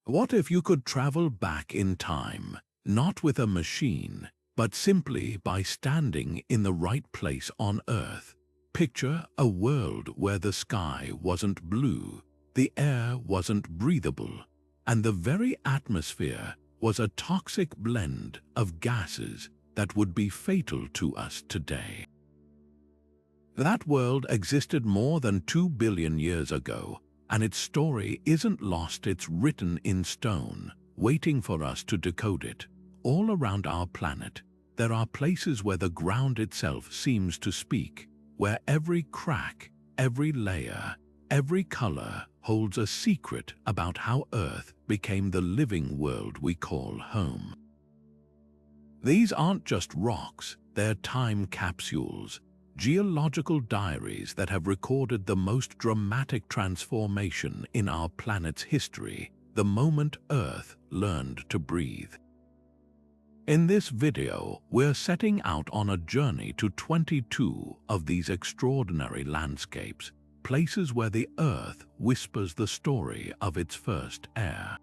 What if you could travel back in time, not with a machine, but simply by standing in the right place on Earth? Picture a world where the sky wasn't blue, the air wasn't breathable, and the very atmosphere was a toxic blend of gases that would be fatal to us today. That world existed more than 2 billion years ago, and its story isn't lost, it's written in stone, waiting for us to decode it. All around our planet, there are places where the ground itself seems to speak, where every crack, every layer, every color holds a secret about how Earth became the living world we call home. These aren't just rocks, they're time capsules, geological diaries that have recorded the most dramatic transformation in our planet's history, the moment Earth learned to breathe. In this video, we're setting out on a journey to 22 of these extraordinary landscapes, places where the Earth whispers the story of its first air.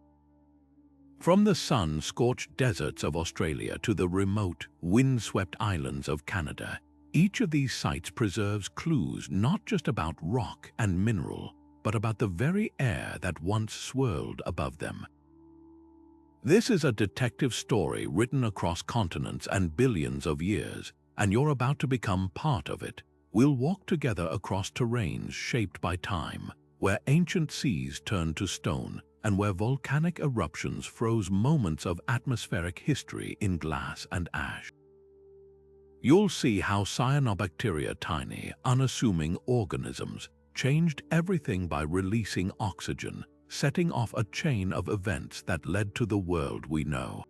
From the sun-scorched deserts of Australia to the remote, wind-swept islands of Canada, each of these sites preserves clues not just about rock and mineral, but about the very air that once swirled above them. This is a detective story written across continents and billions of years, and you're about to become part of it. We'll walk together across terrains shaped by time, where ancient seas turned to stone, and where volcanic eruptions froze moments of atmospheric history in glass and ash. You'll see how cyanobacteria, tiny, unassuming organisms, changed everything by releasing oxygen, setting off a chain of events that led to the world we know.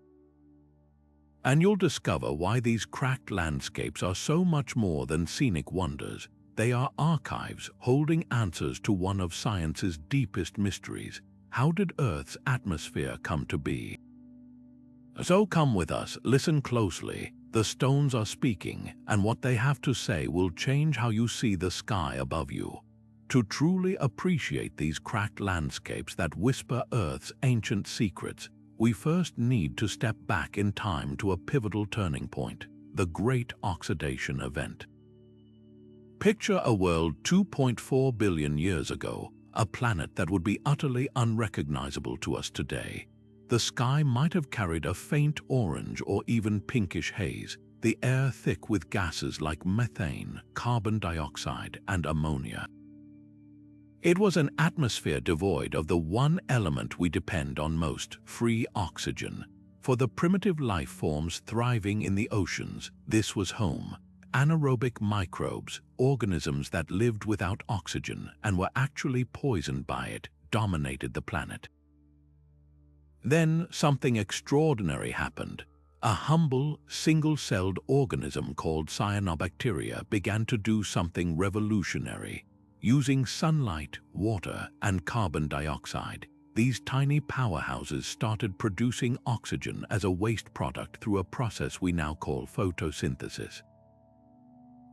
And you'll discover why these cracked landscapes are so much more than scenic wonders. They are archives holding answers to one of science's deepest mysteries. How did Earth's atmosphere come to be? So come with us, listen closely. The stones are speaking, and what they have to say will change how you see the sky above you. To truly appreciate these cracked landscapes that whisper Earth's ancient secrets, we first need to step back in time to a pivotal turning point, the Great Oxidation Event. Picture a world 2.4 billion years ago, a planet that would be utterly unrecognizable to us today. The sky might have carried a faint orange or even pinkish haze, the air thick with gases like methane, carbon dioxide, and ammonia. It was an atmosphere devoid of the one element we depend on most, free oxygen. For the primitive life forms thriving in the oceans, this was home. Anaerobic microbes, organisms that lived without oxygen and were actually poisoned by it, dominated the planet. Then something extraordinary happened. A humble, single-celled organism called cyanobacteria began to do something revolutionary. Using sunlight, water, and carbon dioxide, these tiny powerhouses started producing oxygen as a waste product through a process we now call photosynthesis.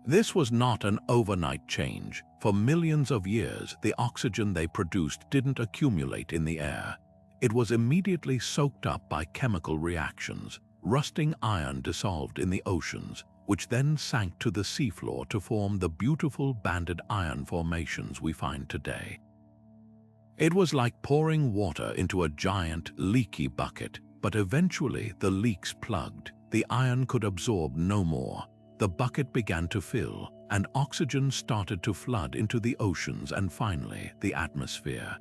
This was not an overnight change. For millions of years, the oxygen they produced didn't accumulate in the air. It was immediately soaked up by chemical reactions. Rusting iron dissolved in the oceans, which then sank to the seafloor to form the beautiful banded iron formations we find today. It was like pouring water into a giant, leaky bucket, but eventually the leaks plugged. The iron could absorb no more. The bucket began to fill, and oxygen started to flood into the oceans and finally the atmosphere.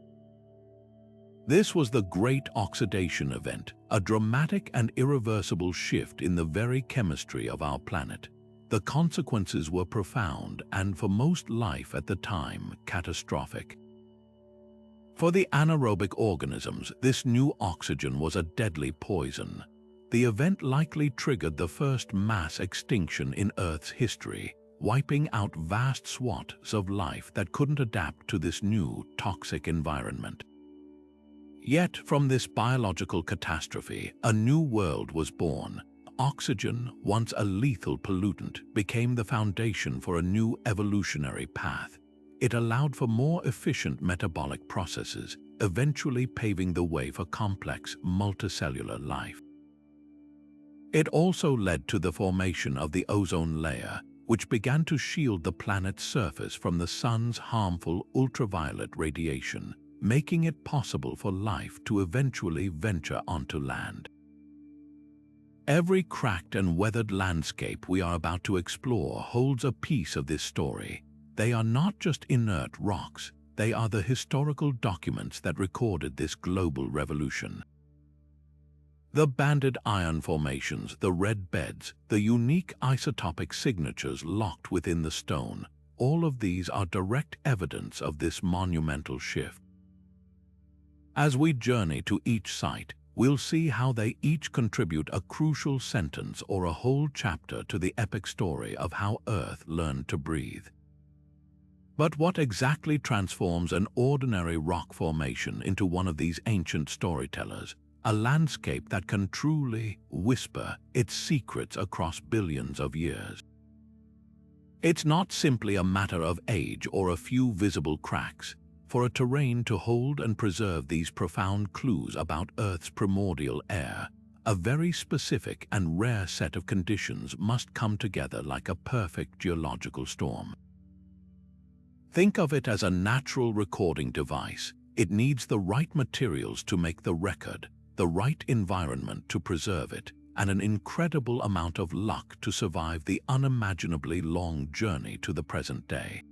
This was the Great Oxidation Event, a dramatic and irreversible shift in the very chemistry of our planet. The consequences were profound and, for most life at the time, catastrophic. For the anaerobic organisms, this new oxygen was a deadly poison. The event likely triggered the first mass extinction in Earth's history, wiping out vast swaths of life that couldn't adapt to this new, toxic environment. Yet, from this biological catastrophe, a new world was born. Oxygen, once a lethal pollutant, became the foundation for a new evolutionary path. It allowed for more efficient metabolic processes, eventually paving the way for complex multicellular life. It also led to the formation of the ozone layer, which began to shield the planet's surface from the sun's harmful ultraviolet radiation, making it possible for life to eventually venture onto land. Every cracked and weathered landscape we are about to explore holds a piece of this story. They are not just inert rocks, they are the historical documents that recorded this global revolution. The banded iron formations, the red beds, the unique isotopic signatures locked within the stone, all of these are direct evidence of this monumental shift. As we journey to each site, we'll see how they each contribute a crucial sentence or a whole chapter to the epic story of how Earth learned to breathe. But what exactly transforms an ordinary rock formation into one of these ancient storytellers, a landscape that can truly whisper its secrets across billions of years? It's not simply a matter of age or a few visible cracks. For a terrain to hold and preserve these profound clues about Earth's primordial air, a very specific and rare set of conditions must come together like a perfect geological storm. Think of it as a natural recording device. It needs the right materials to make the record, the right environment to preserve it, and an incredible amount of luck to survive the unimaginably long journey to the present day.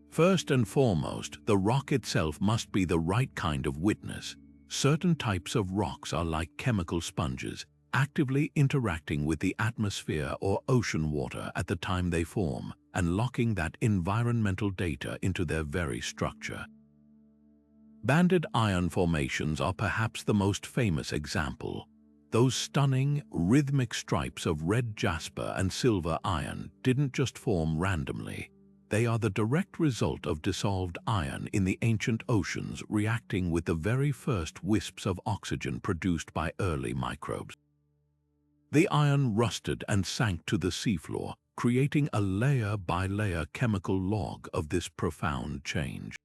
First and foremost, the rock itself must be the right kind of witness. Certain types of rocks are like chemical sponges, actively interacting with the atmosphere or ocean water at the time they form, and locking that environmental data into their very structure. Banded iron formations are perhaps the most famous example. Those stunning, rhythmic stripes of red jasper and silver iron didn't just form randomly. They are the direct result of dissolved iron in the ancient oceans reacting with the very first wisps of oxygen produced by early microbes. The iron rusted and sank to the seafloor, creating a layer-by-layer chemical log of this profound change.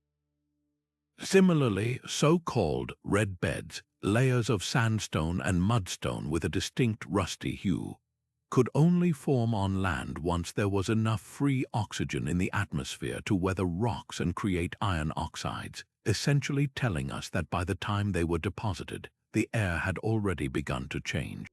Similarly, so-called red beds, layers of sandstone and mudstone with a distinct rusty hue, could only form on land once there was enough free oxygen in the atmosphere to weather rocks and create iron oxides, essentially telling us that by the time they were deposited, the air had already begun to change.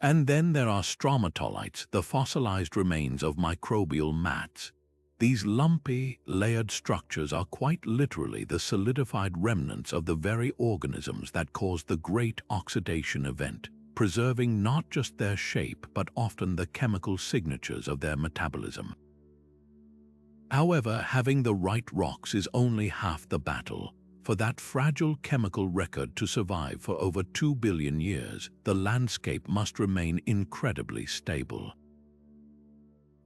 And then there are stromatolites, the fossilized remains of microbial mats. These lumpy, layered structures are quite literally the solidified remnants of the very organisms that caused the Great Oxidation Event, preserving not just their shape but often the chemical signatures of their metabolism. However, having the right rocks is only half the battle. For that fragile chemical record to survive for over 2 billion years, the landscape must remain incredibly stable.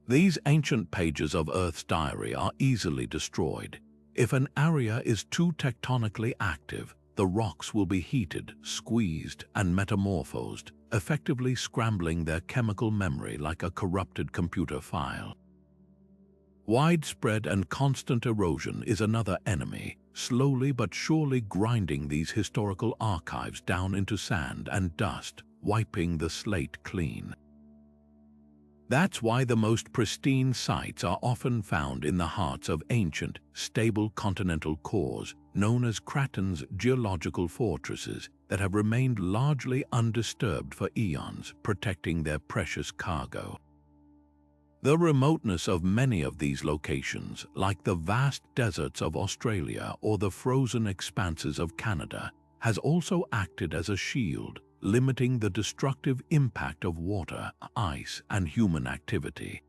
These ancient pages of Earth's diary are easily destroyed. If an area is too tectonically active, the rocks will be heated, squeezed, and metamorphosed, effectively scrambling their chemical memory like a corrupted computer file. Widespread and constant erosion is another enemy, slowly but surely grinding these historical archives down into sand and dust, wiping the slate clean. That's why the most pristine sites are often found in the hearts of ancient, stable continental cores, known as Kratons, geological fortresses that have remained largely undisturbed for eons, protecting their precious cargo. The remoteness of many of these locations, like the vast deserts of Australia or the frozen expanses of Canada, has also acted as a shield, limiting the destructive impact of water, ice, and human activity.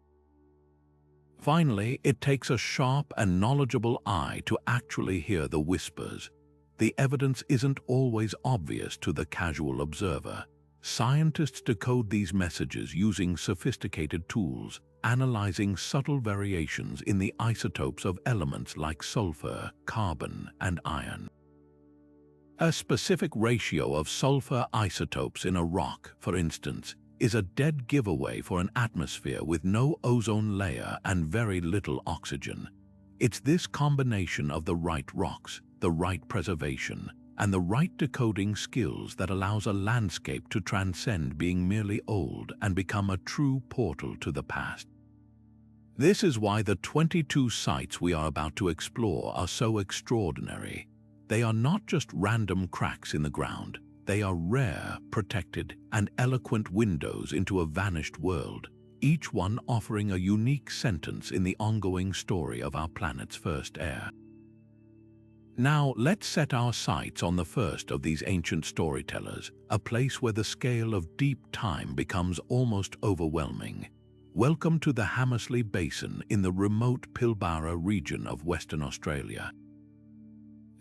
Finally, it takes a sharp and knowledgeable eye to actually hear the whispers. The evidence isn't always obvious to the casual observer. Scientists decode these messages using sophisticated tools, analyzing subtle variations in the isotopes of elements like sulfur, carbon, and iron. A specific ratio of sulfur isotopes in a rock, for instance, is a dead giveaway for an atmosphere with no ozone layer and very little oxygen. It's this combination of the right rocks, the right preservation, and the right decoding skills that allows a landscape to transcend being merely old and become a true portal to the past. This is why the 22 sites we are about to explore are so extraordinary. They are not just random cracks in the ground. They are rare, protected, and eloquent windows into a vanished world, each one offering a unique sentence in the ongoing story of our planet's first heir. Now, let's set our sights on the first of these ancient storytellers, a place where the scale of deep time becomes almost overwhelming. Welcome to the Hammersley Basin in the remote Pilbara region of Western Australia.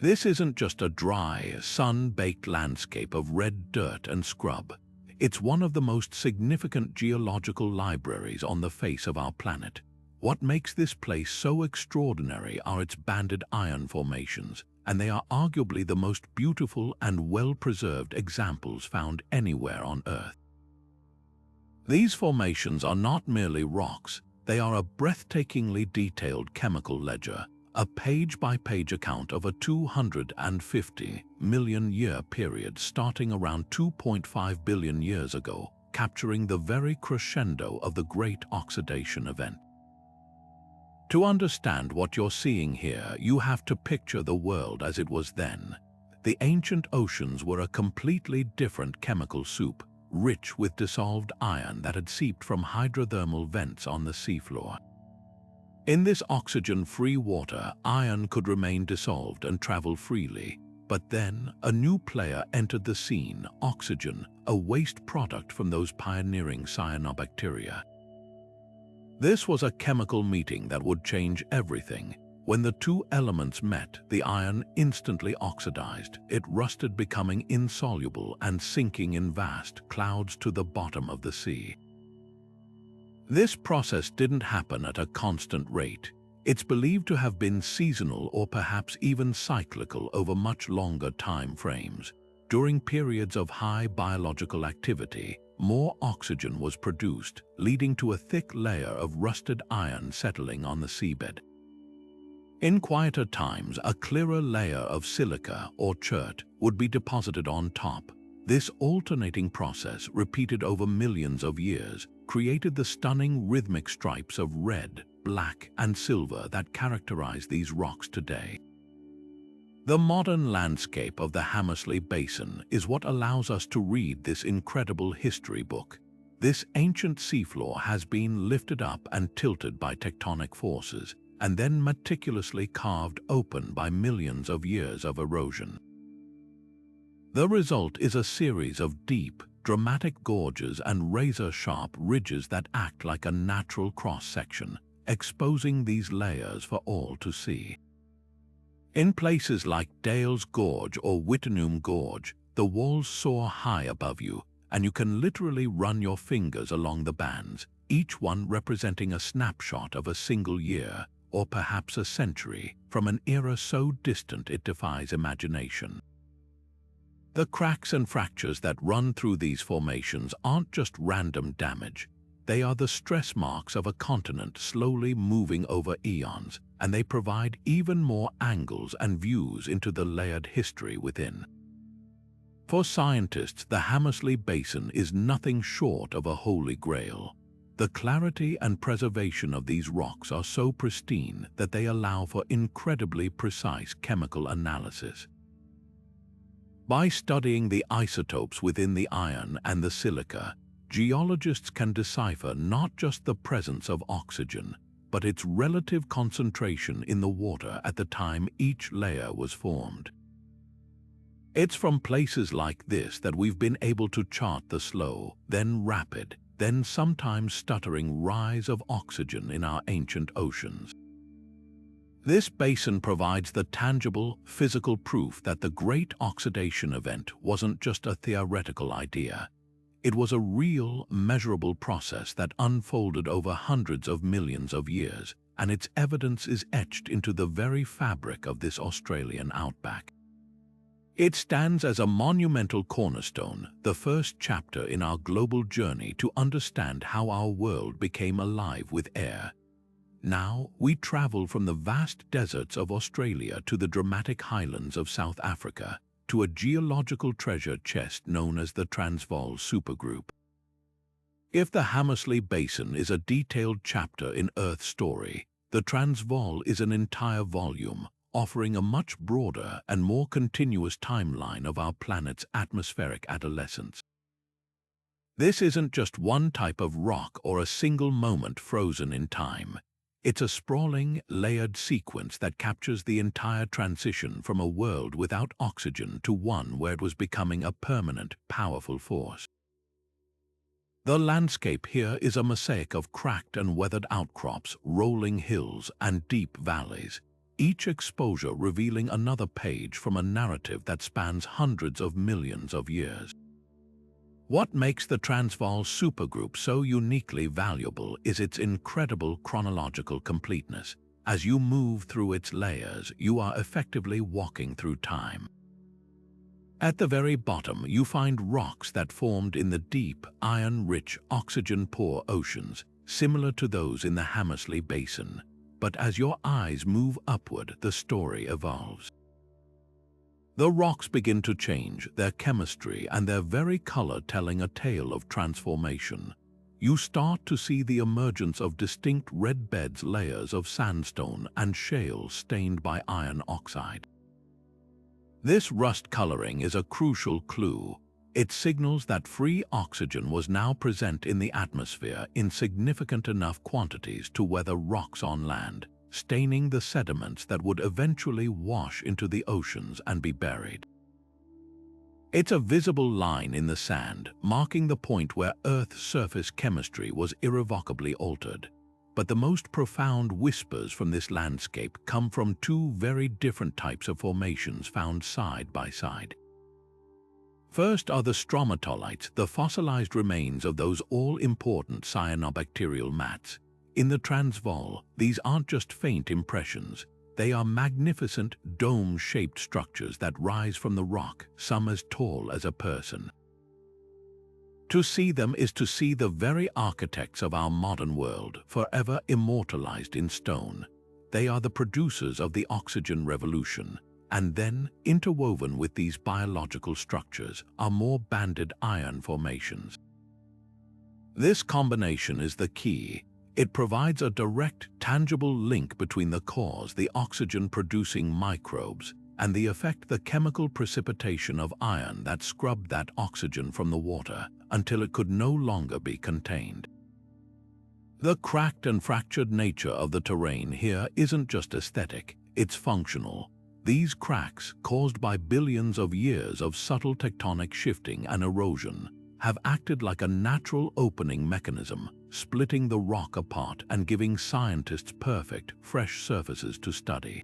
This isn't just a dry, sun-baked landscape of red dirt and scrub. It's one of the most significant geological libraries on the face of our planet. What makes this place so extraordinary are its banded iron formations, and they are arguably the most beautiful and well-preserved examples found anywhere on Earth. These formations are not merely rocks, they are a breathtakingly detailed chemical ledger, a page-by-page account of a 250 million year period starting around 2.5 billion years ago, capturing the very crescendo of the Great Oxidation Event. To understand what you're seeing here, you have to picture the world as it was then. The ancient oceans were a completely different chemical soup, rich with dissolved iron that had seeped from hydrothermal vents on the seafloor. In this oxygen-free water, iron could remain dissolved and travel freely. But then, a new player entered the scene, oxygen, a waste product from those pioneering cyanobacteria. This was a chemical meeting that would change everything. When the two elements met, the iron instantly oxidized. It rusted, becoming insoluble and sinking in vast clouds to the bottom of the sea. This process didn't happen at a constant rate. It's believed to have been seasonal or perhaps even cyclical over much longer time frames. During periods of high biological activity, more oxygen was produced, leading to a thick layer of rusted iron settling on the seabed. In quieter times, a clearer layer of silica or chert would be deposited on top. This alternating process, repeated over millions of years, created the stunning rhythmic stripes of red, black, and silver that characterize these rocks today. The modern landscape of the Hammersley Basin is what allows us to read this incredible history book. This ancient seafloor has been lifted up and tilted by tectonic forces, and then meticulously carved open by millions of years of erosion. The result is a series of deep, dramatic gorges and razor-sharp ridges that act like a natural cross-section, exposing these layers for all to see. In places like Dale's Gorge or Wittenoom Gorge, the walls soar high above you, and you can literally run your fingers along the bands, each one representing a snapshot of a single year, or perhaps a century, from an era so distant it defies imagination. The cracks and fractures that run through these formations aren't just random damage. They are the stress marks of a continent slowly moving over eons, and they provide even more angles and views into the layered history within. For scientists, the Hammersley Basin is nothing short of a holy grail. The clarity and preservation of these rocks are so pristine that they allow for incredibly precise chemical analysis. By studying the isotopes within the iron and the silica, geologists can decipher not just the presence of oxygen, but its relative concentration in the water at the time each layer was formed. It's from places like this that we've been able to chart the slow, then rapid, then sometimes stuttering rise of oxygen in our ancient oceans. This basin provides the tangible, physical proof that the Great Oxidation Event wasn't just a theoretical idea. It was a real, measurable process that unfolded over hundreds of millions of years, and its evidence is etched into the very fabric of this Australian outback. It stands as a monumental cornerstone, the first chapter in our global journey to understand how our world became alive with air. Now we travel from the vast deserts of Australia to the dramatic highlands of South Africa to a geological treasure chest known as the Transval Supergroup. If the Hammersley Basin is a detailed chapter in Earth's story, the Transval is an entire volume, offering a much broader and more continuous timeline of our planet's atmospheric adolescence. This isn't just one type of rock or a single moment frozen in time. It's a sprawling, layered sequence that captures the entire transition from a world without oxygen to one where it was becoming a permanent, powerful force. The landscape here is a mosaic of cracked and weathered outcrops, rolling hills, and deep valleys, each exposure revealing another page from a narrative that spans hundreds of millions of years. What makes the Transval Supergroup so uniquely valuable is its incredible chronological completeness. As you move through its layers, you are effectively walking through time. At the very bottom, you find rocks that formed in the deep, iron-rich, oxygen-poor oceans, similar to those in the Hammersley Basin. But as your eyes move upward, the story evolves. The rocks begin to change, their chemistry and their very color telling a tale of transformation. You start to see the emergence of distinct red beds, layers of sandstone and shale stained by iron oxide. This rust coloring is a crucial clue. It signals that free oxygen was now present in the atmosphere in significant enough quantities to weather rocks on land, staining the sediments that would eventually wash into the oceans and be buried. It's a visible line in the sand, marking the point where Earth's surface chemistry was irrevocably altered. But the most profound whispers from this landscape come from two very different types of formations found side by side. First are the stromatolites, the fossilized remains of those all-important cyanobacterial mats. In the Transval, these aren't just faint impressions. They are magnificent, dome-shaped structures that rise from the rock, some as tall as a person. To see them is to see the very architects of our modern world, forever immortalized in stone. They are the producers of the oxygen revolution, and then, interwoven with these biological structures, are more banded iron formations. This combination is the key. It provides a direct, tangible link between the cause, the oxygen-producing microbes, and the effect, the chemical precipitation of iron that scrubbed that oxygen from the water until it could no longer be contained. The cracked and fractured nature of the terrain here isn't just aesthetic, it's functional. These cracks, caused by billions of years of subtle tectonic shifting and erosion, have acted like a natural opening mechanism, splitting the rock apart and giving scientists perfect, fresh surfaces to study.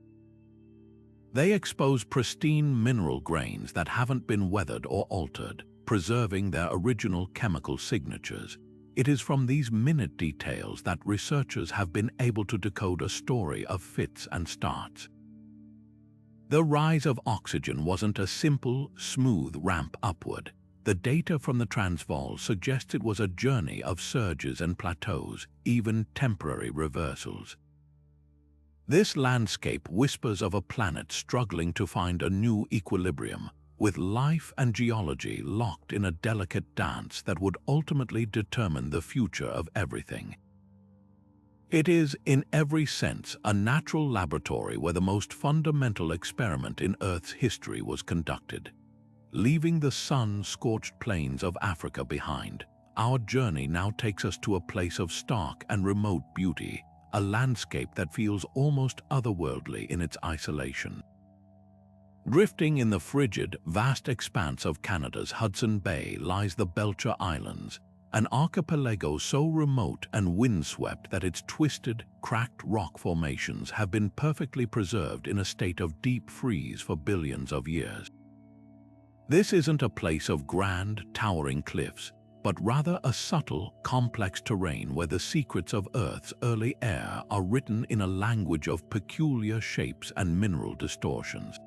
They expose pristine mineral grains that haven't been weathered or altered, preserving their original chemical signatures. It is from these minute details that researchers have been able to decode a story of fits and starts. The rise of oxygen wasn't a simple, smooth ramp upward. The data from the Transval suggests it was a journey of surges and plateaus, even temporary reversals. This landscape whispers of a planet struggling to find a new equilibrium, with life and geology locked in a delicate dance that would ultimately determine the future of everything. It is, in every sense, a natural laboratory where the most fundamental experiment in Earth's history was conducted. Leaving the sun-scorched plains of Africa behind, our journey now takes us to a place of stark and remote beauty, a landscape that feels almost otherworldly in its isolation. Drifting in the frigid, vast expanse of Canada's Hudson Bay lies the Belcher Islands, an archipelago so remote and windswept that its twisted, cracked rock formations have been perfectly preserved in a state of deep freeze for billions of years. This isn't a place of grand, towering cliffs, but rather a subtle, complex terrain where the secrets of Earth's early air are written in a language of peculiar shapes and mineral distortions.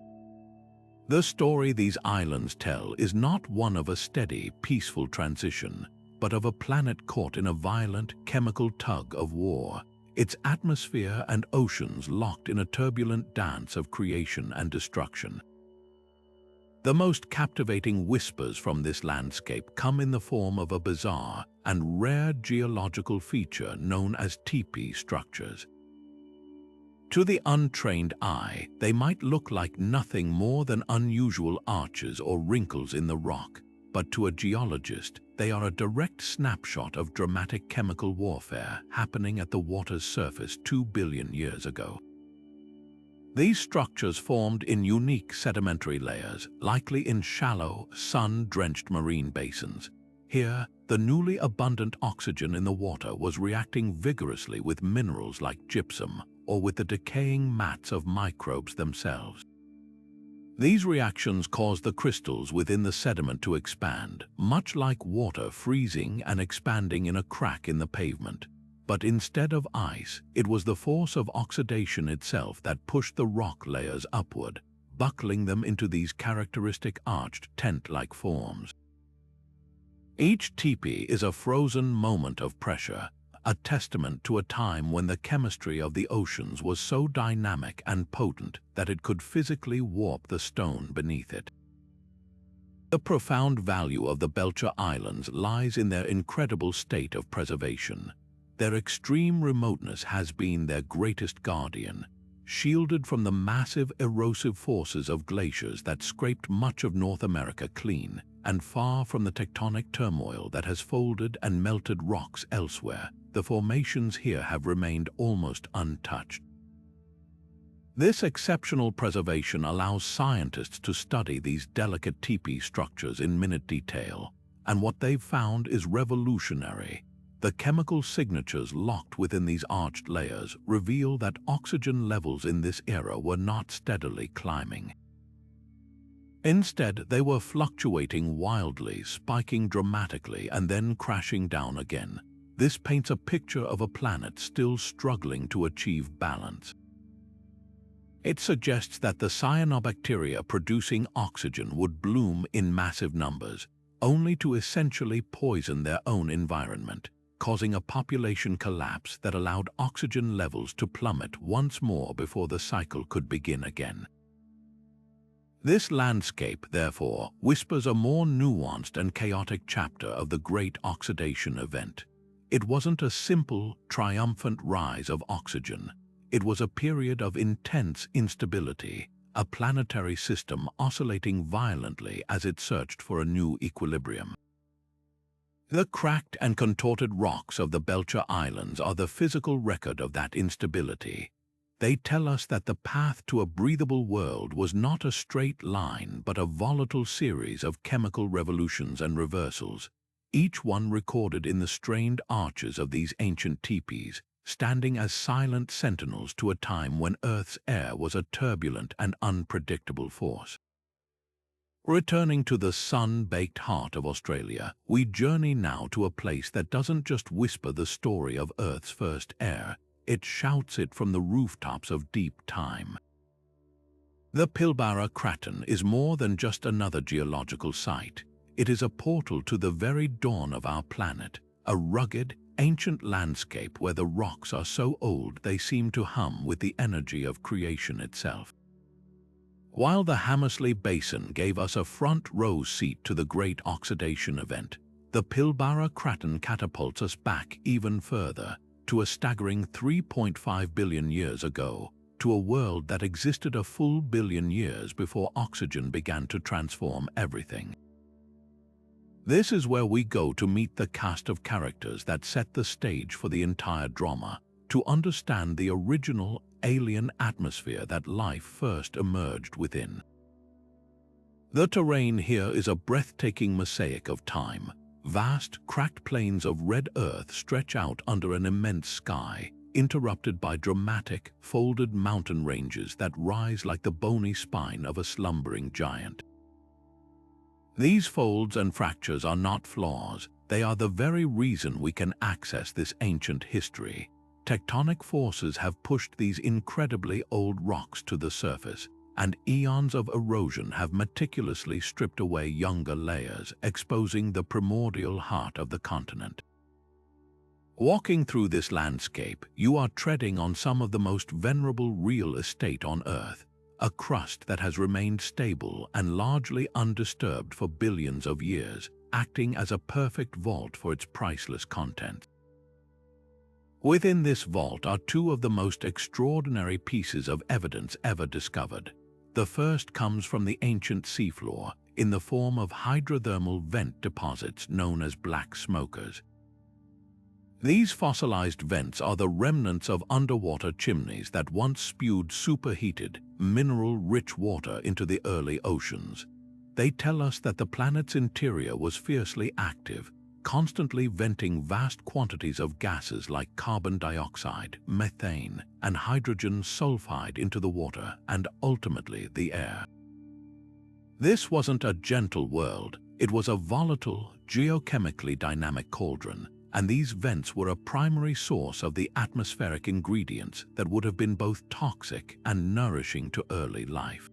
The story these islands tell is not one of a steady, peaceful transition, but of a planet caught in a violent, chemical tug of war. its atmosphere and oceans locked in a turbulent dance of creation and destruction. The most captivating whispers from this landscape come in the form of a bizarre and rare geological feature known as teepee structures. To the untrained eye, they might look like nothing more than unusual arches or wrinkles in the rock, but to a geologist, they are a direct snapshot of dramatic chemical warfare happening at the water's surface 2 billion years ago. These structures formed in unique sedimentary layers, likely in shallow, sun-drenched marine basins. Here, the newly abundant oxygen in the water was reacting vigorously with minerals like gypsum or with the decaying mats of microbes themselves. These reactions cause the crystals within the sediment to expand, much like water freezing and expanding in a crack in the pavement. But instead of ice, it was the force of oxidation itself that pushed the rock layers upward, buckling them into these characteristic arched tent-like forms. Each teepee is a frozen moment of pressure, a testament to a time when the chemistry of the oceans was so dynamic and potent that it could physically warp the stone beneath it. The profound value of the Belcher Islands lies in their incredible state of preservation. Their extreme remoteness has been their greatest guardian, shielded from the massive erosive forces of glaciers that scraped much of North America clean, and far from the tectonic turmoil that has folded and melted rocks elsewhere. The formations here have remained almost untouched. This exceptional preservation allows scientists to study these delicate teepee structures in minute detail, and what they've found is revolutionary. The chemical signatures locked within these arched layers reveal that oxygen levels in this era were not steadily climbing. Instead, they were fluctuating wildly, spiking dramatically, and then crashing down again. This paints a picture of a planet still struggling to achieve balance. It suggests that the cyanobacteria producing oxygen would bloom in massive numbers, only to essentially poison their own environment, causing a population collapse that allowed oxygen levels to plummet once more before the cycle could begin again. This landscape, therefore, whispers a more nuanced and chaotic chapter of the Great Oxidation Event. It wasn't a simple, triumphant rise of oxygen. It was a period of intense instability, a planetary system oscillating violently as it searched for a new equilibrium. The cracked and contorted rocks of the Belcher Islands are the physical record of that instability. They tell us that the path to a breathable world was not a straight line but a volatile series of chemical revolutions and reversals, each one recorded in the strained arches of these ancient teepees, standing as silent sentinels to a time when Earth's air was a turbulent and unpredictable force. Returning to the sun-baked heart of Australia, we journey now to a place that doesn't just whisper the story of Earth's first air, it shouts it from the rooftops of deep time. The Pilbara Kraton is more than just another geological site. It is a portal to the very dawn of our planet, a rugged, ancient landscape where the rocks are so old they seem to hum with the energy of creation itself. While the Hammersley Basin gave us a front-row seat to the Great Oxidation Event, the Pilbara Kraton catapults us back even further, to a staggering 3.5 billion years ago, to a world that existed a full billion years before oxygen began to transform everything. This is where we go to meet the cast of characters that set the stage for the entire drama, to understand the original alien atmosphere that life first emerged within. The terrain here is a breathtaking mosaic of time. Vast, cracked plains of red earth stretch out under an immense sky, interrupted by dramatic, folded mountain ranges that rise like the bony spine of a slumbering giant. These folds and fractures are not flaws, they are the very reason we can access this ancient history. Tectonic forces have pushed these incredibly old rocks to the surface, and eons of erosion have meticulously stripped away younger layers, exposing the primordial heart of the continent. Walking through this landscape, you are treading on some of the most venerable real estate on Earth, a crust that has remained stable and largely undisturbed for billions of years, acting as a perfect vault for its priceless content. Within this vault are two of the most extraordinary pieces of evidence ever discovered. The first comes from the ancient seafloor in the form of hydrothermal vent deposits known as black smokers. These fossilized vents are the remnants of underwater chimneys that once spewed superheated, mineral-rich water into the early oceans. They tell us that the planet's interior was fiercely active, constantly venting vast quantities of gases like carbon dioxide, methane, and hydrogen sulfide into the water and ultimately the air. This wasn't a gentle world, it was a volatile, geochemically dynamic cauldron, and these vents were a primary source of the atmospheric ingredients that would have been both toxic and nourishing to early life.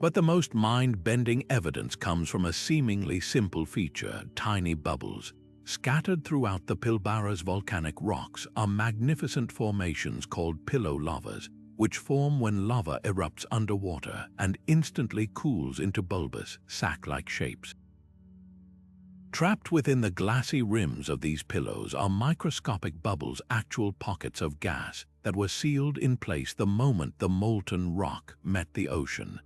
But the most mind-bending evidence comes from a seemingly simple feature: tiny bubbles. Scattered throughout the Pilbara's volcanic rocks are magnificent formations called pillow lavas, which form when lava erupts underwater and instantly cools into bulbous, sac-like shapes. Trapped within the glassy rims of these pillows are microscopic bubbles, actual pockets of gas that were sealed in place the moment the molten rock met the ocean.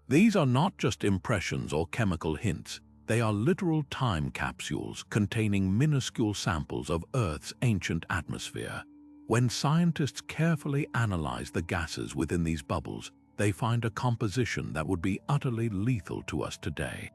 These are not just impressions or chemical hints, they are literal time capsules containing minuscule samples of Earth's ancient atmosphere. When scientists carefully analyze the gases within these bubbles, they find a composition that would be utterly lethal to us today.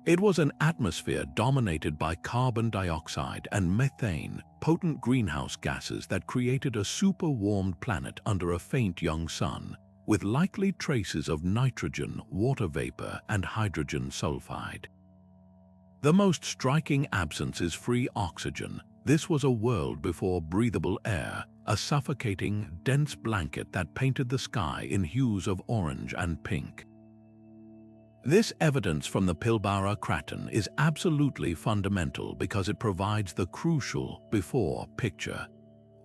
It was an atmosphere dominated by carbon dioxide and methane, potent greenhouse gases that created a super-warmed planet under a faint young sun, with likely traces of nitrogen, water vapor, and hydrogen sulfide. The most striking absence is free oxygen. This was a world before breathable air, a suffocating, dense blanket that painted the sky in hues of orange and pink. This evidence from the Pilbara Kraton is absolutely fundamental because it provides the crucial before picture.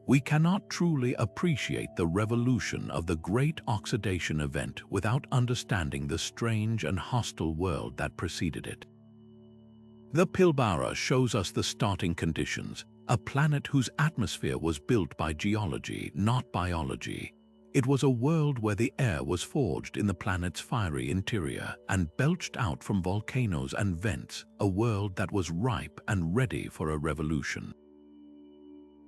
We cannot truly appreciate the revolution of the Great Oxidation Event without understanding the strange and hostile world that preceded it. The Pilbara shows us the starting conditions, a planet whose atmosphere was built by geology, not biology. It was a world where the air was forged in the planet's fiery interior and belched out from volcanoes and vents, a world that was ripe and ready for a revolution.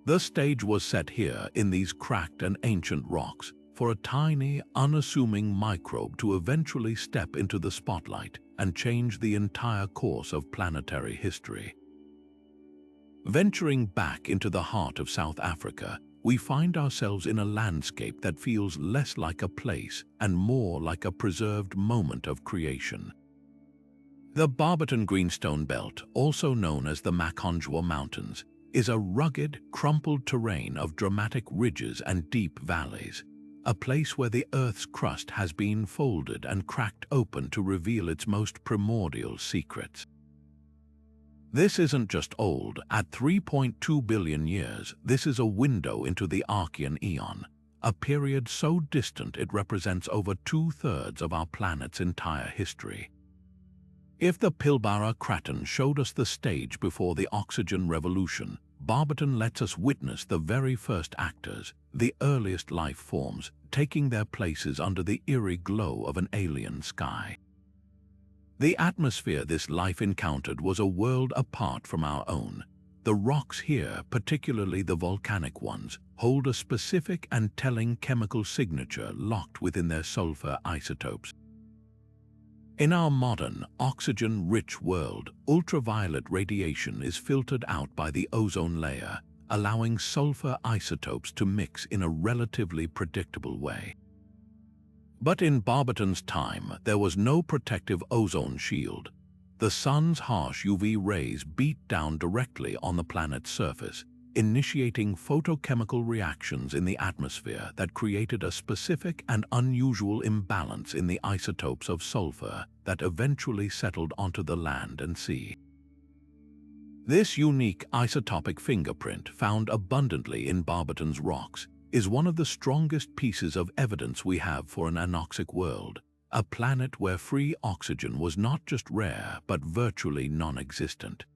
The stage was set here in these cracked and ancient rocks for a tiny, unassuming microbe to eventually step into the spotlight and change the entire course of planetary history. Venturing back into the heart of South Africa, we find ourselves in a landscape that feels less like a place and more like a preserved moment of creation. The Barberton Greenstone Belt, also known as the Maconjwa Mountains, is a rugged, crumpled terrain of dramatic ridges and deep valleys, a place where the Earth's crust has been folded and cracked open to reveal its most primordial secrets. This isn't just old. At 3.2 billion years, this is a window into the Archean Eon, a period so distant it represents over 2/3 of our planet's entire history. If the Pilbara Kraton showed us the stage before the oxygen revolution, Barberton lets us witness the very first actors, the earliest life forms, taking their places under the eerie glow of an alien sky. The atmosphere this life encountered was a world apart from our own. The rocks here, particularly the volcanic ones, hold a specific and telling chemical signature locked within their sulfur isotopes. In our modern, oxygen-rich world, ultraviolet radiation is filtered out by the ozone layer, allowing sulfur isotopes to mix in a relatively predictable way. But in Barberton's time, there was no protective ozone shield. The sun's harsh UV rays beat down directly on the planet's surface, initiating photochemical reactions in the atmosphere that created a specific and unusual imbalance in the isotopes of sulfur that eventually settled onto the land and sea. This unique isotopic fingerprint, found abundantly in Barberton's rocks, is one of the strongest pieces of evidence we have for an anoxic world, a planet where free oxygen was not just rare but virtually non-existent.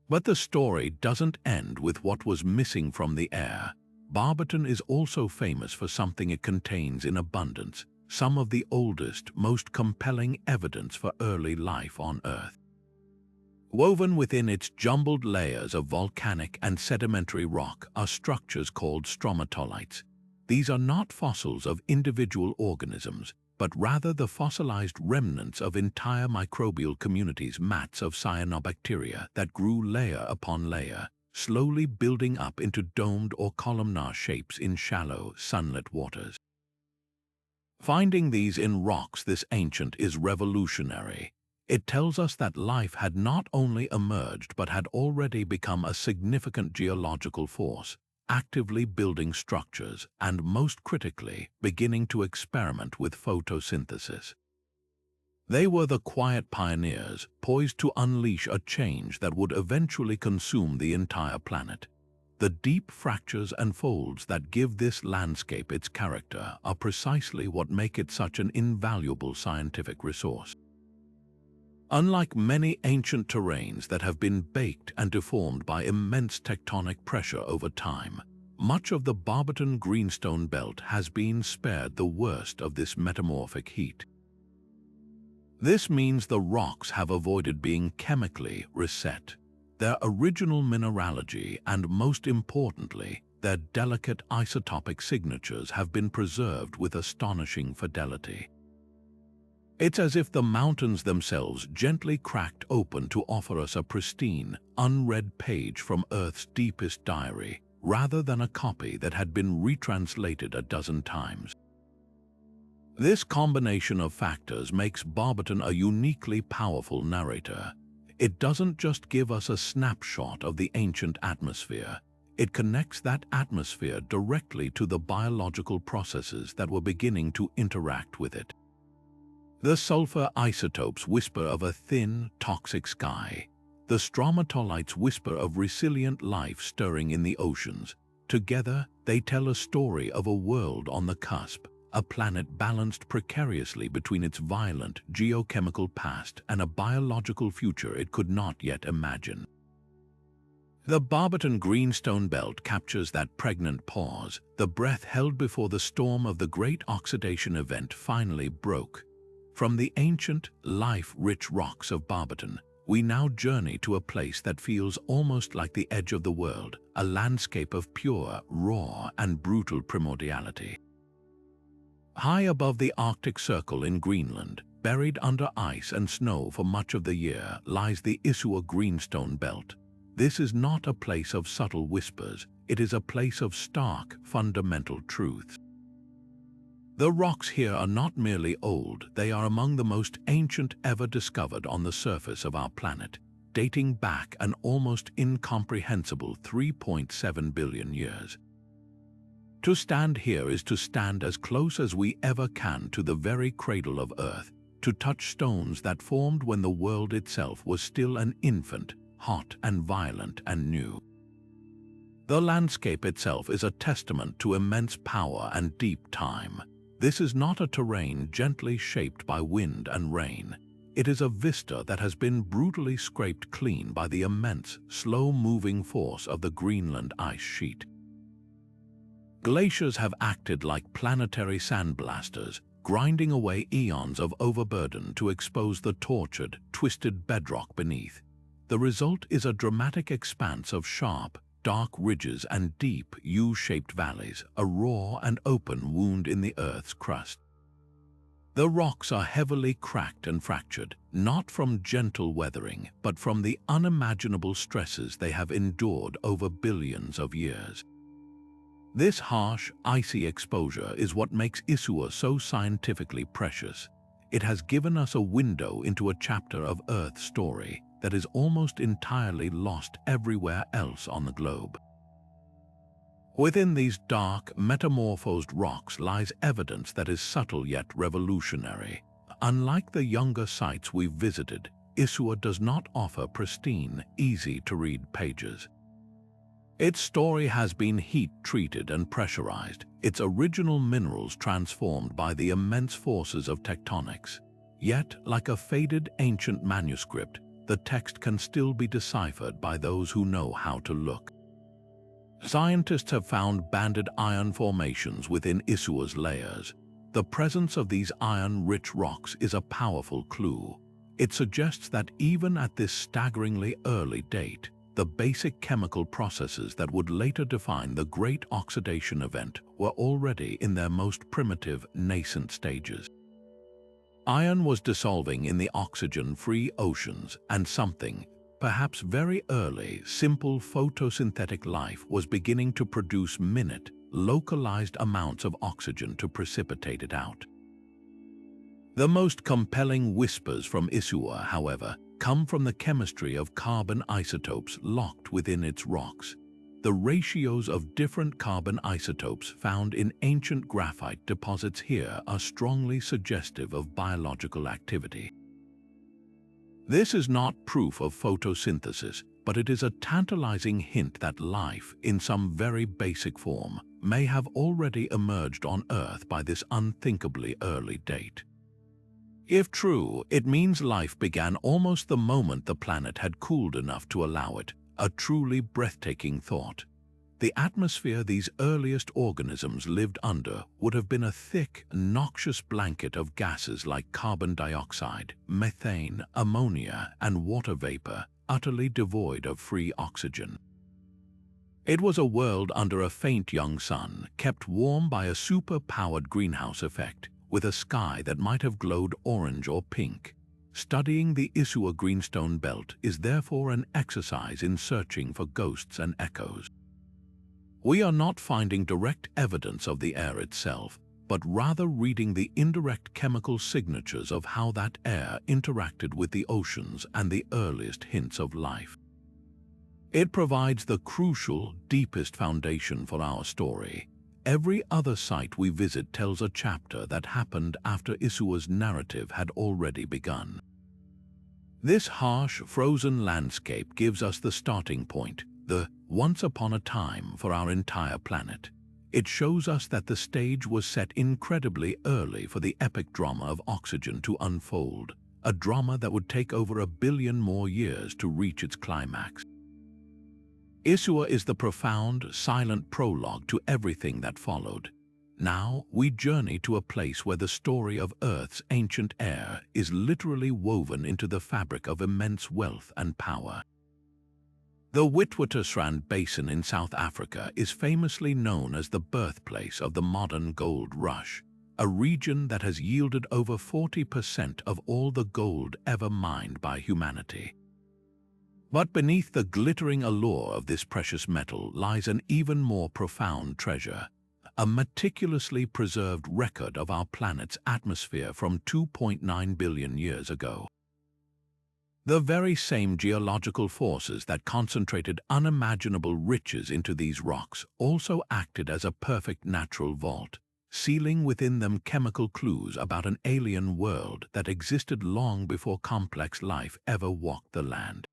But the story doesn't end with what was missing from the air. Barberton is also famous for something it contains in abundance, some of the oldest, most compelling evidence for early life on Earth. Woven within its jumbled layers of volcanic and sedimentary rock are structures called stromatolites. These are not fossils of individual organisms, but rather the fossilized remnants of entire microbial communities, mats of cyanobacteria that grew layer upon layer, slowly building up into domed or columnar shapes in shallow, sunlit waters. Finding these in rocks this ancient is revolutionary. It tells us that life had not only emerged but had already become a significant geological force, actively building structures and, most critically, beginning to experiment with photosynthesis. They were the quiet pioneers, poised to unleash a change that would eventually consume the entire planet. The deep fractures and folds that give this landscape its character are precisely what make it such an invaluable scientific resource. Unlike many ancient terrains that have been baked and deformed by immense tectonic pressure over time, much of the Barberton Greenstone belt has been spared the worst of this metamorphic heat. This means the rocks have avoided being chemically reset. Their original mineralogy and, most importantly, their delicate isotopic signatures have been preserved with astonishing fidelity. It's as if the mountains themselves gently cracked open to offer us a pristine, unread page from Earth's deepest diary, rather than a copy that had been retranslated a dozen times. This combination of factors makes Barberton a uniquely powerful narrator. It doesn't just give us a snapshot of the ancient atmosphere. It connects that atmosphere directly to the biological processes that were beginning to interact with it. The sulfur isotopes whisper of a thin, toxic sky. The stromatolites whisper of resilient life stirring in the oceans. Together, they tell a story of a world on the cusp, a planet balanced precariously between its violent geochemical past and a biological future it could not yet imagine. The Barberton Greenstone Belt captures that pregnant pause, the breath held before the storm of the Great Oxidation Event finally broke. From the ancient, life-rich rocks of Barberton, we now journey to a place that feels almost like the edge of the world, a landscape of pure, raw, and brutal primordiality. High above the Arctic Circle in Greenland, buried under ice and snow for much of the year, lies the Greenstone Belt. This is not a place of subtle whispers, it is a place of stark, fundamental truths. The rocks here are not merely old, they are among the most ancient ever discovered on the surface of our planet, dating back an almost incomprehensible 3.7 billion years. To stand here is to stand as close as we ever can to the very cradle of Earth, to touch stones that formed when the world itself was still an infant, hot and violent and new. The landscape itself is a testament to immense power and deep time. This is not a terrain gently shaped by wind and rain. It is a vista that has been brutally scraped clean by the immense, slow-moving force of the Greenland ice sheet. Glaciers have acted like planetary sandblasters, grinding away eons of overburden to expose the tortured, twisted bedrock beneath. The result is a dramatic expanse of sharp, dark ridges and deep, U-shaped valleys, a raw and open wound in the Earth's crust. The rocks are heavily cracked and fractured, not from gentle weathering, but from the unimaginable stresses they have endured over billions of years. This harsh, icy exposure is what makes Isua so scientifically precious. It has given us a window into a chapter of Earth's story that is almost entirely lost everywhere else on the globe. Within these dark, metamorphosed rocks lies evidence that is subtle yet revolutionary. Unlike the younger sites we've visited, Isua does not offer pristine, easy-to-read pages. Its story has been heat-treated and pressurized, its original minerals transformed by the immense forces of tectonics. Yet, like a faded ancient manuscript, the text can still be deciphered by those who know how to look. Scientists have found banded iron formations within Isua's layers. The presence of these iron-rich rocks is a powerful clue. It suggests that even at this staggeringly early date, the basic chemical processes that would later define the Great Oxidation Event were already in their most primitive, nascent stages. Iron was dissolving in the oxygen-free oceans, and something, perhaps very early, simple photosynthetic life was beginning to produce minute, localized amounts of oxygen to precipitate it out. The most compelling whispers from Isua, however, come from the chemistry of carbon isotopes locked within its rocks. The ratios of different carbon isotopes found in ancient graphite deposits here are strongly suggestive of biological activity. This is not proof of photosynthesis, but it is a tantalizing hint that life, in some very basic form, may have already emerged on Earth by this unthinkably early date. If true, it means life began almost the moment the planet had cooled enough to allow it, a truly breathtaking thought. The atmosphere these earliest organisms lived under would have been a thick, noxious blanket of gases like carbon dioxide, methane, ammonia, and water vapor, utterly devoid of free oxygen. It was a world under a faint young sun, kept warm by a super-powered greenhouse effect, with a sky that might have glowed orange or pink. Studying the Isua Greenstone belt is therefore an exercise in searching for ghosts and echoes. We are not finding direct evidence of the air itself, but rather reading the indirect chemical signatures of how that air interacted with the oceans and the earliest hints of life. It provides the crucial, deepest foundation for our story. Every other site we visit tells a chapter that happened after Isua's narrative had already begun. This harsh, frozen landscape gives us the starting point, the once upon a time for our entire planet. It shows us that the stage was set incredibly early for the epic drama of oxygen to unfold, a drama that would take over 1 billion more years to reach its climax. Isua is the profound, silent prologue to everything that followed. Now we journey to a place where the story of Earth's ancient air is literally woven into the fabric of immense wealth and power. The Whitewater-Sran Basin in South Africa is famously known as the birthplace of the modern gold rush, a region that has yielded over 40% of all the gold ever mined by humanity. But beneath the glittering allure of this precious metal lies an even more profound treasure, a meticulously preserved record of our planet's atmosphere from 2.9 billion years ago. The very same geological forces that concentrated unimaginable riches into these rocks also acted as a perfect natural vault, sealing within them chemical clues about an alien world that existed long before complex life ever walked the land.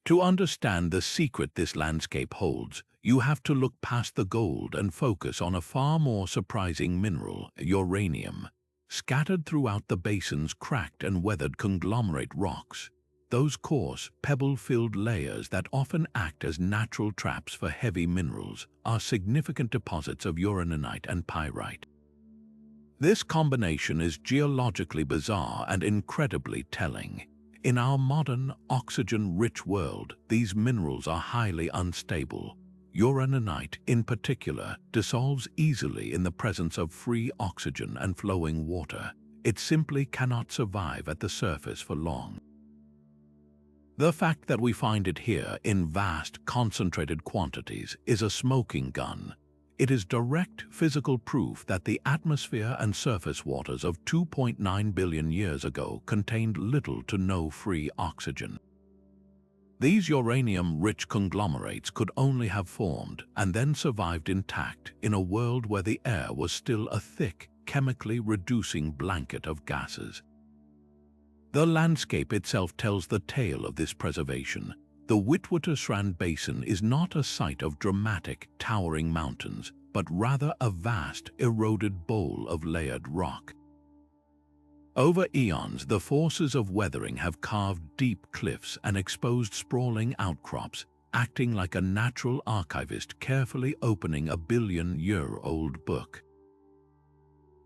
To understand the secret this landscape holds, you have to look past the gold and focus on a far more surprising mineral, uranium. Scattered throughout the basin's cracked and weathered conglomerate rocks, those coarse, pebble-filled layers that often act as natural traps for heavy minerals are significant deposits of uraninite and pyrite. This combination is geologically bizarre and incredibly telling. In our modern, oxygen-rich world, these minerals are highly unstable. Uraninite, in particular, dissolves easily in the presence of free oxygen and flowing water. It simply cannot survive at the surface for long. The fact that we find it here in vast, concentrated quantities is a smoking gun. It is direct physical proof that the atmosphere and surface waters of 2.9 billion years ago contained little to no free oxygen. These uranium-rich conglomerates could only have formed and then survived intact in a world where the air was still a thick, chemically reducing blanket of gases. The landscape itself tells the tale of this preservation. The Whitewater-Sran Basin is not a site of dramatic, towering mountains, but rather a vast, eroded bowl of layered rock. Over eons, the forces of weathering have carved deep cliffs and exposed sprawling outcrops, acting like a natural archivist carefully opening a billion-year-old book.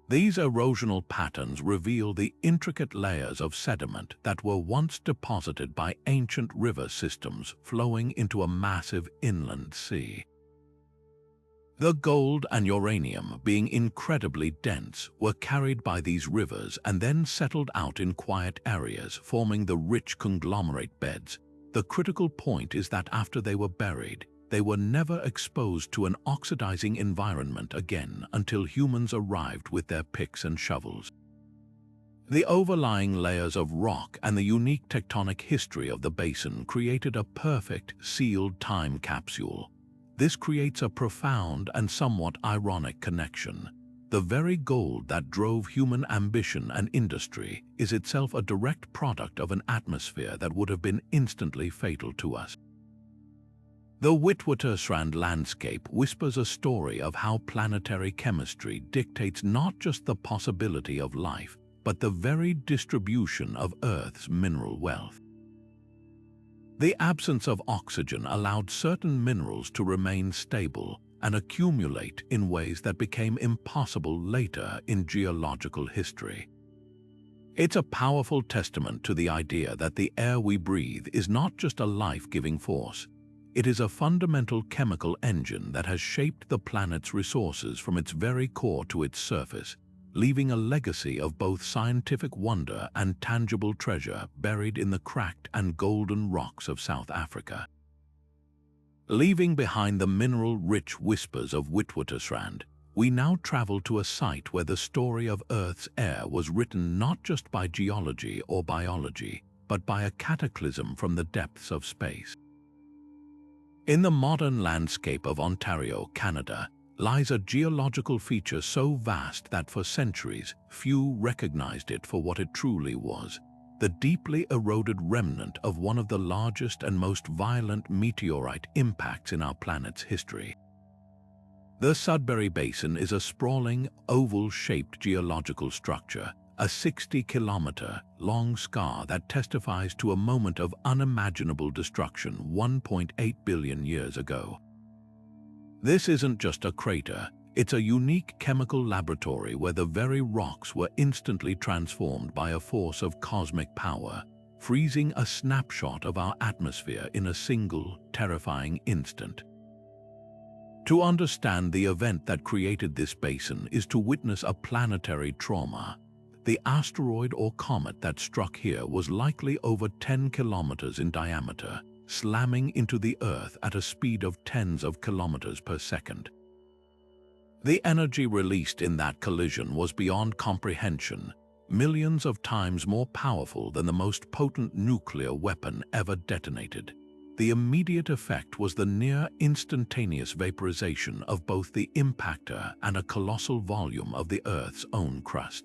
These erosional patterns reveal the intricate layers of sediment that were once deposited by ancient river systems flowing into a massive inland sea. The gold and uranium, being incredibly dense, were carried by these rivers and then settled out in quiet areas, forming the rich conglomerate beds. The critical point is that after they were buried, they were never exposed to an oxidizing environment again until humans arrived with their picks and shovels. The overlying layers of rock and the unique tectonic history of the basin created a perfect, sealed time capsule. This creates a profound and somewhat ironic connection. The very gold that drove human ambition and industry is itself a direct product of an atmosphere that would have been instantly fatal to us. The Whitewater-Sran landscape whispers a story of how planetary chemistry dictates not just the possibility of life, but the very distribution of Earth's mineral wealth. The absence of oxygen allowed certain minerals to remain stable and accumulate in ways that became impossible later in geological history. It's a powerful testament to the idea that the air we breathe is not just a life-giving force. It is a fundamental chemical engine that has shaped the planet's resources from its very core to its surface, leaving a legacy of both scientific wonder and tangible treasure buried in the cracked and golden rocks of South Africa. Leaving behind the mineral-rich whispers of Whitewater-Sran, we now travel to a site where the story of Earth's air was written not just by geology or biology, but by a cataclysm from the depths of space. In the modern landscape of Ontario, Canada, lies a geological feature so vast that for centuries few recognized it for what it truly was, the deeply eroded remnant of one of the largest and most violent meteorite impacts in our planet's history. The Sudbury Basin is a sprawling, oval-shaped geological structure, a 60-kilometer-long scar that testifies to a moment of unimaginable destruction 1.8 billion years ago. This isn't just a crater, it's a unique chemical laboratory where the very rocks were instantly transformed by a force of cosmic power, freezing a snapshot of our atmosphere in a single, terrifying instant. To understand the event that created this basin is to witness a planetary trauma. The asteroid or comet that struck here was likely over 10 kilometers in diameter, slamming into the Earth at a speed of tens of kilometers per second. The energy released in that collision was beyond comprehension, millions of times more powerful than the most potent nuclear weapon ever detonated. The immediate effect was the near-instantaneous vaporization of both the impactor and a colossal volume of the Earth's own crust.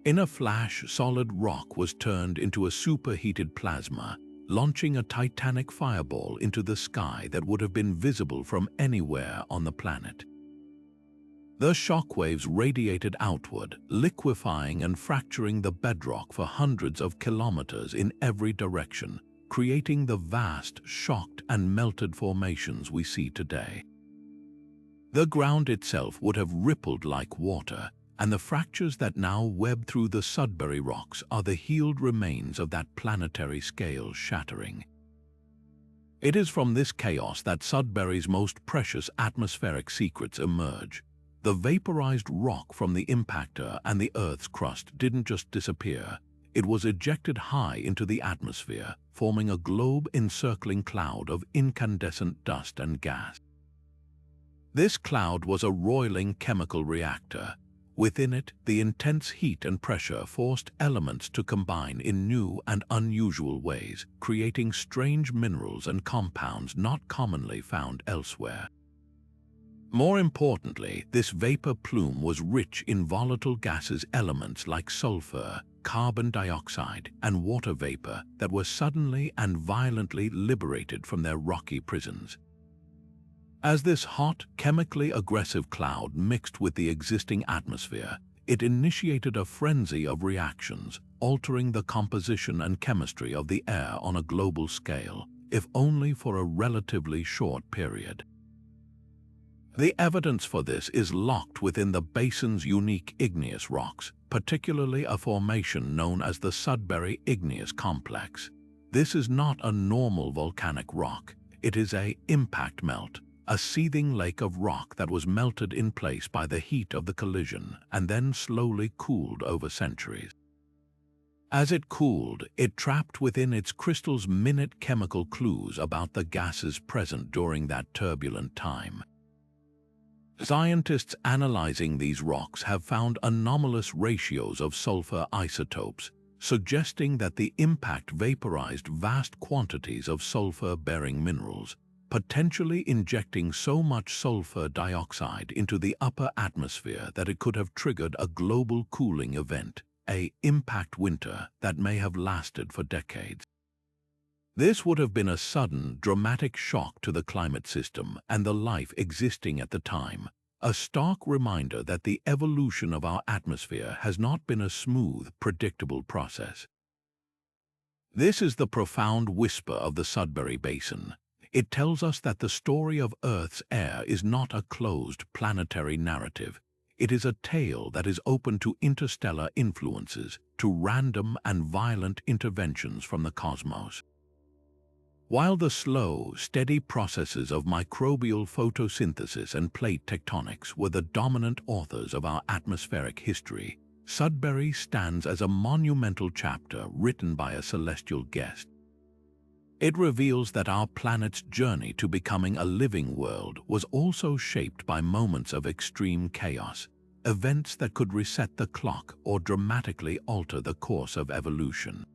In a flash, solid rock was turned into a superheated plasma, launching a titanic fireball into the sky that would have been visible from anywhere on the planet. The shockwaves radiated outward, liquefying and fracturing the bedrock for hundreds of kilometers in every direction, creating the vast, shocked and melted formations we see today. The ground itself would have rippled like water, and the fractures that now web through the Sudbury rocks are the healed remains of that planetary scale shattering. It is from this chaos that Sudbury's most precious atmospheric secrets emerge. The vaporized rock from the impactor and the Earth's crust didn't just disappear. It was ejected high into the atmosphere, forming a globe-encircling cloud of incandescent dust and gas. This cloud was a roiling chemical reactor. Within it, the intense heat and pressure forced elements to combine in new and unusual ways, creating strange minerals and compounds not commonly found elsewhere. More importantly, this vapor plume was rich in volatile gases elements like sulfur, carbon dioxide, and water vapor that were suddenly and violently liberated from their rocky prisons. As this hot, chemically aggressive cloud mixed with the existing atmosphere, it initiated a frenzy of reactions, altering the composition and chemistry of the air on a global scale, if only for a relatively short period. The evidence for this is locked within the basin's unique igneous rocks, particularly a formation known as the Sudbury Igneous Complex. This is not a normal volcanic rock. It is an impact melt, a seething lake of rock that was melted in place by the heat of the collision and then slowly cooled over centuries. As it cooled, it trapped within its crystals minute chemical clues about the gases present during that turbulent time. Scientists analyzing these rocks have found anomalous ratios of sulfur isotopes, suggesting that the impact vaporized vast quantities of sulfur-bearing minerals, potentially injecting so much sulfur dioxide into the upper atmosphere that it could have triggered a global cooling event, an impact winter that may have lasted for decades. This would have been a sudden, dramatic shock to the climate system and the life existing at the time, a stark reminder that the evolution of our atmosphere has not been a smooth, predictable process. This is the profound whisper of the Sudbury Basin. It tells us that the story of Earth's air is not a closed planetary narrative. It is a tale that is open to interstellar influences, to random and violent interventions from the cosmos. While the slow, steady processes of microbial photosynthesis and plate tectonics were the dominant authors of our atmospheric history, Sudbury stands as a monumental chapter written by a celestial guest. It reveals that our planet's journey to becoming a living world was also shaped by moments of extreme chaos, events that could reset the clock or dramatically alter the course of evolution.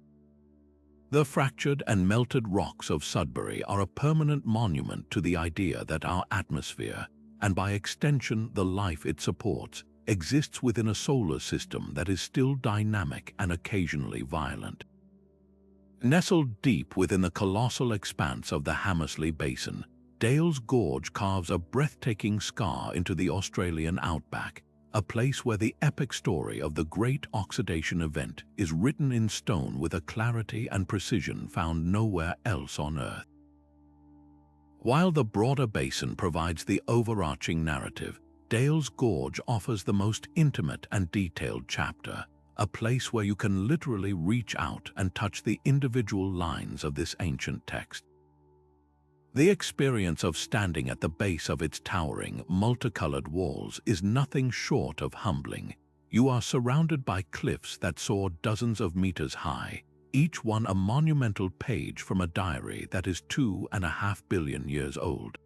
The fractured and melted rocks of Sudbury are a permanent monument to the idea that our atmosphere, and by extension the life it supports, exists within a solar system that is still dynamic and occasionally violent. Nestled deep within the colossal expanse of the Hammersley Basin, Dale's Gorge carves a breathtaking scar into the Australian outback, a place where the epic story of the Great Oxidation Event is written in stone with a clarity and precision found nowhere else on Earth. While the broader basin provides the overarching narrative, Dale's Gorge offers the most intimate and detailed chapter, a place where you can literally reach out and touch the individual lines of this ancient text. The experience of standing at the base of its towering, multicolored walls is nothing short of humbling. You are surrounded by cliffs that soar dozens of meters high, each one a monumental page from a diary that is 2.5 billion years old.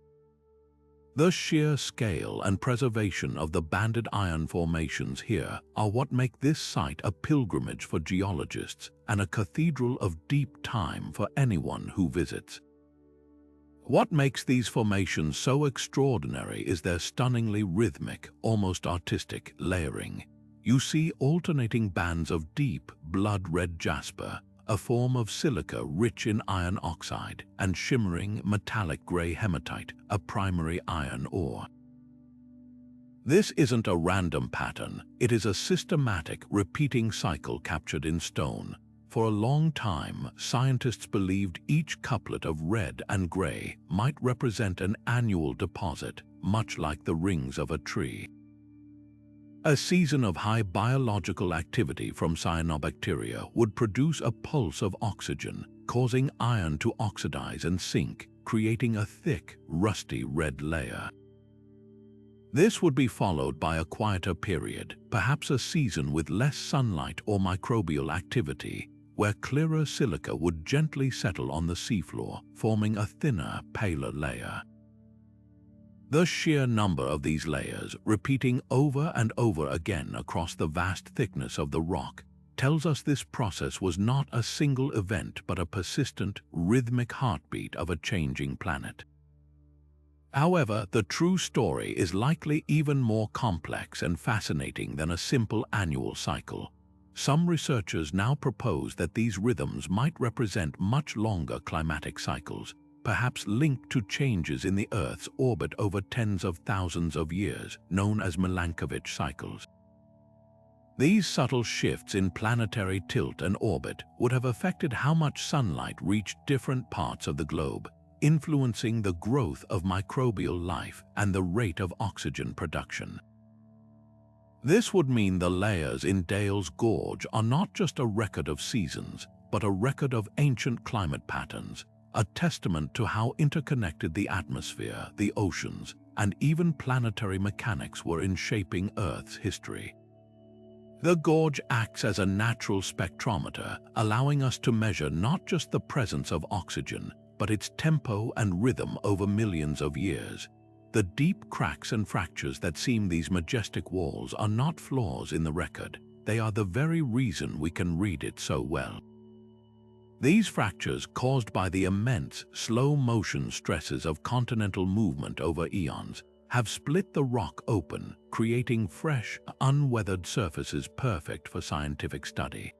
The sheer scale and preservation of the banded iron formations here are what make this site a pilgrimage for geologists and a cathedral of deep time for anyone who visits. What makes these formations so extraordinary is their stunningly rhythmic, almost artistic layering. You see alternating bands of deep, blood-red jasper, a form of silica rich in iron oxide, and shimmering, metallic gray hematite, a primary iron ore. This isn't a random pattern, it is a systematic, repeating cycle captured in stone. For a long time, scientists believed each couplet of red and gray might represent an annual deposit, much like the rings of a tree. A season of high biological activity from cyanobacteria would produce a pulse of oxygen, causing iron to oxidize and sink, creating a thick, rusty red layer. This would be followed by a quieter period, perhaps a season with less sunlight or microbial activity, where clearer silica would gently settle on the seafloor, forming a thinner, paler layer. The sheer number of these layers, repeating over and over again across the vast thickness of the rock, tells us this process was not a single event but a persistent, rhythmic heartbeat of a changing planet. However, the true story is likely even more complex and fascinating than a simple annual cycle. Some researchers now propose that these rhythms might represent much longer climatic cycles, perhaps linked to changes in the Earth's orbit over tens of thousands of years, known as Milankovitch cycles. These subtle shifts in planetary tilt and orbit would have affected how much sunlight reached different parts of the globe, influencing the growth of microbial life and the rate of oxygen production. This would mean the layers in Dale's Gorge are not just a record of seasons, but a record of ancient climate patterns, a testament to how interconnected the atmosphere, the oceans, and even planetary mechanics were in shaping Earth's history. The gorge acts as a natural spectrometer, allowing us to measure not just the presence of oxygen, but its tempo and rhythm over millions of years. The deep cracks and fractures that seam these majestic walls are not flaws in the record. They are the very reason we can read it so well. These fractures, caused by the immense, slow-motion stresses of continental movement over eons, have split the rock open, creating fresh, unweathered surfaces perfect for scientific study.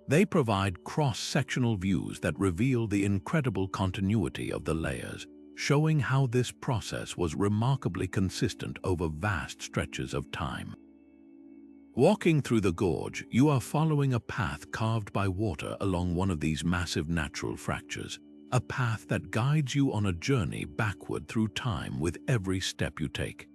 They provide cross-sectional views that reveal the incredible continuity of the layers, showing how this process was remarkably consistent over vast stretches of time. Walking through the gorge, you are following a path carved by water along one of these massive natural fractures, a path that guides you on a journey backward through time with every step you take.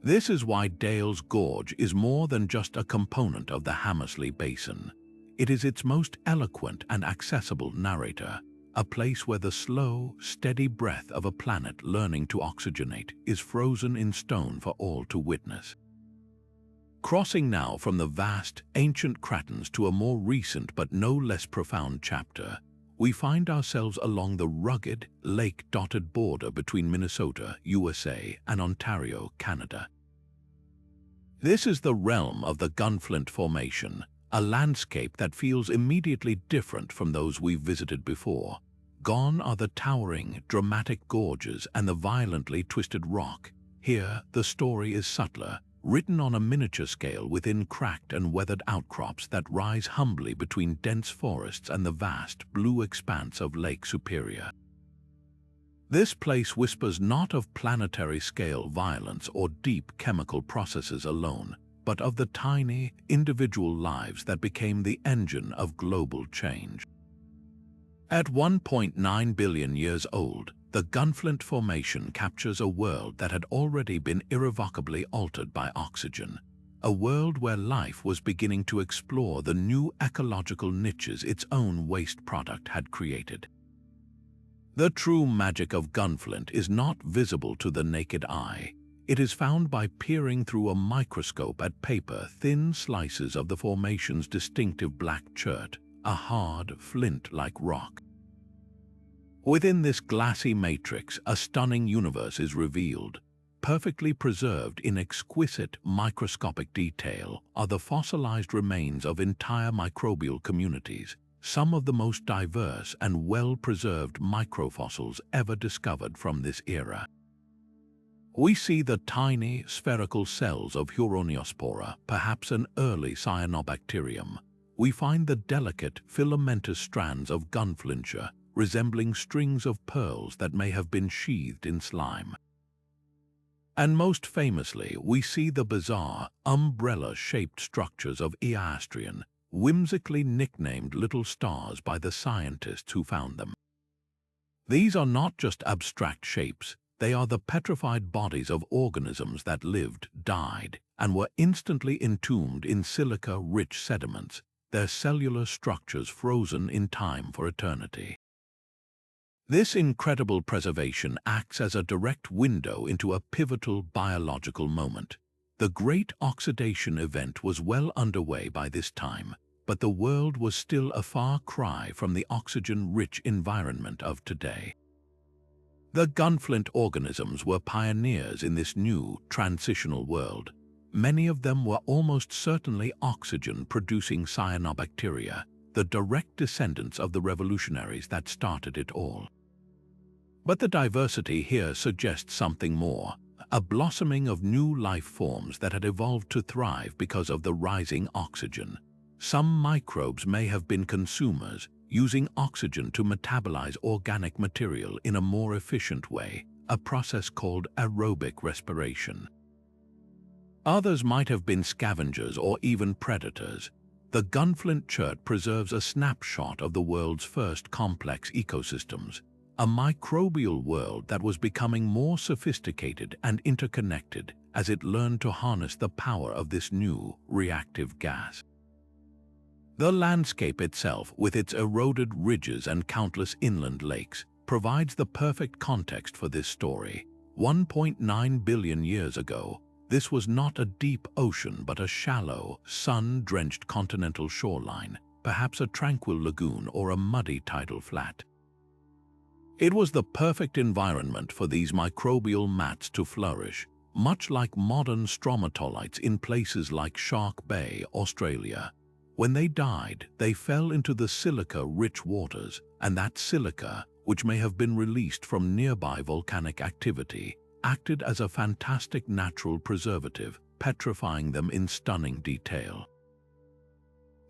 This is why Dale's Gorge is more than just a component of the Hammersley Basin. It is its most eloquent and accessible narrator, a place where the slow, steady breath of a planet learning to oxygenate is frozen in stone for all to witness. Crossing now from the vast, ancient Kratons to a more recent but no less profound chapter, we find ourselves along the rugged, lake-dotted border between Minnesota, USA, and Ontario, Canada. This is the realm of the Gunflint Formation, a landscape that feels immediately different from those we've visited before. Gone are the towering, dramatic gorges and the violently twisted rock. Here, the story is subtler, written on a miniature scale within cracked and weathered outcrops that rise humbly between dense forests and the vast, blue expanse of Lake Superior. This place whispers not of planetary-scale violence or deep chemical processes alone, but of the tiny, individual lives that became the engine of global change. At 1.9 billion years old, the Gunflint Formation captures a world that had already been irrevocably altered by oxygen, a world where life was beginning to explore the new ecological niches its own waste product had created. The true magic of Gunflint is not visible to the naked eye. It is found by peering through a microscope at paper-thin slices of the formation's distinctive black chert, a hard, flint-like rock. Within this glassy matrix, a stunning universe is revealed. Perfectly preserved in exquisite microscopic detail are the fossilized remains of entire microbial communities, some of the most diverse and well-preserved microfossils ever discovered from this era. We see the tiny, spherical cells of Huroniospora, perhaps an early cyanobacterium. We find the delicate, filamentous strands of gunflincher, resembling strings of pearls that may have been sheathed in slime. And most famously, we see the bizarre, umbrella-shaped structures of Eastrian, whimsically nicknamed little stars by the scientists who found them. These are not just abstract shapes, they are the petrified bodies of organisms that lived, died, and were instantly entombed in silica-rich sediments, their cellular structures frozen in time for eternity. This incredible preservation acts as a direct window into a pivotal biological moment. The Great Oxidation Event was well underway by this time, but the world was still a far cry from the oxygen-rich environment of today. The gunflint organisms were pioneers in this new, transitional world. Many of them were almost certainly oxygen-producing cyanobacteria, the direct descendants of the revolutionaries that started it all. But the diversity here suggests something more. a blossoming of new life forms that had evolved to thrive because of the rising oxygen. Some microbes may have been consumers, using oxygen to metabolize organic material in a more efficient way, a process called aerobic respiration. Others might have been scavengers or even predators. The gunflint chert preserves a snapshot of the world's first complex ecosystems, a microbial world that was becoming more sophisticated and interconnected as it learned to harness the power of this new, reactive gas. The landscape itself, with its eroded ridges and countless inland lakes, provides the perfect context for this story. 1.9 billion years ago, this was not a deep ocean but a shallow, sun-drenched continental shoreline, perhaps a tranquil lagoon or a muddy tidal flat. It was the perfect environment for these microbial mats to flourish, much like modern stromatolites in places like Shark Bay, Australia. When they died, they fell into the silica-rich waters, and that silica, which may have been released from nearby volcanic activity, acted as a fantastic natural preservative, petrifying them in stunning detail.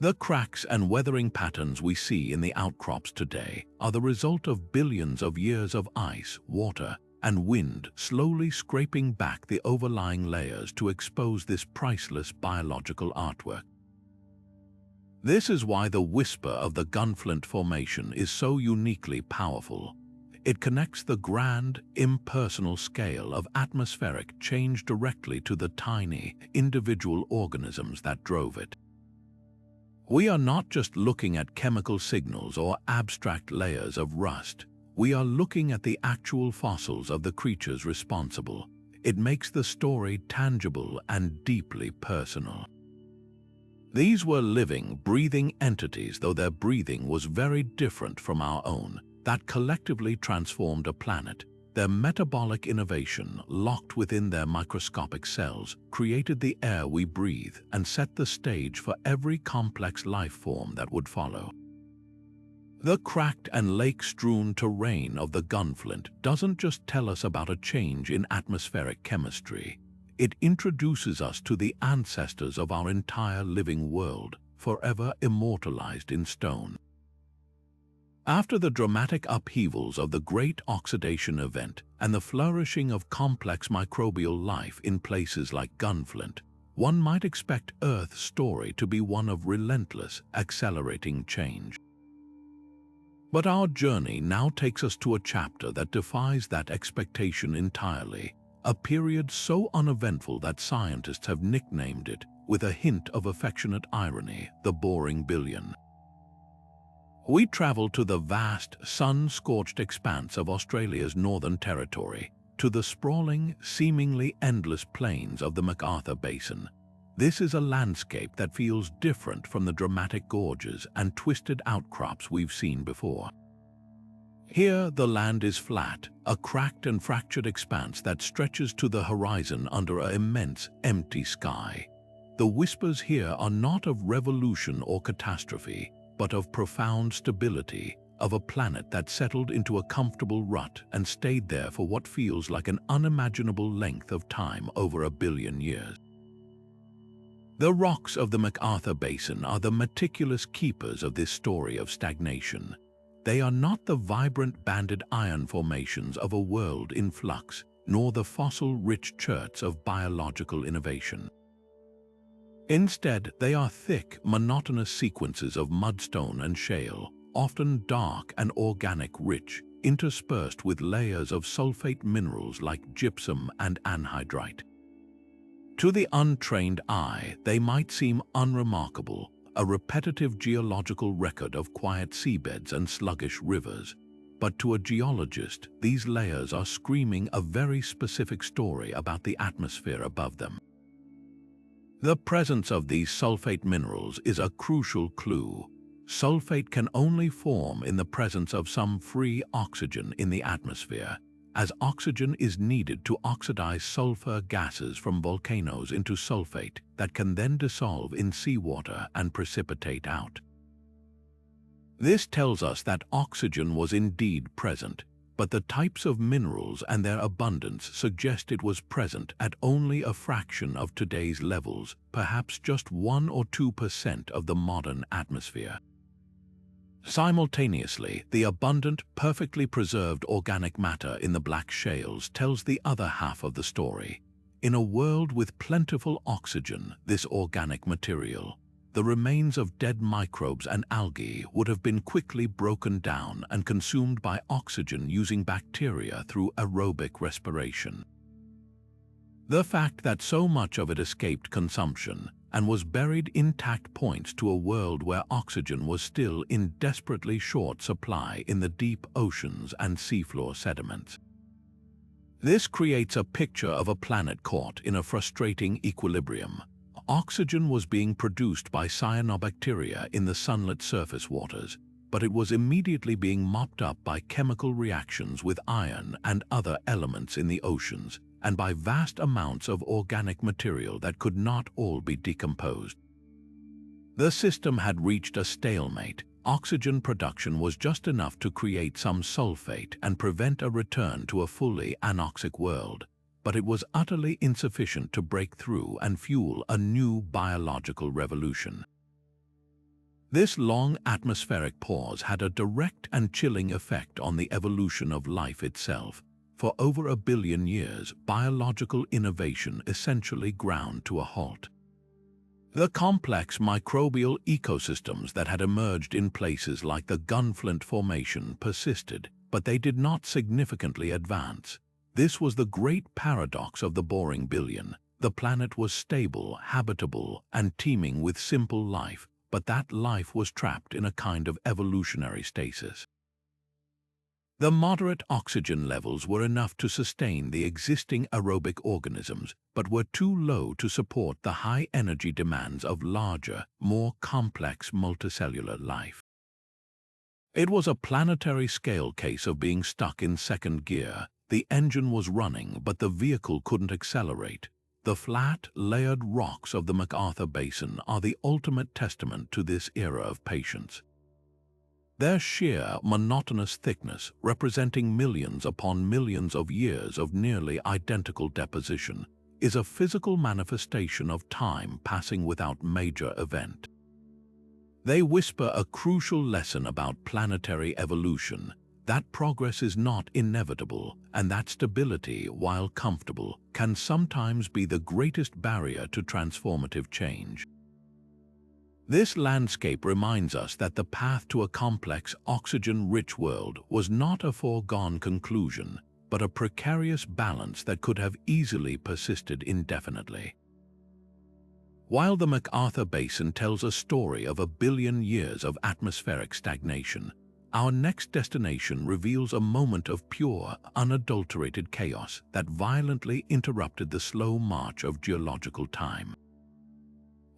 The cracks and weathering patterns we see in the outcrops today are the result of billions of years of ice, water, and wind slowly scraping back the overlying layers to expose this priceless biological artwork. This is why the whisper of the Gunflint Formation is so uniquely powerful. It connects the grand, impersonal scale of atmospheric change directly to the tiny, individual organisms that drove it. We are not just looking at chemical signals or abstract layers of rust. We are looking at the actual fossils of the creatures responsible. It makes the story tangible and deeply personal. These were living, breathing entities, though their breathing was very different from our own, that collectively transformed a planet. Their metabolic innovation, locked within their microscopic cells, created the air we breathe and set the stage for every complex life form that would follow. The cracked and lake-strewn terrain of the Gunflint doesn't just tell us about a change in atmospheric chemistry. It introduces us to the ancestors of our entire living world, forever immortalized in stone. After the dramatic upheavals of the Great Oxidation Event and the flourishing of complex microbial life in places like Gunflint, one might expect Earth's story to be one of relentless, accelerating change. But our journey now takes us to a chapter that defies that expectation entirely, a period so uneventful that scientists have nicknamed it, with a hint of affectionate irony, the Boring Billion. We travel to the vast, sun-scorched expanse of Australia's Northern Territory, to the sprawling, seemingly endless plains of the MacArthur Basin. This is a landscape that feels different from the dramatic gorges and twisted outcrops we've seen before. Here, the land is flat, a cracked and fractured expanse that stretches to the horizon under an immense, empty sky. The whispers here are not of revolution or catastrophe, but of profound stability, of a planet that settled into a comfortable rut and stayed there for what feels like an unimaginable length of time over 1 billion years. The rocks of the MacArthur Basin are the meticulous keepers of this story of stagnation. They are not the vibrant banded iron formations of a world in flux, nor the fossil-rich cherts of biological innovation. Instead, they are thick, monotonous sequences of mudstone and shale, often dark and organic-rich, interspersed with layers of sulfate minerals like gypsum and anhydrite. To the untrained eye, they might seem unremarkable, a repetitive geological record of quiet seabeds and sluggish rivers. But to a geologist, these layers are screaming a very specific story about the atmosphere above them. The presence of these sulfate minerals is a crucial clue. Sulfate can only form in the presence of some free oxygen in the atmosphere, as oxygen is needed to oxidize sulfur gases from volcanoes into sulfate that can then dissolve in seawater and precipitate out. This tells us that oxygen was indeed present, but the types of minerals and their abundance suggest it was present at only a fraction of today's levels, perhaps just 1 or 2% of the modern atmosphere. Simultaneously, the abundant, perfectly preserved organic matter in the black shales tells the other half of the story. In a world with plentiful oxygen, this organic material, the remains of dead microbes and algae, would have been quickly broken down and consumed by oxygen using bacteria through aerobic respiration. The fact that so much of it escaped consumption and was buried intact points to a world where oxygen was still in desperately short supply in the deep oceans and seafloor sediments. This creates a picture of a planet caught in a frustrating equilibrium. Oxygen was being produced by cyanobacteria in the sunlit surface waters, but it was immediately being mopped up by chemical reactions with iron and other elements in the oceans, and by vast amounts of organic material that could not all be decomposed. The system had reached a stalemate. Oxygen production was just enough to create some sulfate and prevent a return to a fully anoxic world, but it was utterly insufficient to break through and fuel a new biological revolution. This long atmospheric pause had a direct and chilling effect on the evolution of life itself. For over 1 billion years, biological innovation essentially ground to a halt. The complex microbial ecosystems that had emerged in places like the Gunflint Formation persisted, but they did not significantly advance. This was the great paradox of the boring billion. The planet was stable, habitable, and teeming with simple life, but that life was trapped in a kind of evolutionary stasis. The moderate oxygen levels were enough to sustain the existing aerobic organisms, but were too low to support the high energy demands of larger, more complex multicellular life. It was a planetary scale case of being stuck in second gear. The engine was running, but the vehicle couldn't accelerate. The flat, layered rocks of the MacArthur Basin are the ultimate testament to this era of patience. Their sheer, monotonous thickness, representing millions upon millions of years of nearly identical deposition, is a physical manifestation of time passing without major event. They whisper a crucial lesson about planetary evolution, that progress is not inevitable, and that stability, while comfortable, can sometimes be the greatest barrier to transformative change. This landscape reminds us that the path to a complex, oxygen-rich world was not a foregone conclusion, but a precarious balance that could have easily persisted indefinitely. While the MacArthur Basin tells a story of 1 billion years of atmospheric stagnation, our next destination reveals a moment of pure, unadulterated chaos that violently interrupted the slow march of geological time.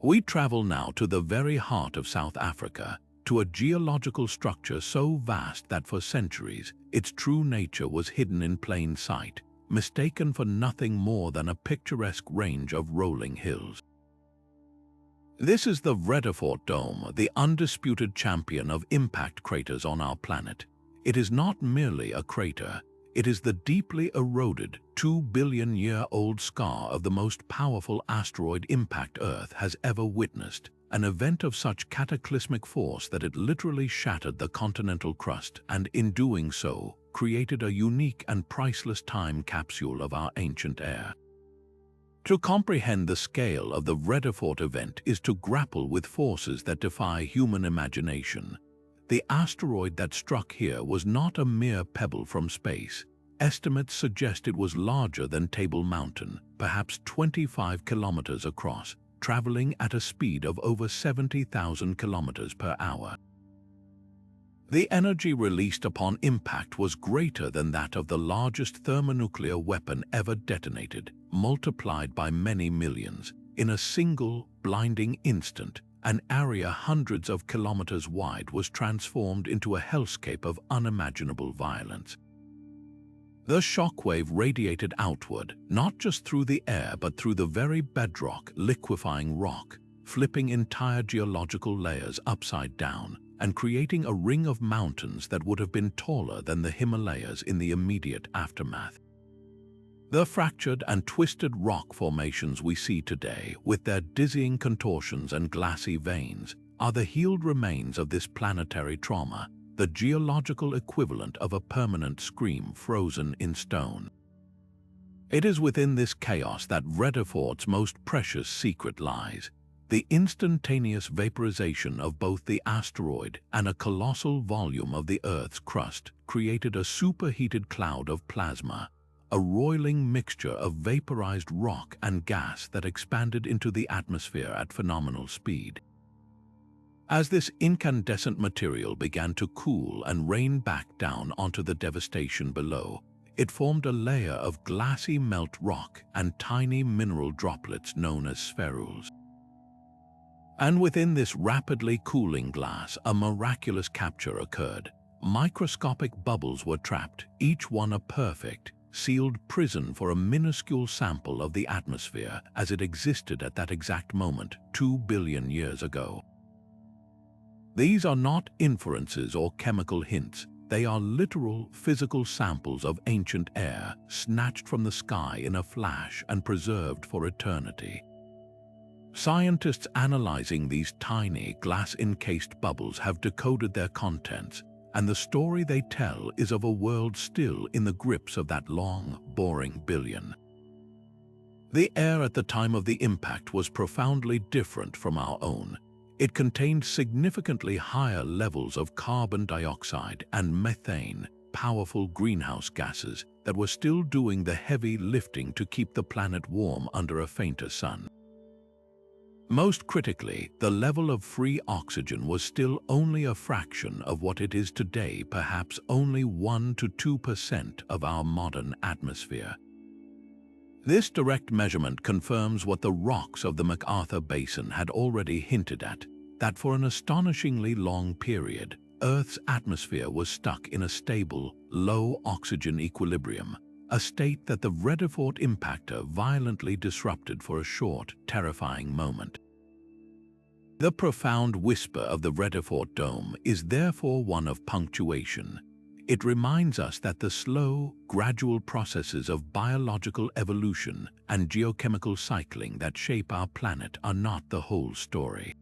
We travel now to the very heart of South Africa, to a geological structure so vast that for centuries its true nature was hidden in plain sight, mistaken for nothing more than a picturesque range of rolling hills. This is the Vredefort Dome, the undisputed champion of impact craters on our planet. It is not merely a crater, it is the deeply eroded, 2-billion-year-old scar of the most powerful asteroid impact Earth has ever witnessed, an event of such cataclysmic force that it literally shattered the continental crust and, in doing so, created a unique and priceless time capsule of our ancient era. To comprehend the scale of the Vredefort event is to grapple with forces that defy human imagination. The asteroid that struck here was not a mere pebble from space. Estimates suggest it was larger than Table Mountain, perhaps 25 kilometers across, traveling at a speed of over 70,000 kilometers per hour. The energy released upon impact was greater than that of the largest thermonuclear weapon ever detonated, multiplied by many millions. In a single, blinding instant, an area hundreds of kilometers wide was transformed into a hellscape of unimaginable violence. The shockwave radiated outward, not just through the air but through the very bedrock, liquefying rock, flipping entire geological layers upside down, and creating a ring of mountains that would have been taller than the Himalayas in the immediate aftermath. The fractured and twisted rock formations we see today, with their dizzying contortions and glassy veins, are the healed remains of this planetary trauma, the geological equivalent of a permanent scream frozen in stone. It is within this chaos that Rutherford's most precious secret lies. The instantaneous vaporization of both the asteroid and a colossal volume of the Earth's crust created a superheated cloud of plasma, a roiling mixture of vaporized rock and gas that expanded into the atmosphere at phenomenal speed. As this incandescent material began to cool and rain back down onto the devastation below, it formed a layer of glassy melt rock and tiny mineral droplets known as spherules. And within this rapidly cooling glass, a miraculous capture occurred. Microscopic bubbles were trapped, each one a perfect, sealed prison for a minuscule sample of the atmosphere as it existed at that exact moment 2 billion years ago. These are not inferences or chemical hints. They are literal, physical samples of ancient air, snatched from the sky in a flash and preserved for eternity. Scientists analyzing these tiny, glass-encased bubbles have decoded their contents, and the story they tell is of a world still in the grips of that long, boring billion. The air at the time of the impact was profoundly different from our own. It contained significantly higher levels of carbon dioxide and methane, powerful greenhouse gases that were still doing the heavy lifting to keep the planet warm under a fainter sun. Most critically, the level of free oxygen was still only a fraction of what it is today, perhaps only 1 to 2% of our modern atmosphere. This direct measurement confirms what the rocks of the MacArthur Basin had already hinted at, that for an astonishingly long period, Earth's atmosphere was stuck in a stable, low oxygen equilibrium, a state that the Rutherford impactor violently disrupted for a short, terrifying moment. The profound whisper of the Rutherford Dome is therefore one of punctuation. It reminds us that the slow, gradual processes of biological evolution and geochemical cycling that shape our planet are not the whole story.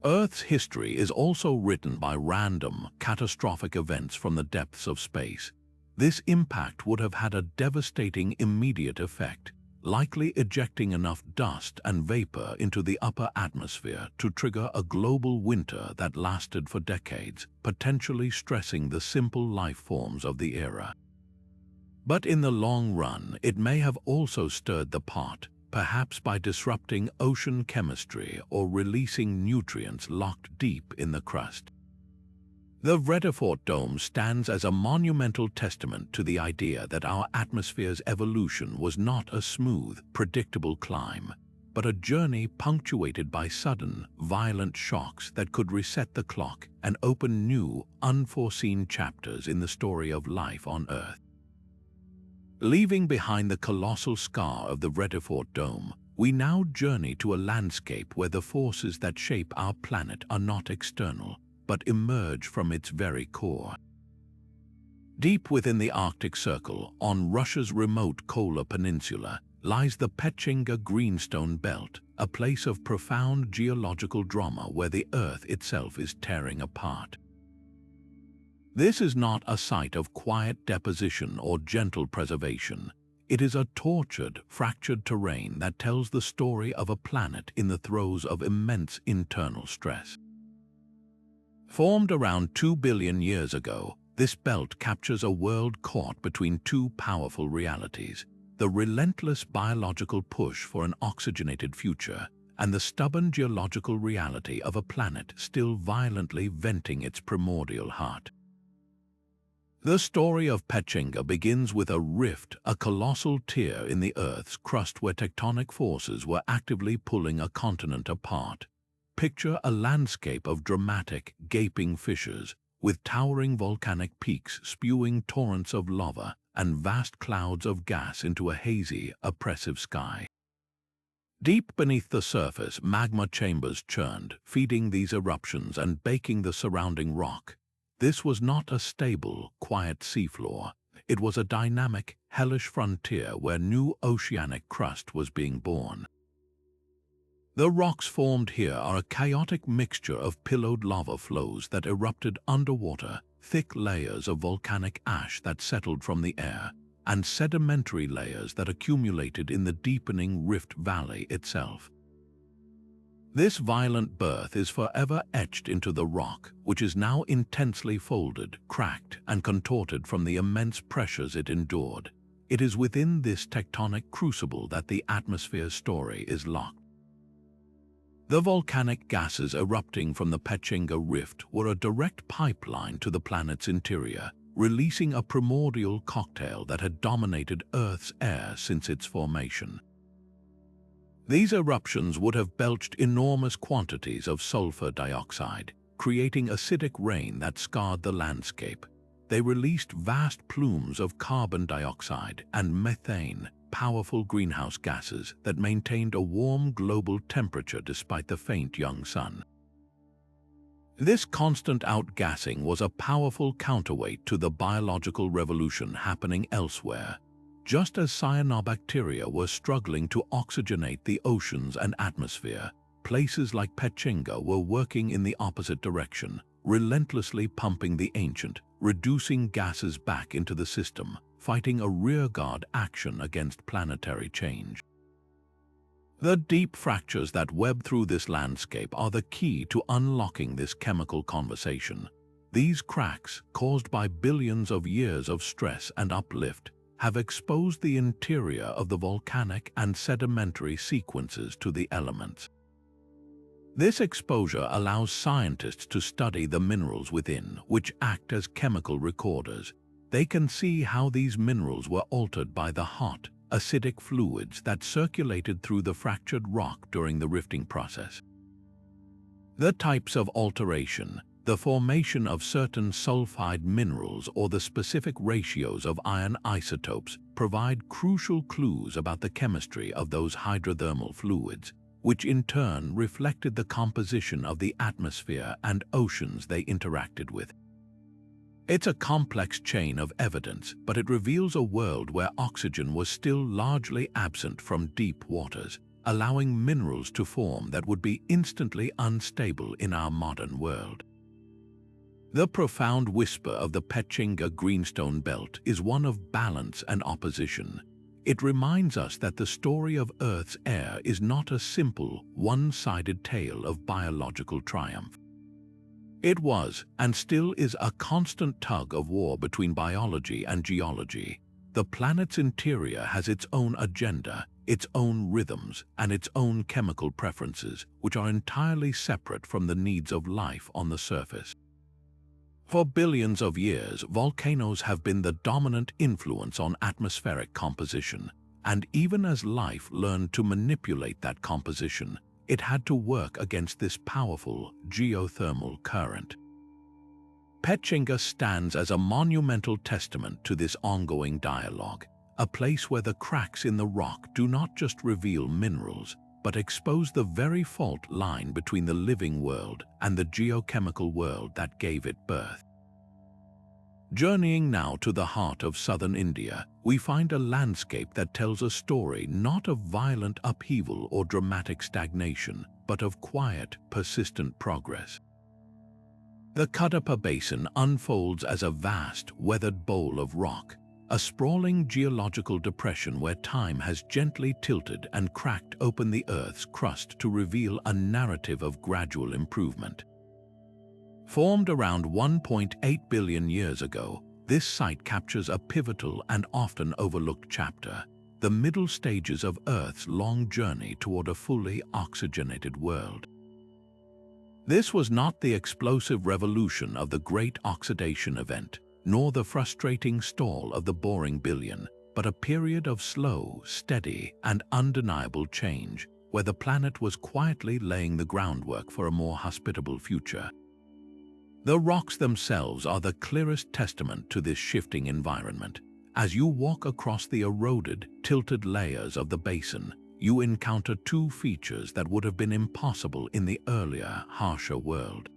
Earth's history is also written by random, catastrophic events from the depths of space. This impact would have had a devastating immediate effect, likely ejecting enough dust and vapor into the upper atmosphere to trigger a global winter that lasted for decades, potentially stressing the simple life forms of the era. But in the long run, it may have also stirred the pot, perhaps by disrupting ocean chemistry or releasing nutrients locked deep in the crust. The Rutherford Dome stands as a monumental testament to the idea that our atmosphere's evolution was not a smooth, predictable climb, but a journey punctuated by sudden, violent shocks that could reset the clock and open new, unforeseen chapters in the story of life on Earth. Leaving behind the colossal scar of the Rutherford Dome, we now journey to a landscape where the forces that shape our planet are not external, but emerge from its very core. Deep within the Arctic Circle, on Russia's remote Kola Peninsula, lies the Petchenga Greenstone Belt, a place of profound geological drama where the Earth itself is tearing apart. This is not a site of quiet deposition or gentle preservation. It is a tortured, fractured terrain that tells the story of a planet in the throes of immense internal stress. Formed around 2 billion years ago, this belt captures a world caught between two powerful realities: the relentless biological push for an oxygenated future and the stubborn geological reality of a planet still violently venting its primordial heart. The story of Petchenga begins with a rift, a colossal tear in the Earth's crust where tectonic forces were actively pulling a continent apart. Picture a landscape of dramatic, gaping fissures, with towering volcanic peaks spewing torrents of lava and vast clouds of gas into a hazy, oppressive sky. Deep beneath the surface, magma chambers churned, feeding these eruptions and baking the surrounding rock. This was not a stable, quiet seafloor. It was a dynamic, hellish frontier where new oceanic crust was being born. The rocks formed here are a chaotic mixture of pillowed lava flows that erupted underwater, thick layers of volcanic ash that settled from the air, and sedimentary layers that accumulated in the deepening rift valley itself. This violent birth is forever etched into the rock, which is now intensely folded, cracked, and contorted from the immense pressures it endured. It is within this tectonic crucible that the atmosphere's story is locked. The volcanic gases erupting from the Pechenga Rift were a direct pipeline to the planet's interior, releasing a primordial cocktail that had dominated Earth's air since its formation. These eruptions would have belched enormous quantities of sulfur dioxide, creating acidic rain that scarred the landscape. They released vast plumes of carbon dioxide and methane, powerful greenhouse gases that maintained a warm global temperature despite the faint young sun. This constant outgassing was a powerful counterweight to the biological revolution happening elsewhere. Just as cyanobacteria were struggling to oxygenate the oceans and atmosphere, places like Pechenga were working in the opposite direction, relentlessly pumping the ancient, reducing gases back into the system, fighting a rearguard action against planetary change. The deep fractures that web through this landscape are the key to unlocking this chemical conversation. These cracks, caused by billions of years of stress and uplift, have exposed the interior of the volcanic and sedimentary sequences to the elements. This exposure allows scientists to study the minerals within, which act as chemical recorders. They can see how these minerals were altered by the hot, acidic fluids that circulated through the fractured rock during the rifting process. The types of alteration, the formation of certain sulfide minerals or the specific ratios of iron isotopes provide crucial clues about the chemistry of those hydrothermal fluids, which in turn reflected the composition of the atmosphere and oceans they interacted with. It's a complex chain of evidence, but it reveals a world where oxygen was still largely absent from deep waters, allowing minerals to form that would be instantly unstable in our modern world. The profound whisper of the Pechenga Greenstone Belt is one of balance and opposition. It reminds us that the story of Earth's air is not a simple, one-sided tale of biological triumph. It was, and still is, a constant tug of war between biology and geology. The planet's interior has its own agenda, its own rhythms, and its own chemical preferences, which are entirely separate from the needs of life on the surface. For billions of years, volcanoes have been the dominant influence on atmospheric composition, and even as life learned to manipulate that composition, it had to work against this powerful geothermal current. Pechenga stands as a monumental testament to this ongoing dialogue, a place where the cracks in the rock do not just reveal minerals, but expose the very fault line between the living world and the geochemical world that gave it birth. Journeying now to the heart of southern India, we find a landscape that tells a story not of violent upheaval or dramatic stagnation, but of quiet, persistent progress. The Kadapa Basin unfolds as a vast, weathered bowl of rock, a sprawling geological depression where time has gently tilted and cracked open the Earth's crust to reveal a narrative of gradual improvement. Formed around 1.8 billion years ago, this site captures a pivotal and often overlooked chapter, the middle stages of Earth's long journey toward a fully oxygenated world. This was not the explosive revolution of the Great Oxidation Event, nor the frustrating stall of the Boring Billion, but a period of slow, steady, and undeniable change, where the planet was quietly laying the groundwork for a more hospitable future. The rocks themselves are the clearest testament to this shifting environment. As you walk across the eroded, tilted layers of the basin, you encounter two features that would have been impossible in the earlier, harsher world.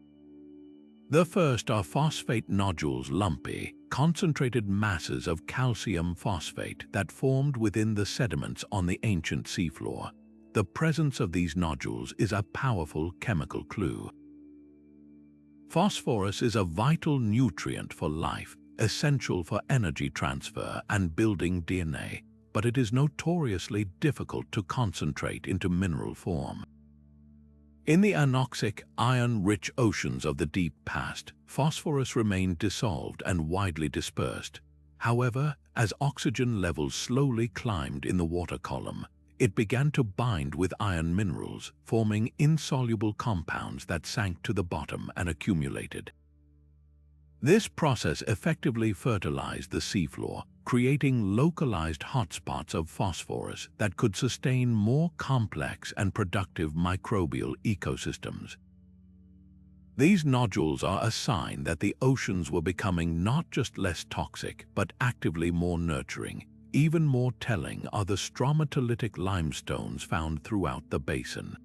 The first are phosphate nodules, lumpy, concentrated masses of calcium phosphate that formed within the sediments on the ancient seafloor. The presence of these nodules is a powerful chemical clue. Phosphorus is a vital nutrient for life, essential for energy transfer and building DNA, but it is notoriously difficult to concentrate into mineral form. In the anoxic, iron-rich oceans of the deep past, phosphorus remained dissolved and widely dispersed. However, as oxygen levels slowly climbed in the water column, it began to bind with iron minerals, forming insoluble compounds that sank to the bottom and accumulated. This process effectively fertilized the seafloor, creating localized hotspots of phosphorus that could sustain more complex and productive microbial ecosystems. These nodules are a sign that the oceans were becoming not just less toxic, but actively more nurturing. Even more telling are the stromatolitic limestones found throughout the basin.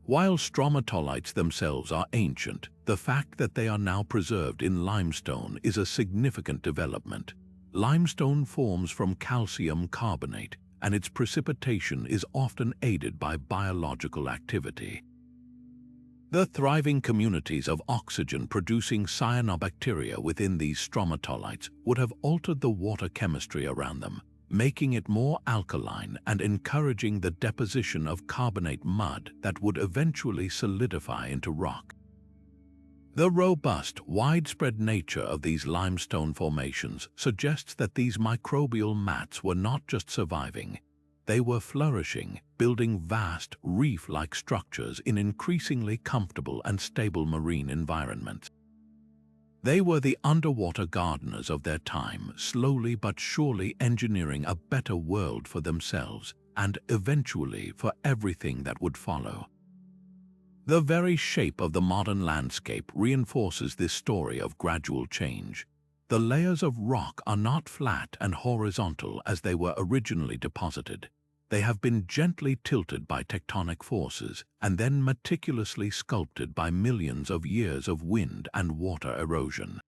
While stromatolites themselves are ancient, the fact that they are now preserved in limestone is a significant development. Limestone forms from calcium carbonate, and its precipitation is often aided by biological activity. The thriving communities of oxygen-producing cyanobacteria within these stromatolites would have altered the water chemistry around them, making it more alkaline and encouraging the deposition of carbonate mud that would eventually solidify into rock. The robust, widespread nature of these limestone formations suggests that these microbial mats were not just surviving, they were flourishing, building vast, reef-like structures in increasingly comfortable and stable marine environments. They were the underwater gardeners of their time, slowly but surely engineering a better world for themselves and eventually for everything that would follow. The very shape of the modern landscape reinforces this story of gradual change. The layers of rock are not flat and horizontal as they were originally deposited. They have been gently tilted by tectonic forces and then meticulously sculpted by millions of years of wind and water erosion.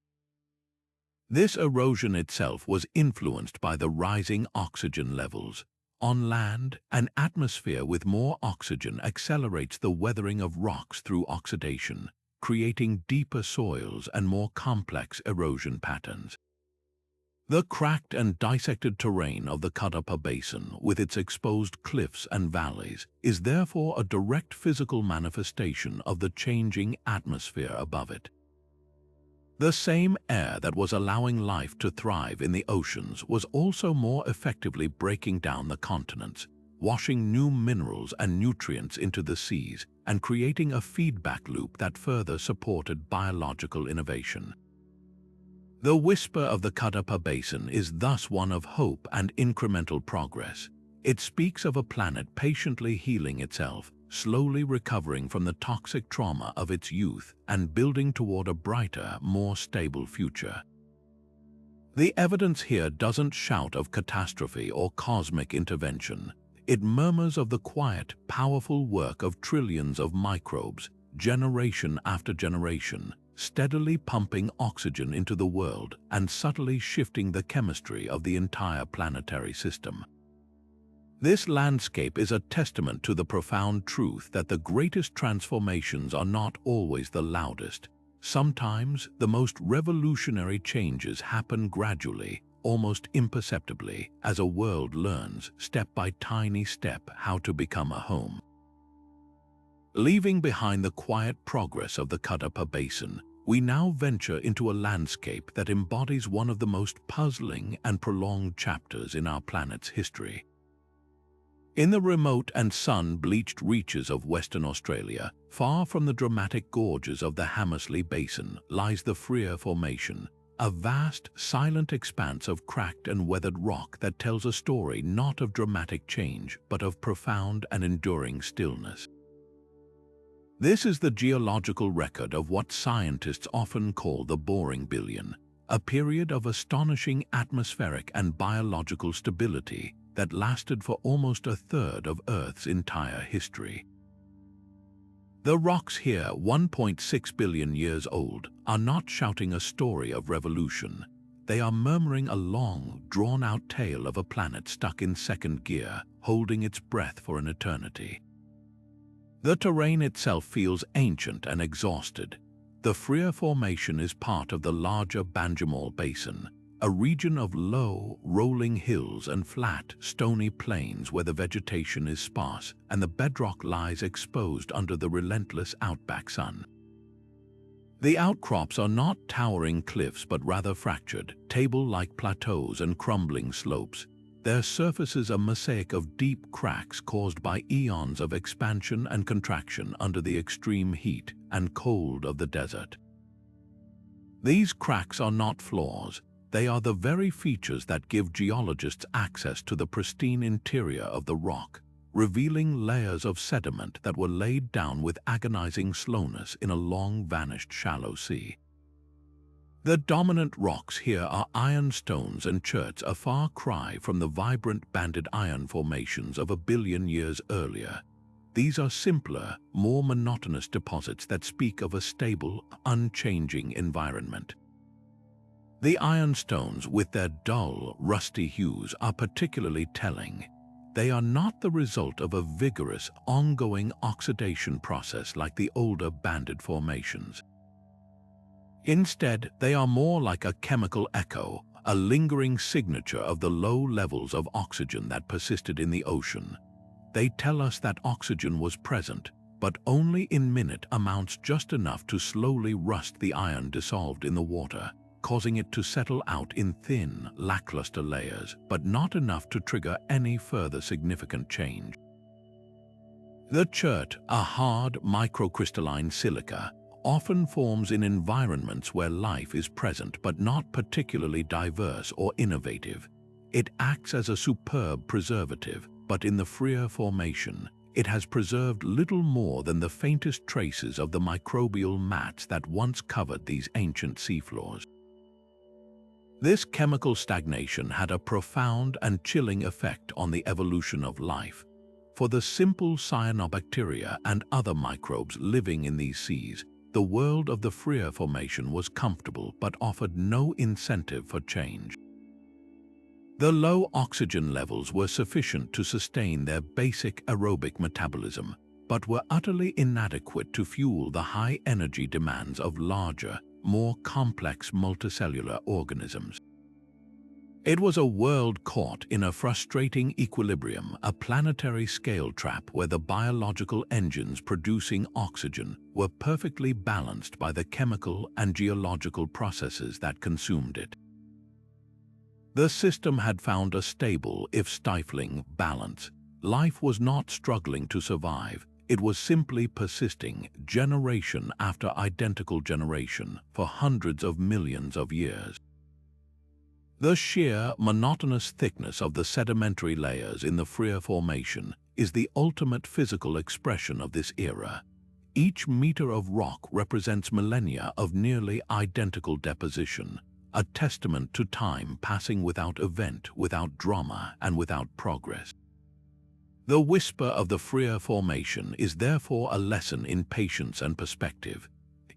This erosion itself was influenced by the rising oxygen levels. On land, an atmosphere with more oxygen accelerates the weathering of rocks through oxidation, creating deeper soils and more complex erosion patterns. The cracked and dissected terrain of the Cuddapah Basin, with its exposed cliffs and valleys, is therefore a direct physical manifestation of the changing atmosphere above it. The same air that was allowing life to thrive in the oceans was also more effectively breaking down the continents, washing new minerals and nutrients into the seas, and creating a feedback loop that further supported biological innovation. The whisper of the Cuddapah Basin is thus one of hope and incremental progress. It speaks of a planet patiently healing itself, slowly recovering from the toxic trauma of its youth and building toward a brighter, more stable future. The evidence here doesn't shout of catastrophe or cosmic intervention. It murmurs of the quiet, powerful work of trillions of microbes, generation after generation, steadily pumping oxygen into the world and subtly shifting the chemistry of the entire planetary system. This landscape is a testament to the profound truth that the greatest transformations are not always the loudest. Sometimes the most revolutionary changes happen gradually, almost imperceptibly, as a world learns, step by tiny step, how to become a home. Leaving behind the quiet progress of the Cuddapah Basin, we now venture into a landscape that embodies one of the most puzzling and prolonged chapters in our planet's history. In the remote and sun-bleached reaches of Western Australia, far from the dramatic gorges of the Hammersley Basin, lies the Frere Formation, a vast, silent expanse of cracked and weathered rock that tells a story not of dramatic change, but of profound and enduring stillness. This is the geological record of what scientists often call the Boring Billion, a period of astonishing atmospheric and biological stability that lasted for almost a third of Earth's entire history. The rocks here, 1.6 billion years old, are not shouting a story of revolution. They are murmuring a long, drawn-out tale of a planet stuck in second gear, holding its breath for an eternity. The terrain itself feels ancient and exhausted. The Freer Formation is part of the larger Banjamal Basin, a region of low, rolling hills and flat, stony plains where the vegetation is sparse and the bedrock lies exposed under the relentless outback sun. The outcrops are not towering cliffs but rather fractured, table-like plateaus and crumbling slopes. Their surface is a mosaic of deep cracks caused by eons of expansion and contraction under the extreme heat and cold of the desert. These cracks are not flaws. They are the very features that give geologists access to the pristine interior of the rock, revealing layers of sediment that were laid down with agonizing slowness in a long-vanished shallow sea. The dominant rocks here are ironstones and cherts, a far cry from the vibrant banded iron formations of a billion years earlier. These are simpler, more monotonous deposits that speak of a stable, unchanging environment. The ironstones, with their dull, rusty hues, are particularly telling. They are not the result of a vigorous, ongoing oxidation process like the older banded formations. Instead, they are more like a chemical echo, a lingering signature of the low levels of oxygen that persisted in the ocean. They tell us that oxygen was present, but only in minute amounts just enough to slowly rust the iron dissolved in the water, causing it to settle out in thin, lackluster layers, but not enough to trigger any further significant change. The chert, a hard, microcrystalline silica, often forms in environments where life is present but not particularly diverse or innovative. It acts as a superb preservative, but in the Freer Formation, it has preserved little more than the faintest traces of the microbial mats that once covered these ancient seafloors. This chemical stagnation had a profound and chilling effect on the evolution of life. For the simple cyanobacteria and other microbes living in these seas, the world of the Freer Formation was comfortable but offered no incentive for change. The low oxygen levels were sufficient to sustain their basic aerobic metabolism, but were utterly inadequate to fuel the high energy demands of larger, more complex multicellular organisms. It was a world caught in a frustrating equilibrium, a planetary scale trap where the biological engines producing oxygen were perfectly balanced by the chemical and geological processes that consumed it. The system had found a stable, if stifling, balance. Life was not struggling to survive. It was simply persisting, generation after identical generation, for hundreds of millions of years. The sheer, monotonous thickness of the sedimentary layers in the Freer Formation is the ultimate physical expression of this era. Each meter of rock represents millennia of nearly identical deposition, a testament to time passing without event, without drama, and without progress. The whisper of the Freer Formation is therefore a lesson in patience and perspective.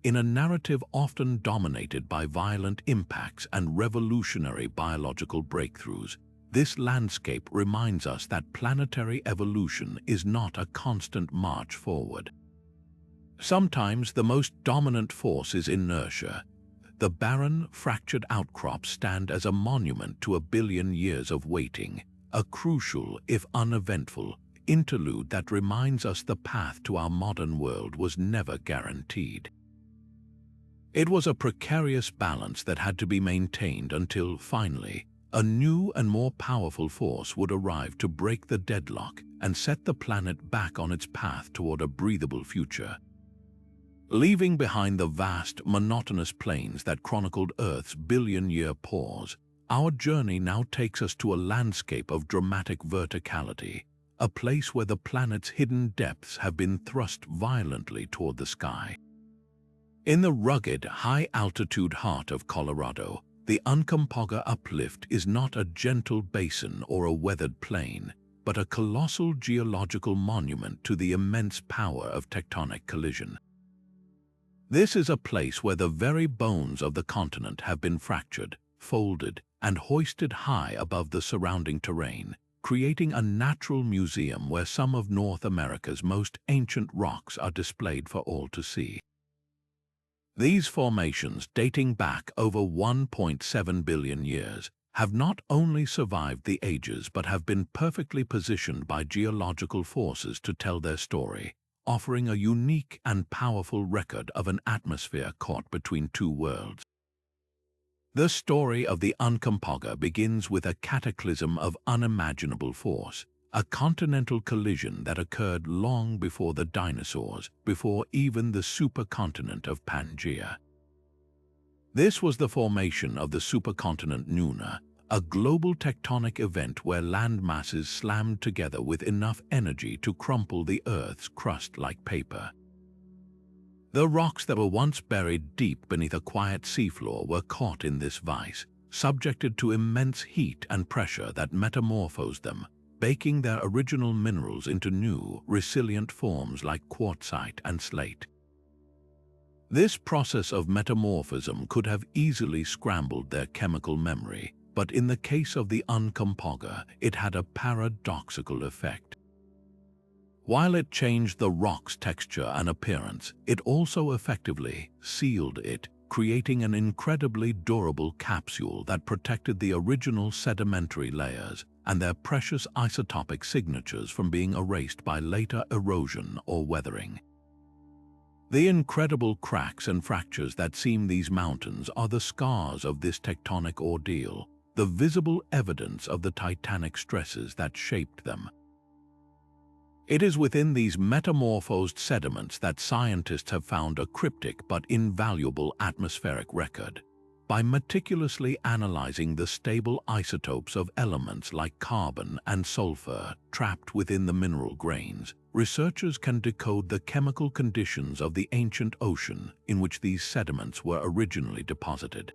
In a narrative often dominated by violent impacts and revolutionary biological breakthroughs, this landscape reminds us that planetary evolution is not a constant march forward. Sometimes the most dominant force is inertia. The barren, fractured outcrops stand as a monument to a billion years of waiting, a crucial, if uneventful, interlude that reminds us the path to our modern world was never guaranteed. It was a precarious balance that had to be maintained until, finally, a new and more powerful force would arrive to break the deadlock and set the planet back on its path toward a breathable future. Leaving behind the vast, monotonous plains that chronicled Earth's billion-year pause, our journey now takes us to a landscape of dramatic verticality, a place where the planet's hidden depths have been thrust violently toward the sky. In the rugged, high-altitude heart of Colorado, the Uncompahgre uplift is not a gentle basin or a weathered plain, but a colossal geological monument to the immense power of tectonic collision. This is a place where the very bones of the continent have been fractured, folded, and hoisted high above the surrounding terrain, creating a natural museum where some of North America's most ancient rocks are displayed for all to see. These formations, dating back over 1.7 billion years, have not only survived the ages but have been perfectly positioned by geological forces to tell their story, offering a unique and powerful record of an atmosphere caught between two worlds. The story of the Uncompahgre begins with a cataclysm of unimaginable force, a continental collision that occurred long before the dinosaurs, before even the supercontinent of Pangaea. This was the formation of the supercontinent Nuna, a global tectonic event where land masses slammed together with enough energy to crumple the Earth's crust like paper. The rocks that were once buried deep beneath a quiet seafloor were caught in this vice, subjected to immense heat and pressure that metamorphosed them, baking their original minerals into new, resilient forms like quartzite and slate. This process of metamorphism could have easily scrambled their chemical memory, but in the case of the Uncompahgre, it had a paradoxical effect. While it changed the rock's texture and appearance, it also effectively sealed it, creating an incredibly durable capsule that protected the original sedimentary layers and their precious isotopic signatures from being erased by later erosion or weathering. The incredible cracks and fractures that seam these mountains are the scars of this tectonic ordeal, the visible evidence of the titanic stresses that shaped them. It is within these metamorphosed sediments that scientists have found a cryptic but invaluable atmospheric record. By meticulously analyzing the stable isotopes of elements like carbon and sulfur trapped within the mineral grains, researchers can decode the chemical conditions of the ancient ocean in which these sediments were originally deposited.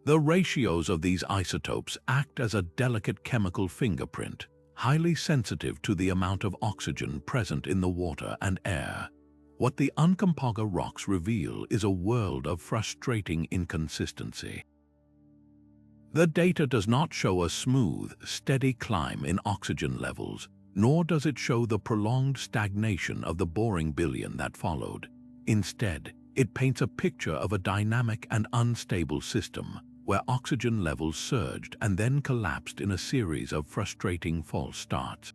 The ratios of these isotopes act as a delicate chemical fingerprint, highly sensitive to the amount of oxygen present in the water and air. What the Uncompahgre rocks reveal is a world of frustrating inconsistency. The data does not show a smooth, steady climb in oxygen levels, nor does it show the prolonged stagnation of the boring billion that followed. Instead, it paints a picture of a dynamic and unstable system, where oxygen levels surged and then collapsed in a series of frustrating false starts.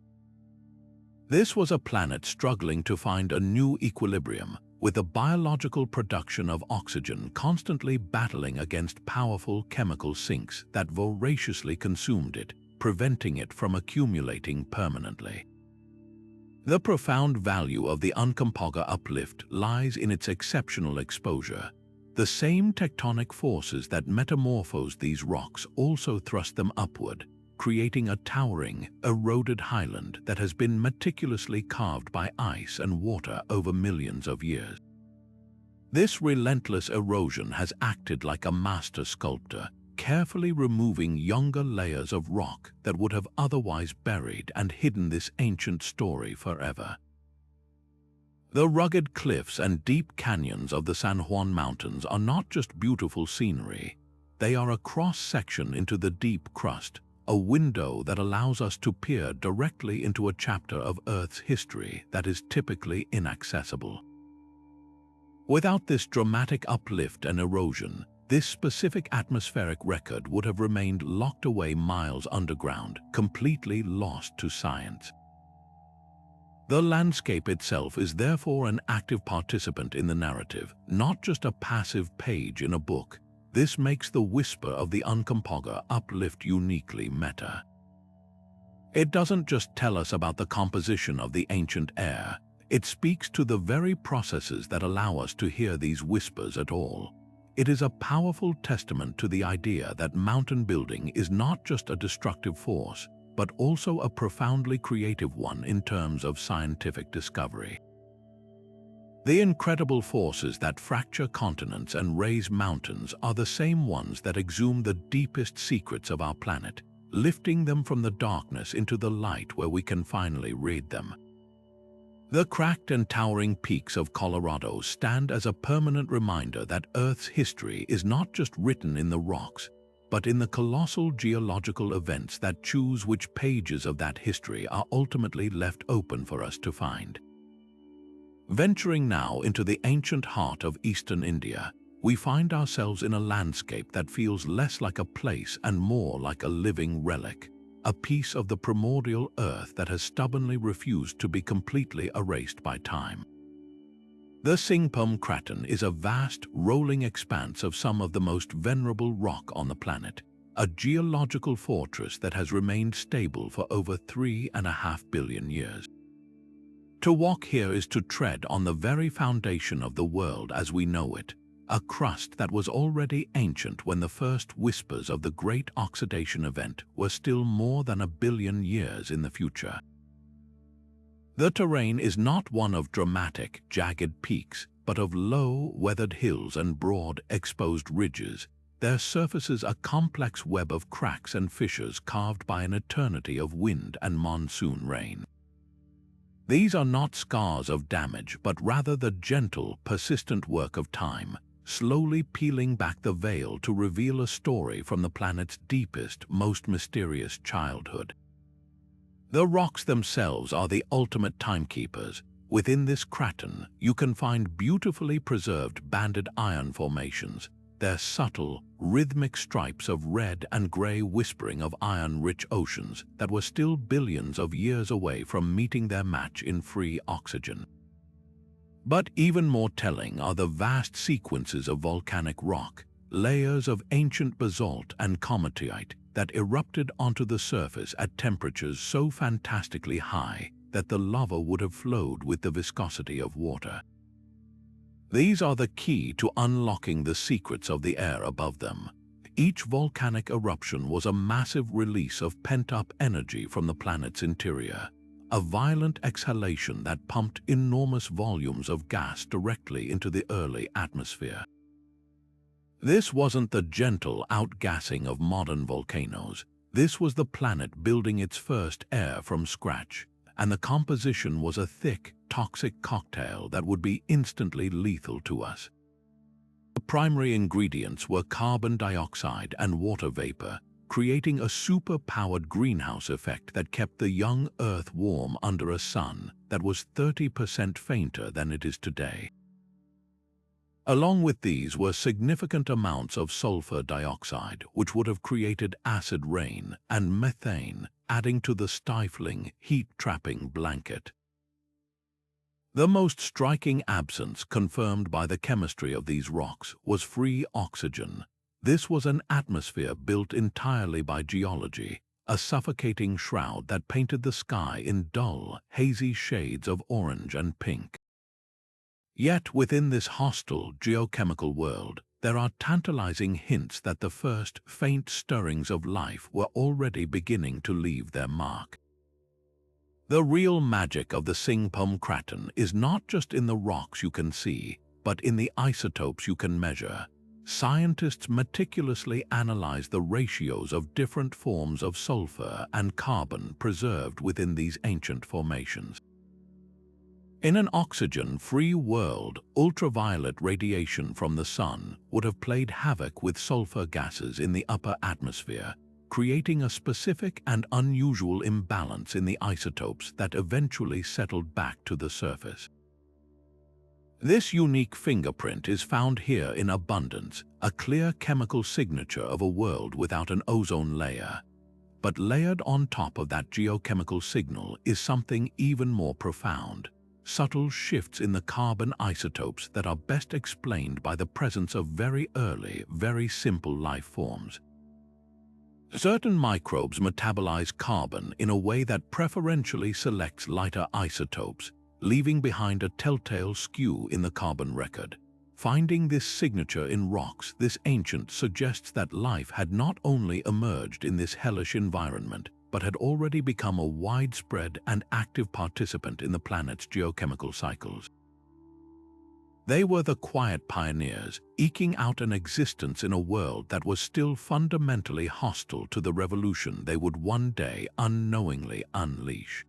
This was a planet struggling to find a new equilibrium, with the biological production of oxygen constantly battling against powerful chemical sinks that voraciously consumed it, preventing it from accumulating permanently. The profound value of the Uncompahgre uplift lies in its exceptional exposure. The same tectonic forces that metamorphosed these rocks also thrust them upward, creating a towering, eroded highland that has been meticulously carved by ice and water over millions of years. This relentless erosion has acted like a master sculptor, carefully removing younger layers of rock that would have otherwise buried and hidden this ancient story forever. The rugged cliffs and deep canyons of the San Juan Mountains are not just beautiful scenery. They are a cross-section into the deep crust, a window that allows us to peer directly into a chapter of Earth's history that is typically inaccessible. Without this dramatic uplift and erosion, this specific atmospheric record would have remained locked away miles underground, completely lost to science. The landscape itself is therefore an active participant in the narrative, not just a passive page in a book. This makes the whisper of the Uncompahgre uplift uniquely meta. It doesn't just tell us about the composition of the ancient air, it speaks to the very processes that allow us to hear these whispers at all. It is a powerful testament to the idea that mountain building is not just a destructive force, but also a profoundly creative one in terms of scientific discovery. The incredible forces that fracture continents and raise mountains are the same ones that exhume the deepest secrets of our planet, lifting them from the darkness into the light where we can finally read them. The cracked and towering peaks of Colorado stand as a permanent reminder that Earth's history is not just written in the rocks, but in the colossal geological events that choose which pages of that history are ultimately left open for us to find. Venturing now into the ancient heart of eastern India, we find ourselves in a landscape that feels less like a place and more like a living relic, a piece of the primordial earth that has stubbornly refused to be completely erased by time. The Singpum Kraton is a vast, rolling expanse of some of the most venerable rock on the planet, a geological fortress that has remained stable for over 3.5 billion years. To walk here is to tread on the very foundation of the world as we know it, a crust that was already ancient when the first whispers of the Great Oxidation Event were still more than 1 billion years in the future. The terrain is not one of dramatic, jagged peaks, but of low, weathered hills and broad, exposed ridges, their surfaces a complex web of cracks and fissures carved by an eternity of wind and monsoon rain. These are not scars of damage, but rather the gentle, persistent work of time, slowly peeling back the veil to reveal a story from the planet's deepest, most mysterious childhood. The rocks themselves are the ultimate timekeepers. Within this craton, you can find beautifully preserved banded iron formations, their subtle, rhythmic stripes of red and gray whispering of iron-rich oceans that were still billions of years away from meeting their match in free oxygen. But even more telling are the vast sequences of volcanic rock, layers of ancient basalt and cometite that erupted onto the surface at temperatures so fantastically high that the lava would have flowed with the viscosity of water. These are the key to unlocking the secrets of the air above them. Each volcanic eruption was a massive release of pent-up energy from the planet's interior, a violent exhalation that pumped enormous volumes of gas directly into the early atmosphere. This wasn't the gentle outgassing of modern volcanoes. This was the planet building its first air from scratch, and the composition was a thick, toxic cocktail that would be instantly lethal to us. The primary ingredients were carbon dioxide and water vapor, creating a super-powered greenhouse effect that kept the young Earth warm under a sun that was 30% fainter than it is today. Along with these were significant amounts of sulfur dioxide, which would have created acid rain, and methane, adding to the stifling, heat-trapping blanket. The most striking absence confirmed by the chemistry of these rocks was free oxygen. This was an atmosphere built entirely by geology, a suffocating shroud that painted the sky in dull, hazy shades of orange and pink. Yet within this hostile geochemical world, there are tantalizing hints that the first faint stirrings of life were already beginning to leave their mark. The real magic of the Singpum Kraton is not just in the rocks you can see, but in the isotopes you can measure. Scientists meticulously analyze the ratios of different forms of sulfur and carbon preserved within these ancient formations. In an oxygen-free world, ultraviolet radiation from the sun would have played havoc with sulfur gases in the upper atmosphere, creating a specific and unusual imbalance in the isotopes that eventually settled back to the surface. This unique fingerprint is found here in abundance, a clear chemical signature of a world without an ozone layer. But layered on top of that geochemical signal is something even more profound: subtle shifts in the carbon isotopes that are best explained by the presence of very early, very simple life forms. Certain microbes metabolize carbon in a way that preferentially selects lighter isotopes, leaving behind a telltale skew in the carbon record. Finding this signature in rocks this ancient suggests that life had not only emerged in this hellish environment, but had already become a widespread and active participant in the planet's geochemical cycles. They were the quiet pioneers, eking out an existence in a world that was still fundamentally hostile to the revolution they would one day unknowingly unleash.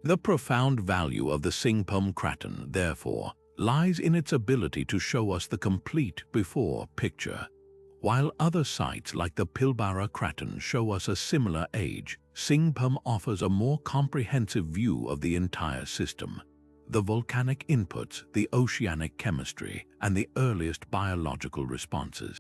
The profound value of the Singpum Kraton, therefore, lies in its ability to show us the complete before picture. While other sites like the Pilbara Kraton show us a similar age, Singpum offers a more comprehensive view of the entire system. The volcanic inputs, the oceanic chemistry, and the earliest biological responses.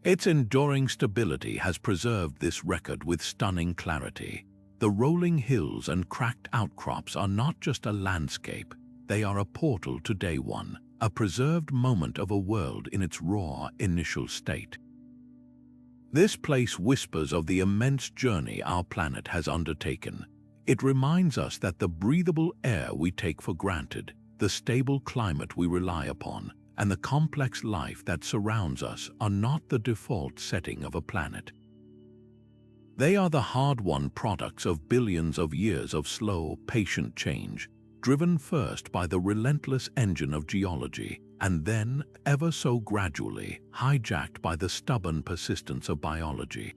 Its enduring stability has preserved this record with stunning clarity. The rolling hills and cracked outcrops are not just a landscape, they are a portal to day one, a preserved moment of a world in its raw initial state. This place whispers of the immense journey our planet has undertaken. It reminds us that the breathable air we take for granted, the stable climate we rely upon, and the complex life that surrounds us are not the default setting of a planet. They are the hard-won products of billions of years of slow, patient change, driven first by the relentless engine of geology, and then, ever so gradually, hijacked by the stubborn persistence of biology.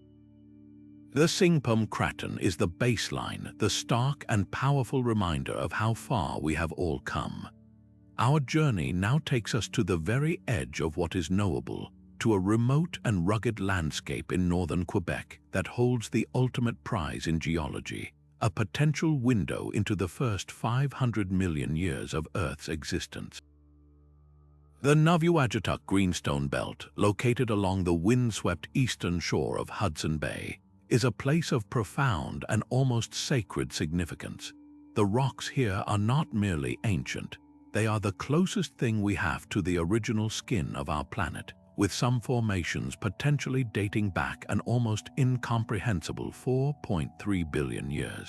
The Singpum Kraton is the baseline, the stark and powerful reminder of how far we have all come. Our journey now takes us to the very edge of what is knowable, to a remote and rugged landscape in northern Quebec that holds the ultimate prize in geology, a potential window into the first 500 million years of Earth's existence. The Navuajituk Greenstone Belt, located along the windswept eastern shore of Hudson Bay, is a place of profound and almost sacred significance. The rocks here are not merely ancient, they are the closest thing we have to the original skin of our planet, with some formations potentially dating back an almost incomprehensible 4.3 billion years.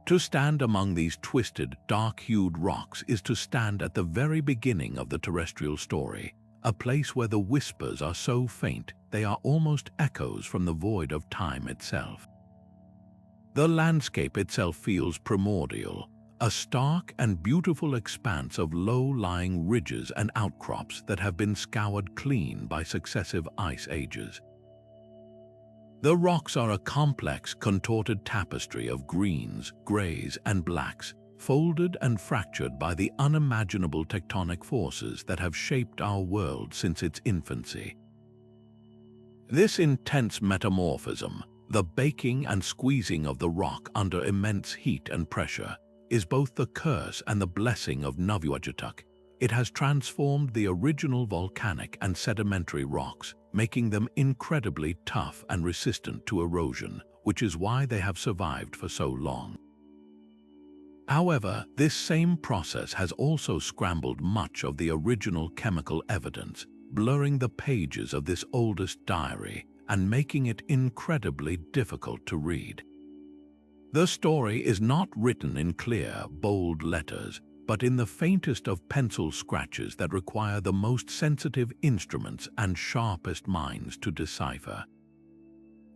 To stand among these twisted, dark-hued rocks is to stand at the very beginning of the terrestrial story, a place where the whispers are so faint they are almost echoes from the void of time itself. The landscape itself feels primordial, a stark and beautiful expanse of low-lying ridges and outcrops that have been scoured clean by successive ice ages. The rocks are a complex, contorted tapestry of greens, grays, and blacks, folded and fractured by the unimaginable tectonic forces that have shaped our world since its infancy. This intense metamorphism, the baking and squeezing of the rock under immense heat and pressure, is both the curse and the blessing of Navuajituk. It has transformed the original volcanic and sedimentary rocks, making them incredibly tough and resistant to erosion, which is why they have survived for so long. However, this same process has also scrambled much of the original chemical evidence, blurring the pages of this oldest diary and making it incredibly difficult to read. The story is not written in clear, bold letters, but in the faintest of pencil scratches that require the most sensitive instruments and sharpest minds to decipher.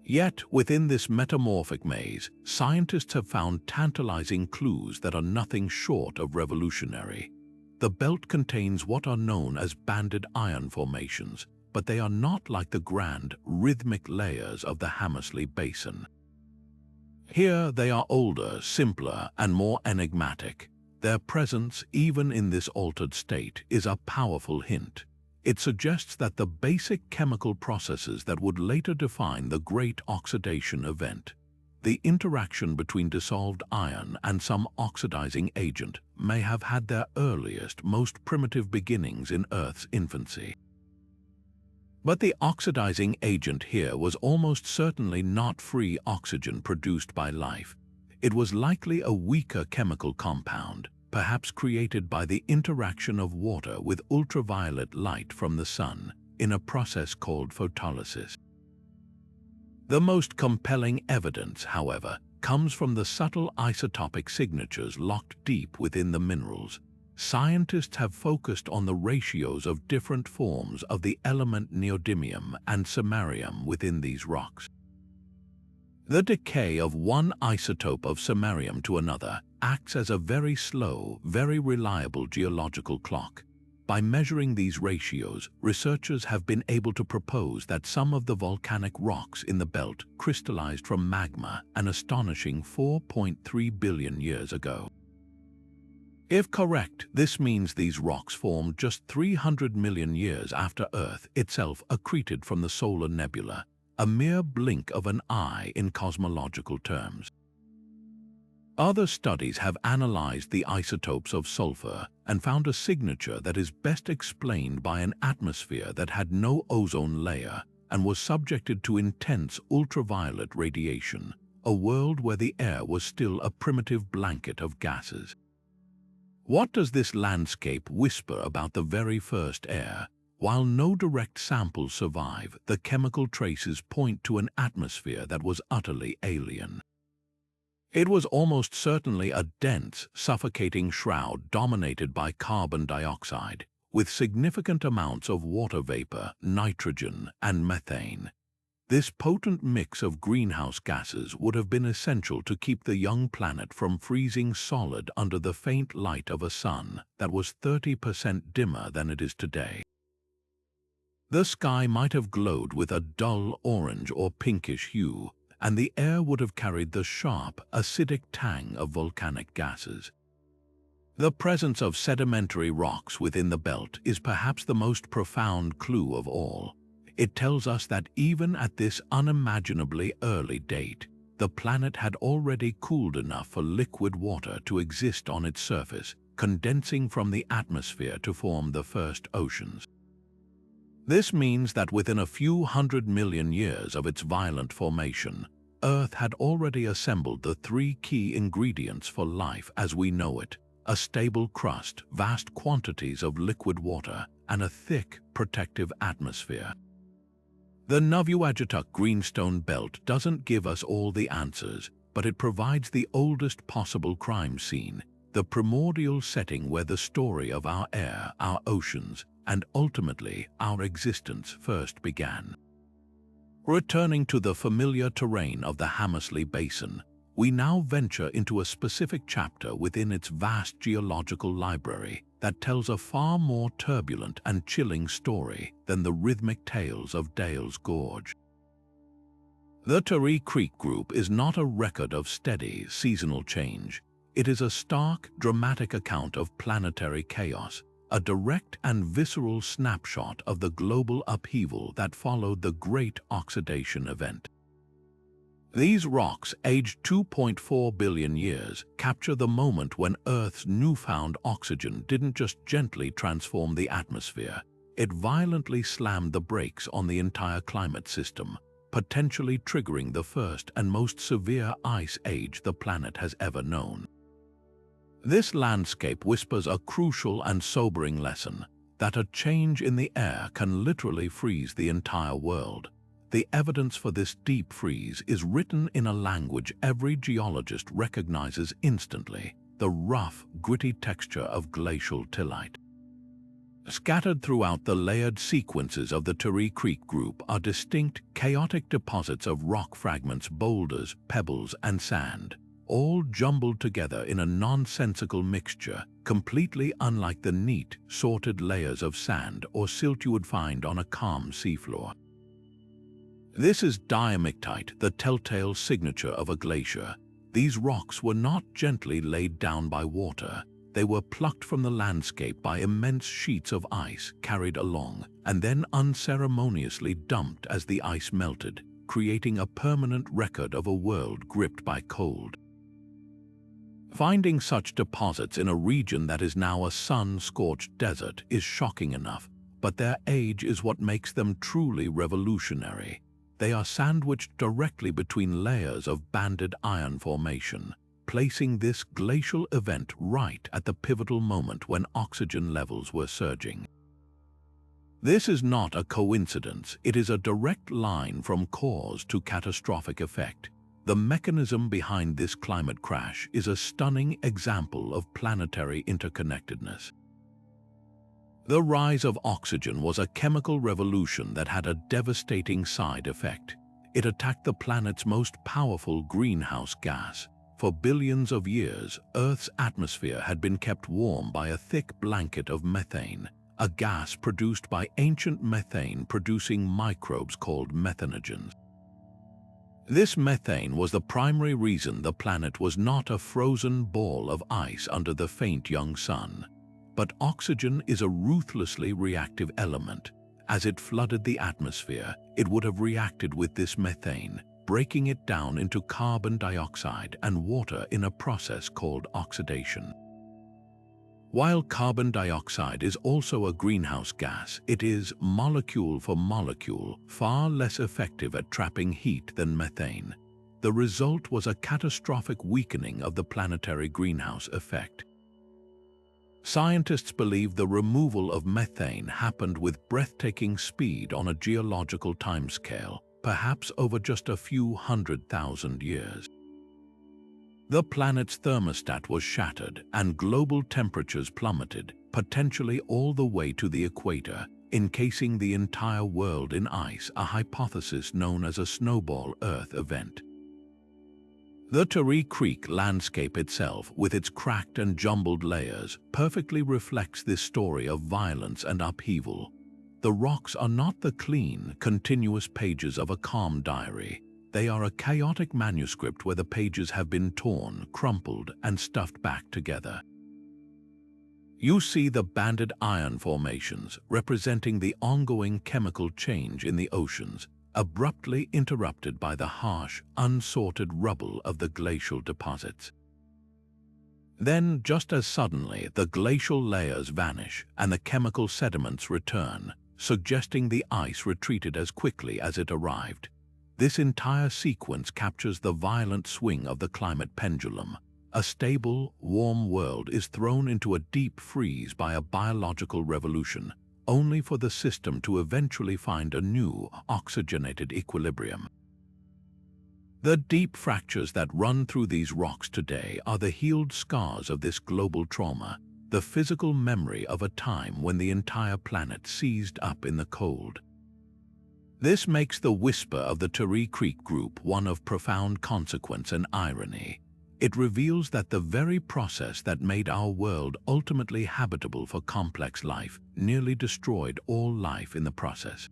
Yet, within this metamorphic maze, scientists have found tantalizing clues that are nothing short of revolutionary. The belt contains what are known as banded iron formations, but they are not like the grand, rhythmic layers of the Hammersley Basin. Here they are older, simpler, and more enigmatic. Their presence, even in this altered state, is a powerful hint. It suggests that the basic chemical processes that would later define the Great Oxidation Event, the interaction between dissolved iron and some oxidizing agent, may have had their earliest, most primitive beginnings in Earth's infancy. But the oxidizing agent here was almost certainly not free oxygen produced by life. It was likely a weaker chemical compound, perhaps created by the interaction of water with ultraviolet light from the sun, in a process called photolysis. The most compelling evidence, however, comes from the subtle isotopic signatures locked deep within the minerals. Scientists have focused on the ratios of different forms of the element neodymium and samarium within these rocks. The decay of one isotope of samarium to another acts as a very slow, very reliable geological clock. By measuring these ratios, researchers have been able to propose that some of the volcanic rocks in the belt crystallized from magma an astonishing 4.3 billion years ago. If correct, this means these rocks formed just 300 million years after Earth itself accreted from the solar nebula, a mere blink of an eye in cosmological terms. Other studies have analyzed the isotopes of sulfur and found a signature that is best explained by an atmosphere that had no ozone layer and was subjected to intense ultraviolet radiation, a world where the air was still a primitive blanket of gases. What does this landscape whisper about the very first air? While no direct samples survive, the chemical traces point to an atmosphere that was utterly alien. It was almost certainly a dense, suffocating shroud dominated by carbon dioxide, with significant amounts of water vapor, nitrogen, and methane. This potent mix of greenhouse gases would have been essential to keep the young planet from freezing solid under the faint light of a sun that was 30% dimmer than it is today. The sky might have glowed with a dull orange or pinkish hue, and the air would have carried the sharp, acidic tang of volcanic gases. The presence of sedimentary rocks within the belt is perhaps the most profound clue of all. It tells us that even at this unimaginably early date, the planet had already cooled enough for liquid water to exist on its surface, condensing from the atmosphere to form the first oceans. This means that within a few 100 million years of its violent formation, Earth had already assembled the three key ingredients for life as we know it: a stable crust, vast quantities of liquid water, and a thick, protective atmosphere. The Nuvuagittuq Greenstone Belt doesn't give us all the answers, but it provides the oldest possible crime scene, the primordial setting where the story of our air, our oceans, and ultimately our existence first began. Returning to the familiar terrain of the Hammersley Basin, we now venture into a specific chapter within its vast geological library that tells a far more turbulent and chilling story than the rhythmic tales of Dale's Gorge. The Terry Creek Group is not a record of steady, seasonal change. It is a stark, dramatic account of planetary chaos, a direct and visceral snapshot of the global upheaval that followed the Great Oxidation Event. These rocks, aged 2.4 billion years, capture the moment when Earth's newfound oxygen didn't just gently transform the atmosphere, it violently slammed the brakes on the entire climate system, potentially triggering the first and most severe ice age the planet has ever known. This landscape whispers a crucial and sobering lesson, that a change in the air can literally freeze the entire world. The evidence for this deep freeze is written in a language every geologist recognizes instantly: the rough, gritty texture of glacial tillite. Scattered throughout the layered sequences of the Terry Creek Group are distinct, chaotic deposits of rock fragments, boulders, pebbles, and sand, all jumbled together in a nonsensical mixture, completely unlike the neat, sorted layers of sand or silt you would find on a calm seafloor. This is diamictite, the telltale signature of a glacier. These rocks were not gently laid down by water. They were plucked from the landscape by immense sheets of ice carried along, and then unceremoniously dumped as the ice melted, creating a permanent record of a world gripped by cold. Finding such deposits in a region that is now a sun-scorched desert is shocking enough, but their age is what makes them truly revolutionary. They are sandwiched directly between layers of banded iron formation, placing this glacial event right at the pivotal moment when oxygen levels were surging. This is not a coincidence, it is a direct line from cause to catastrophic effect. The mechanism behind this climate crash is a stunning example of planetary interconnectedness. The rise of oxygen was a chemical revolution that had a devastating side effect. It attacked the planet's most powerful greenhouse gas, For billions of years, Earth's atmosphere had been kept warm by a thick blanket of methane, a gas produced by ancient methane-producing microbes called methanogens. This methane was the primary reason the planet was not a frozen ball of ice under the faint young sun. But oxygen is a ruthlessly reactive element. As it flooded the atmosphere, it would have reacted with this methane, breaking it down into carbon dioxide and water in a process called oxidation. While carbon dioxide is also a greenhouse gas, it is, molecule for molecule, far less effective at trapping heat than methane. The result was a catastrophic weakening of the planetary greenhouse effect. Scientists believe the removal of methane happened with breathtaking speed on a geological timescale, perhaps over just a few 100,000 years. The planet's thermostat was shattered and global temperatures plummeted, potentially all the way to the equator, encasing the entire world in ice, a hypothesis known as a snowball Earth event. The Tectonic Creek landscape itself, with its cracked and jumbled layers, perfectly reflects this story of violence and upheaval. The rocks are not the clean, continuous pages of a calm diary. They are a chaotic manuscript where the pages have been torn, crumpled, and stuffed back together. You see the banded iron formations, representing the ongoing chemical change in the oceans, abruptly interrupted by the harsh, unsorted rubble of the glacial deposits. Then, just as suddenly, the glacial layers vanish and the chemical sediments return, suggesting the ice retreated as quickly as it arrived. This entire sequence captures the violent swing of the climate pendulum. A stable, warm world is thrown into a deep freeze by a biological revolution, only for the system to eventually find a new, oxygenated equilibrium. The deep fractures that run through these rocks today are the healed scars of this global trauma, the physical memory of a time when the entire planet seized up in the cold. This makes the whisper of the Tectonic Creek group one of profound consequence and irony. It reveals that the very process that made our world ultimately habitable for complex life nearly destroyed all life in the process.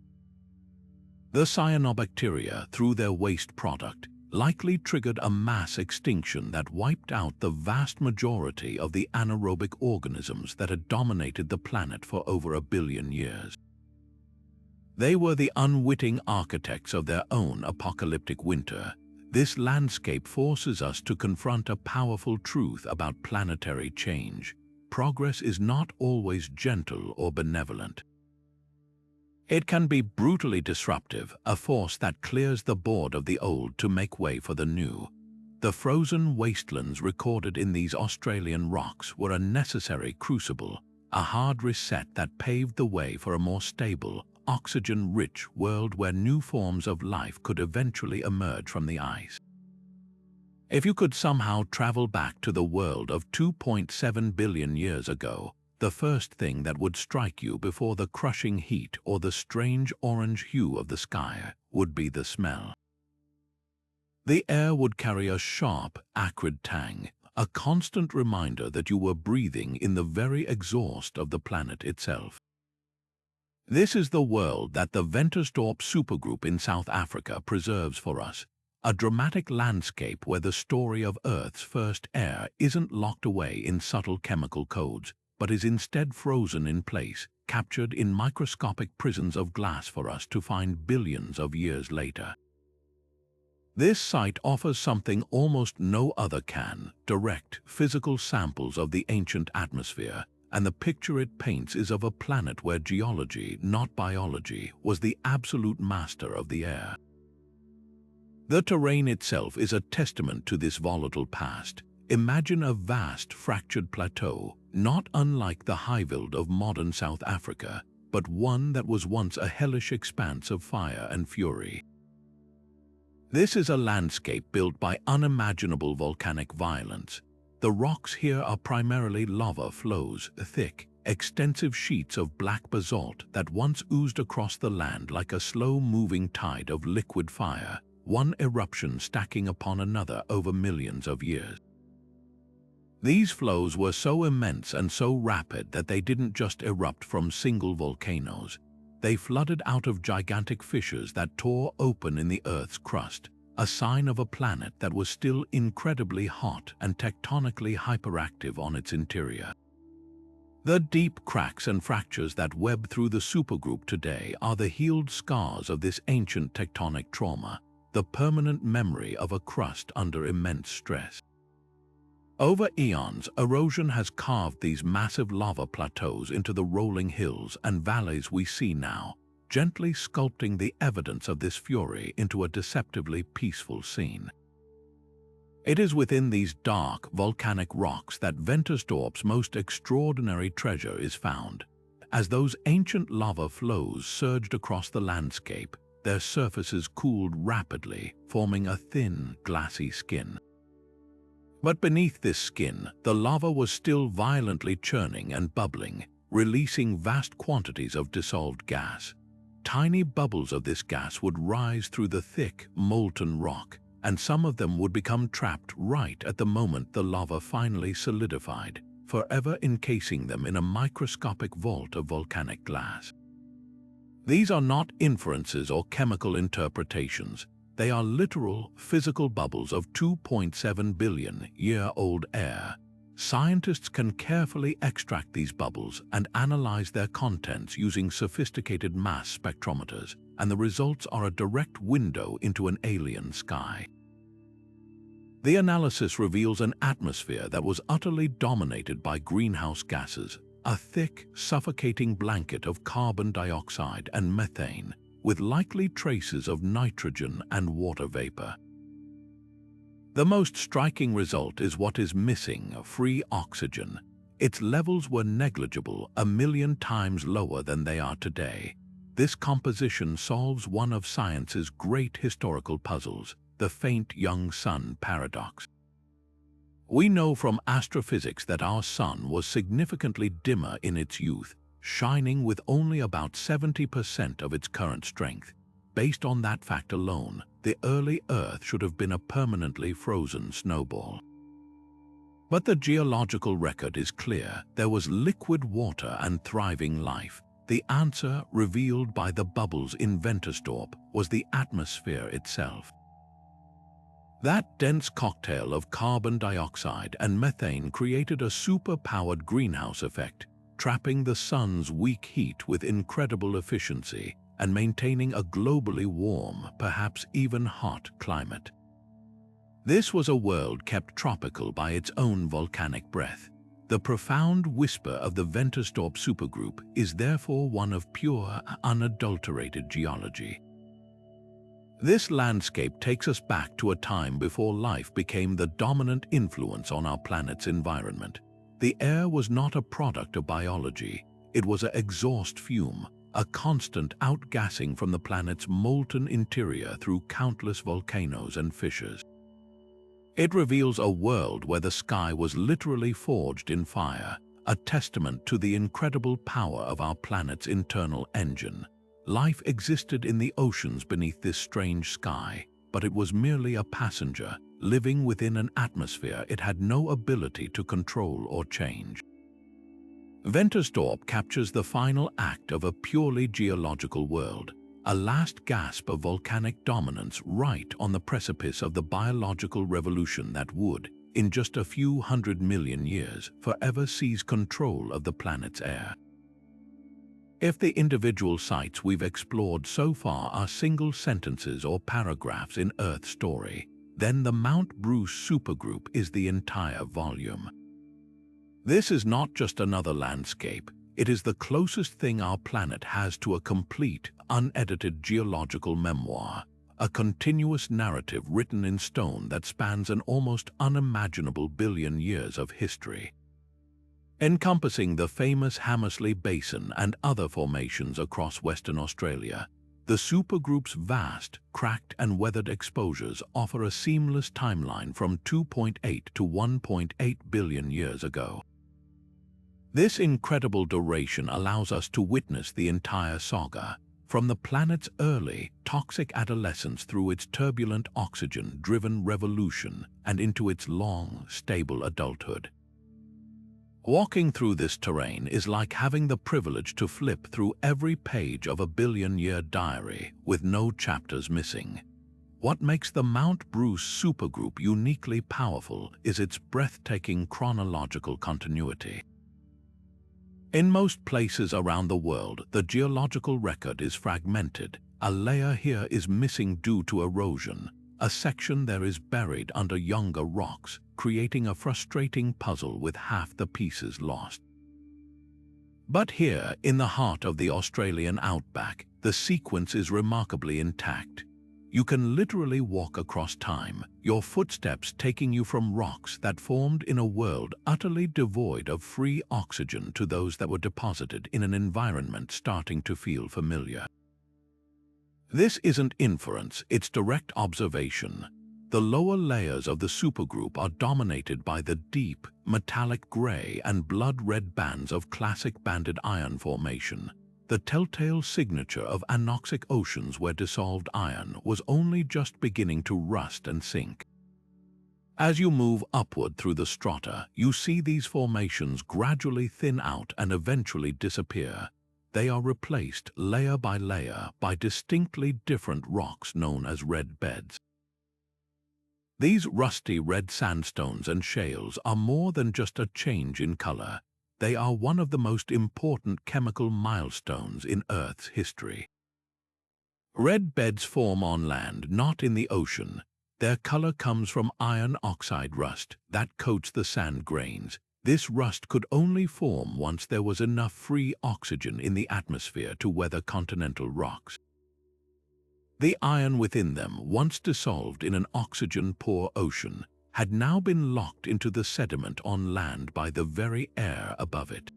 The cyanobacteria, through their waste product, likely triggered a mass extinction that wiped out the vast majority of the anaerobic organisms that had dominated the planet for over 1 billion years. They were the unwitting architects of their own apocalyptic winter. This landscape forces us to confront a powerful truth about planetary change. Progress is not always gentle or benevolent. It can be brutally disruptive, a force that clears the board of the old to make way for the new. The frozen wastelands recorded in these Australian rocks were a necessary crucible, a hard reset that paved the way for a more stable, oxygen-rich world where new forms of life could eventually emerge from the ice. If you could somehow travel back to the world of 2.7 billion years ago, the first thing that would strike you before the crushing heat or the strange orange hue of the sky would be the smell. The air would carry a sharp, acrid tang, a constant reminder that you were breathing in the very exhaust of the planet itself. This is the world that the Ventersdorp Supergroup in South Africa preserves for us, a dramatic landscape where the story of Earth's first air isn't locked away in subtle chemical codes, but is instead frozen in place, captured in microscopic prisons of glass for us to find billions of years later. This site offers something almost no other can: direct, physical samples of the ancient atmosphere, and the picture it paints is of a planet where geology, not biology, was the absolute master of the air. The terrain itself is a testament to this volatile past. Imagine a vast, fractured plateau, not unlike the Highveld of modern South Africa, but one that was once a hellish expanse of fire and fury. This is a landscape built by unimaginable volcanic violence. The rocks here are primarily lava flows, thick, extensive sheets of black basalt that once oozed across the land like a slow-moving tide of liquid fire, one eruption stacking upon another over millions of years. These flows were so immense and so rapid that they didn't just erupt from single volcanoes. They flooded out of gigantic fissures that tore open in the Earth's crust, a sign of a planet that was still incredibly hot and tectonically hyperactive on its interior. The deep cracks and fractures that web through the supergroup today are the healed scars of this ancient tectonic trauma, the permanent memory of a crust under immense stress. Over eons, erosion has carved these massive lava plateaus into the rolling hills and valleys we see now, gently sculpting the evidence of this fury into a deceptively peaceful scene. It is within these dark, volcanic rocks that Ventersdorp's most extraordinary treasure is found. As those ancient lava flows surged across the landscape, their surfaces cooled rapidly, forming a thin, glassy skin. But beneath this skin, the lava was still violently churning and bubbling, releasing vast quantities of dissolved gas. Tiny bubbles of this gas would rise through the thick, molten rock, and some of them would become trapped right at the moment the lava finally solidified, forever encasing them in a microscopic vault of volcanic glass. These are not inferences or chemical interpretations. They are literal, physical bubbles of 2.7 billion-year-old air. Scientists can carefully extract these bubbles and analyze their contents using sophisticated mass spectrometers, and the results are a direct window into an alien sky. The analysis reveals an atmosphere that was utterly dominated by greenhouse gases, a thick, suffocating blanket of carbon dioxide and methane, with likely traces of nitrogen and water vapor. The most striking result is what is missing: free oxygen. Its levels were negligible, 1,000,000 times lower than they are today. This composition solves one of science's great historical puzzles, the faint young sun paradox. We know from astrophysics that our sun was significantly dimmer in its youth, shining with only about 70% of its current strength. Based on that fact alone, the early Earth should have been a permanently frozen snowball. But the geological record is clear. There was liquid water and thriving life. The answer, revealed by the bubbles in Ventersdorp, was the atmosphere itself. That dense cocktail of carbon dioxide and methane created a super-powered greenhouse effect, trapping the sun's weak heat with incredible efficiency and maintaining a globally warm, perhaps even hot climate. This was a world kept tropical by its own volcanic breath. The profound whisper of the Ventersdorp supergroup is therefore one of pure, unadulterated geology. This landscape takes us back to a time before life became the dominant influence on our planet's environment. The air was not a product of biology. It was an exhaust fume, a constant outgassing from the planet's molten interior through countless volcanoes and fissures. It reveals a world where the sky was literally forged in fire, a testament to the incredible power of our planet's internal engine. Life existed in the oceans beneath this strange sky, but it was merely a passenger, living within an atmosphere it had no ability to control or change. Ventersdorp captures the final act of a purely geological world, a last gasp of volcanic dominance right on the precipice of the biological revolution that would, in just a few 100 million years, forever seize control of the planet's air. If the individual sites we've explored so far are single sentences or paragraphs in Earth's story, then the Mount Bruce supergroup is the entire volume. This is not just another landscape. It is the closest thing our planet has to a complete, unedited geological memoir, a continuous narrative written in stone that spans an almost unimaginable billion years of history. Encompassing the famous Hammersley Basin and other formations across Western Australia, the supergroup's vast, cracked and weathered exposures offer a seamless timeline from 2.8 to 1.8 billion years ago. This incredible duration allows us to witness the entire saga, from the planet's early, toxic adolescence through its turbulent oxygen-driven revolution and into its long, stable adulthood. Walking through this terrain is like having the privilege to flip through every page of a billion-year diary with no chapters missing. What makes the Mount Bruce Supergroup uniquely powerful is its breathtaking chronological continuity. In most places around the world, the geological record is fragmented. A layer here is missing due to erosion. A section there is buried under younger rocks, creating a frustrating puzzle with half the pieces lost. But here, in the heart of the Australian outback, the sequence is remarkably intact. You can literally walk across time, your footsteps taking you from rocks that formed in a world utterly devoid of free oxygen to those that were deposited in an environment starting to feel familiar. This isn't inference, it's direct observation. The lower layers of the supergroup are dominated by the deep, metallic gray and blood-red bands of classic banded iron formation, the telltale signature of anoxic oceans where dissolved iron was only just beginning to rust and sink. As you move upward through the strata, you see these formations gradually thin out and eventually disappear. They are replaced layer by layer by distinctly different rocks known as red beds. These rusty red sandstones and shales are more than just a change in color. They are one of the most important chemical milestones in Earth's history. Red beds form on land, not in the ocean. Their color comes from iron oxide rust that coats the sand grains. This rust could only form once there was enough free oxygen in the atmosphere to weather continental rocks. The iron within them, once dissolved in an oxygen-poor ocean, had now been locked into the sediment on land by the very air above it.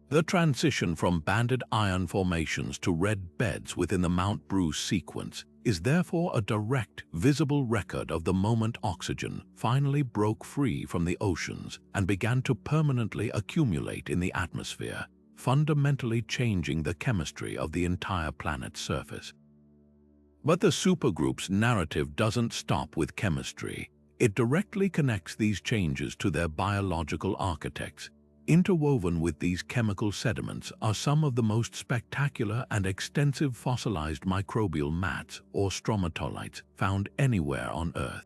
The transition from banded iron formations to red beds within the Mount Bruce sequence is therefore a direct, visible record of the moment oxygen finally broke free from the oceans and began to permanently accumulate in the atmosphere, fundamentally changing the chemistry of the entire planet's surface. But the supergroup's narrative doesn't stop with chemistry. It directly connects these changes to their biological architects. Interwoven with these chemical sediments are some of the most spectacular and extensive fossilized microbial mats or stromatolites found anywhere on Earth.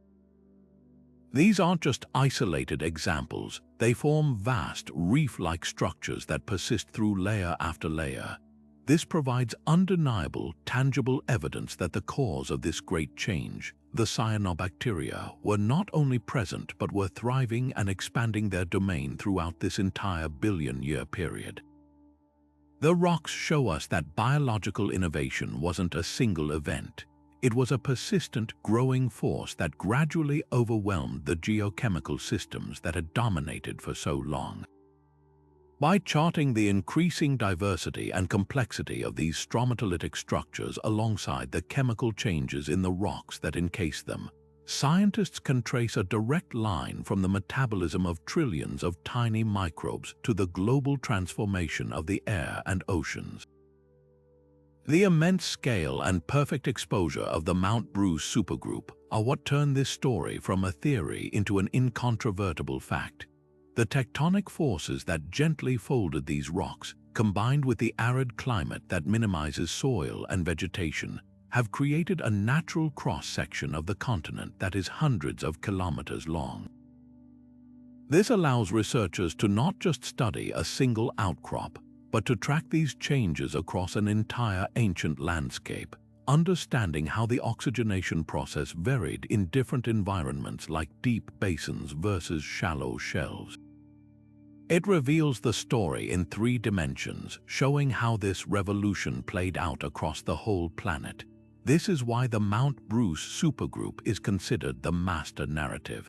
These aren't just isolated examples, they form vast, reef-like structures that persist through layer after layer. This provides undeniable, tangible evidence that the cause of this great change, the cyanobacteria, were not only present but were thriving and expanding their domain throughout this entire billion-year period. The rocks show us that biological innovation wasn't a single event. It was a persistent, growing force that gradually overwhelmed the geochemical systems that had dominated for so long. By charting the increasing diversity and complexity of these stromatolitic structures alongside the chemical changes in the rocks that encase them, scientists can trace a direct line from the metabolism of trillions of tiny microbes to the global transformation of the air and oceans. The immense scale and perfect exposure of the Mount Bruce supergroup are what turn this story from a theory into an incontrovertible fact. The tectonic forces that gently folded these rocks, combined with the arid climate that minimizes soil and vegetation, have created a natural cross-section of the continent that is hundreds of kilometers long. This allows researchers to not just study a single outcrop, but to track these changes across an entire ancient landscape, understanding how the oxygenation process varied in different environments like deep basins versus shallow shelves. It reveals the story in 3 dimensions, showing how this revolution played out across the whole planet. This is why the Mount Bruce supergroup is considered the master narrative.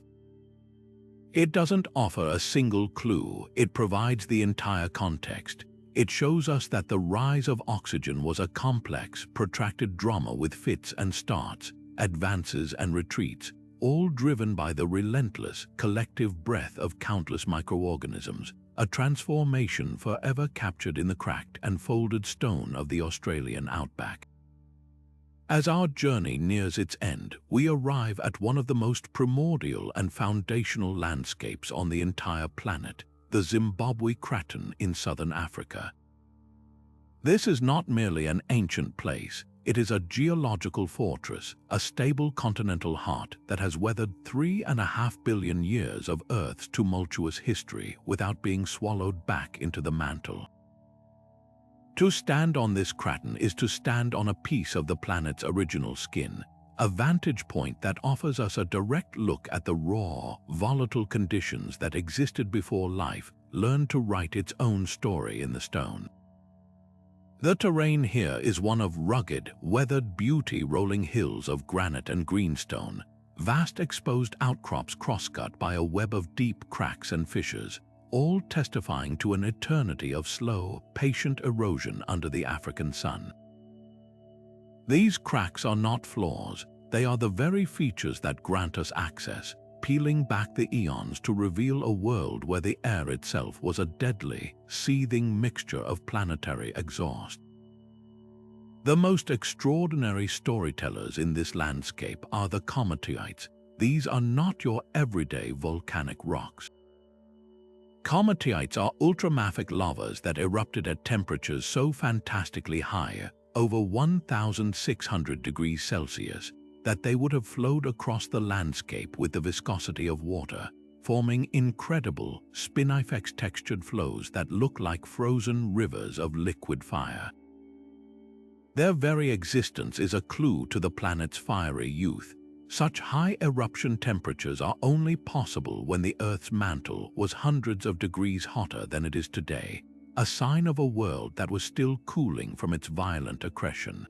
It doesn't offer a single clue, it provides the entire context. It shows us that the rise of oxygen was a complex, protracted drama with fits and starts, advances and retreats, all driven by the relentless, collective breath of countless microorganisms, a transformation forever captured in the cracked and folded stone of the Australian outback. As our journey nears its end, we arrive at one of the most primordial and foundational landscapes on the entire planet, the Zimbabwe Kraton in southern Africa. This is not merely an ancient place, it is a geological fortress, a stable continental heart that has weathered 3.5 billion years of Earth's tumultuous history without being swallowed back into the mantle. To stand on this Kraton is to stand on a piece of the planet's original skin, a vantage point that offers us a direct look at the raw, volatile conditions that existed before life learned to write its own story in the stone. The terrain here is one of rugged, weathered beauty, rolling hills of granite and greenstone, vast exposed outcrops crosscut by a web of deep cracks and fissures, all testifying to an eternity of slow, patient erosion under the African sun. These cracks are not flaws, they are the very features that grant us access, peeling back the eons to reveal a world where the air itself was a deadly, seething mixture of planetary exhaust. The most extraordinary storytellers in this landscape are the cometites. These are not your everyday volcanic rocks. Cometites are ultramafic lavas that erupted at temperatures so fantastically high, over 1,600 degrees Celsius, that they would have flowed across the landscape with the viscosity of water, forming incredible, spinifex textured flows that look like frozen rivers of liquid fire. Their very existence is a clue to the planet's fiery youth. Such high eruption temperatures are only possible when the Earth's mantle was hundreds of degrees hotter than it is today, a sign of a world that was still cooling from its violent accretion.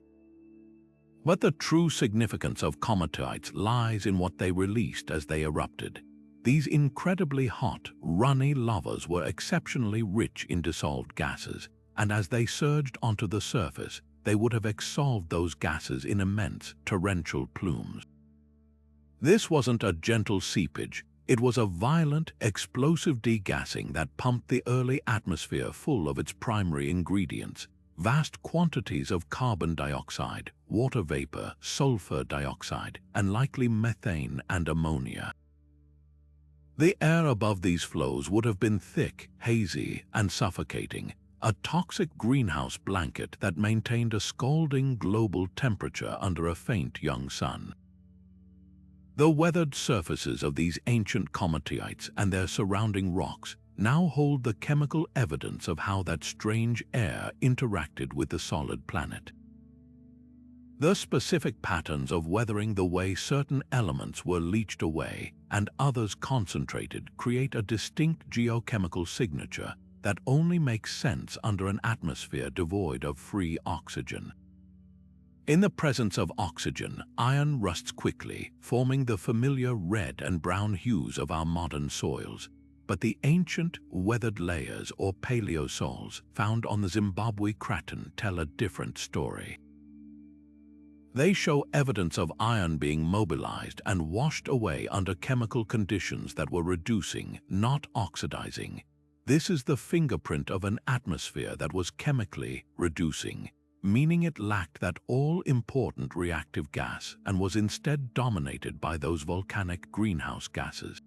But the true significance of cometites lies in what they released as they erupted. These incredibly hot, runny lavas were exceptionally rich in dissolved gases, and as they surged onto the surface, they would have exsolved those gases in immense, torrential plumes. This wasn't a gentle seepage, it was a violent, explosive degassing that pumped the early atmosphere full of its primary ingredients, vast quantities of carbon dioxide, water vapor, sulfur dioxide, and likely methane and ammonia. The air above these flows would have been thick, hazy, and suffocating, a toxic greenhouse blanket that maintained a scalding global temperature under a faint young sun. The weathered surfaces of these ancient cometites and their surrounding rocks now hold the chemical evidence of how that strange air interacted with the solid planet. The specific patterns of weathering, the way certain elements were leached away and others concentrated, create a distinct geochemical signature that only makes sense under an atmosphere devoid of free oxygen. In the presence of oxygen, iron rusts quickly, forming the familiar red and brown hues of our modern soils. But the ancient, weathered layers or paleosols found on the Zimbabwe Kraton tell a different story. They show evidence of iron being mobilized and washed away under chemical conditions that were reducing, not oxidizing. This is the fingerprint of an atmosphere that was chemically reducing, meaning it lacked that all-important reactive gas and was instead dominated by those volcanic greenhouse gases.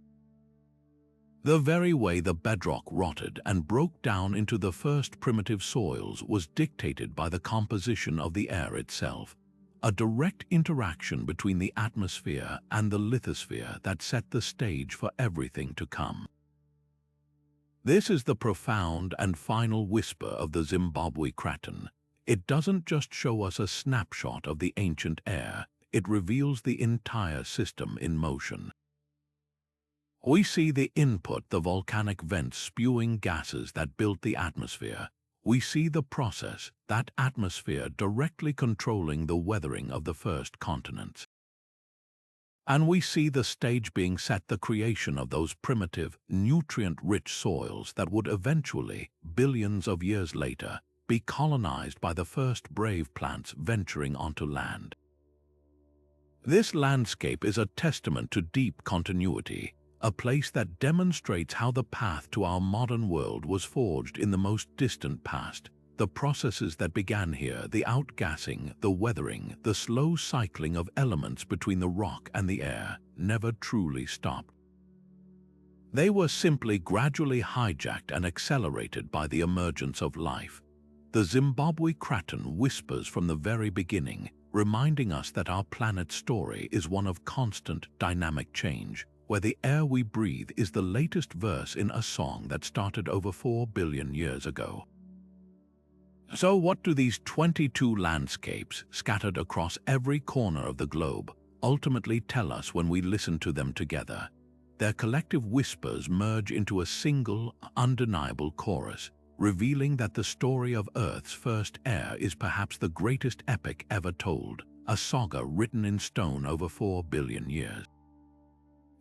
The very way the bedrock rotted and broke down into the first primitive soils was dictated by the composition of the air itself, a direct interaction between the atmosphere and the lithosphere that set the stage for everything to come. This is the profound and final whisper of the Zimbabwe Kraton. It doesn't just show us a snapshot of the ancient air, it reveals the entire system in motion. We see the input, the volcanic vents spewing gases that built the atmosphere. We see the process, that atmosphere directly controlling the weathering of the first continents. And we see the stage being set, the creation of those primitive, nutrient-rich soils that would eventually, billions of years later, be colonized by the first brave plants venturing onto land. This landscape is a testament to deep continuity, a place that demonstrates how the path to our modern world was forged in the most distant past. The processes that began here, the outgassing, the weathering, the slow cycling of elements between the rock and the air, never truly stopped. They were simply gradually hijacked and accelerated by the emergence of life. The Zimbabwe Kraton whispers from the very beginning, reminding us that our planet's story is one of constant, dynamic change, where the air we breathe is the latest verse in a song that started over 4 billion years ago. So what do these 22 landscapes, scattered across every corner of the globe, ultimately tell us when we listen to them together? Their collective whispers merge into a single, undeniable chorus, revealing that the story of Earth's first air is perhaps the greatest epic ever told, a saga written in stone over 4 billion years.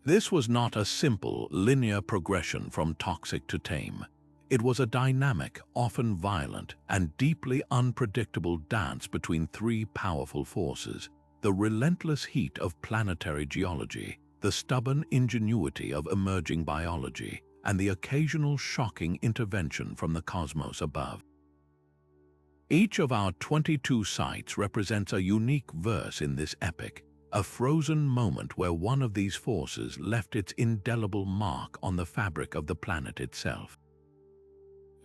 This was not a simple, linear progression from toxic to tame. It was a dynamic, often violent, and deeply unpredictable dance between three powerful forces: the relentless heat of planetary geology, the stubborn ingenuity of emerging biology, and the occasional shocking intervention from the cosmos above. Each of our 22 sites represents a unique verse in this epic, a frozen moment where one of these forces left its indelible mark on the fabric of the planet itself.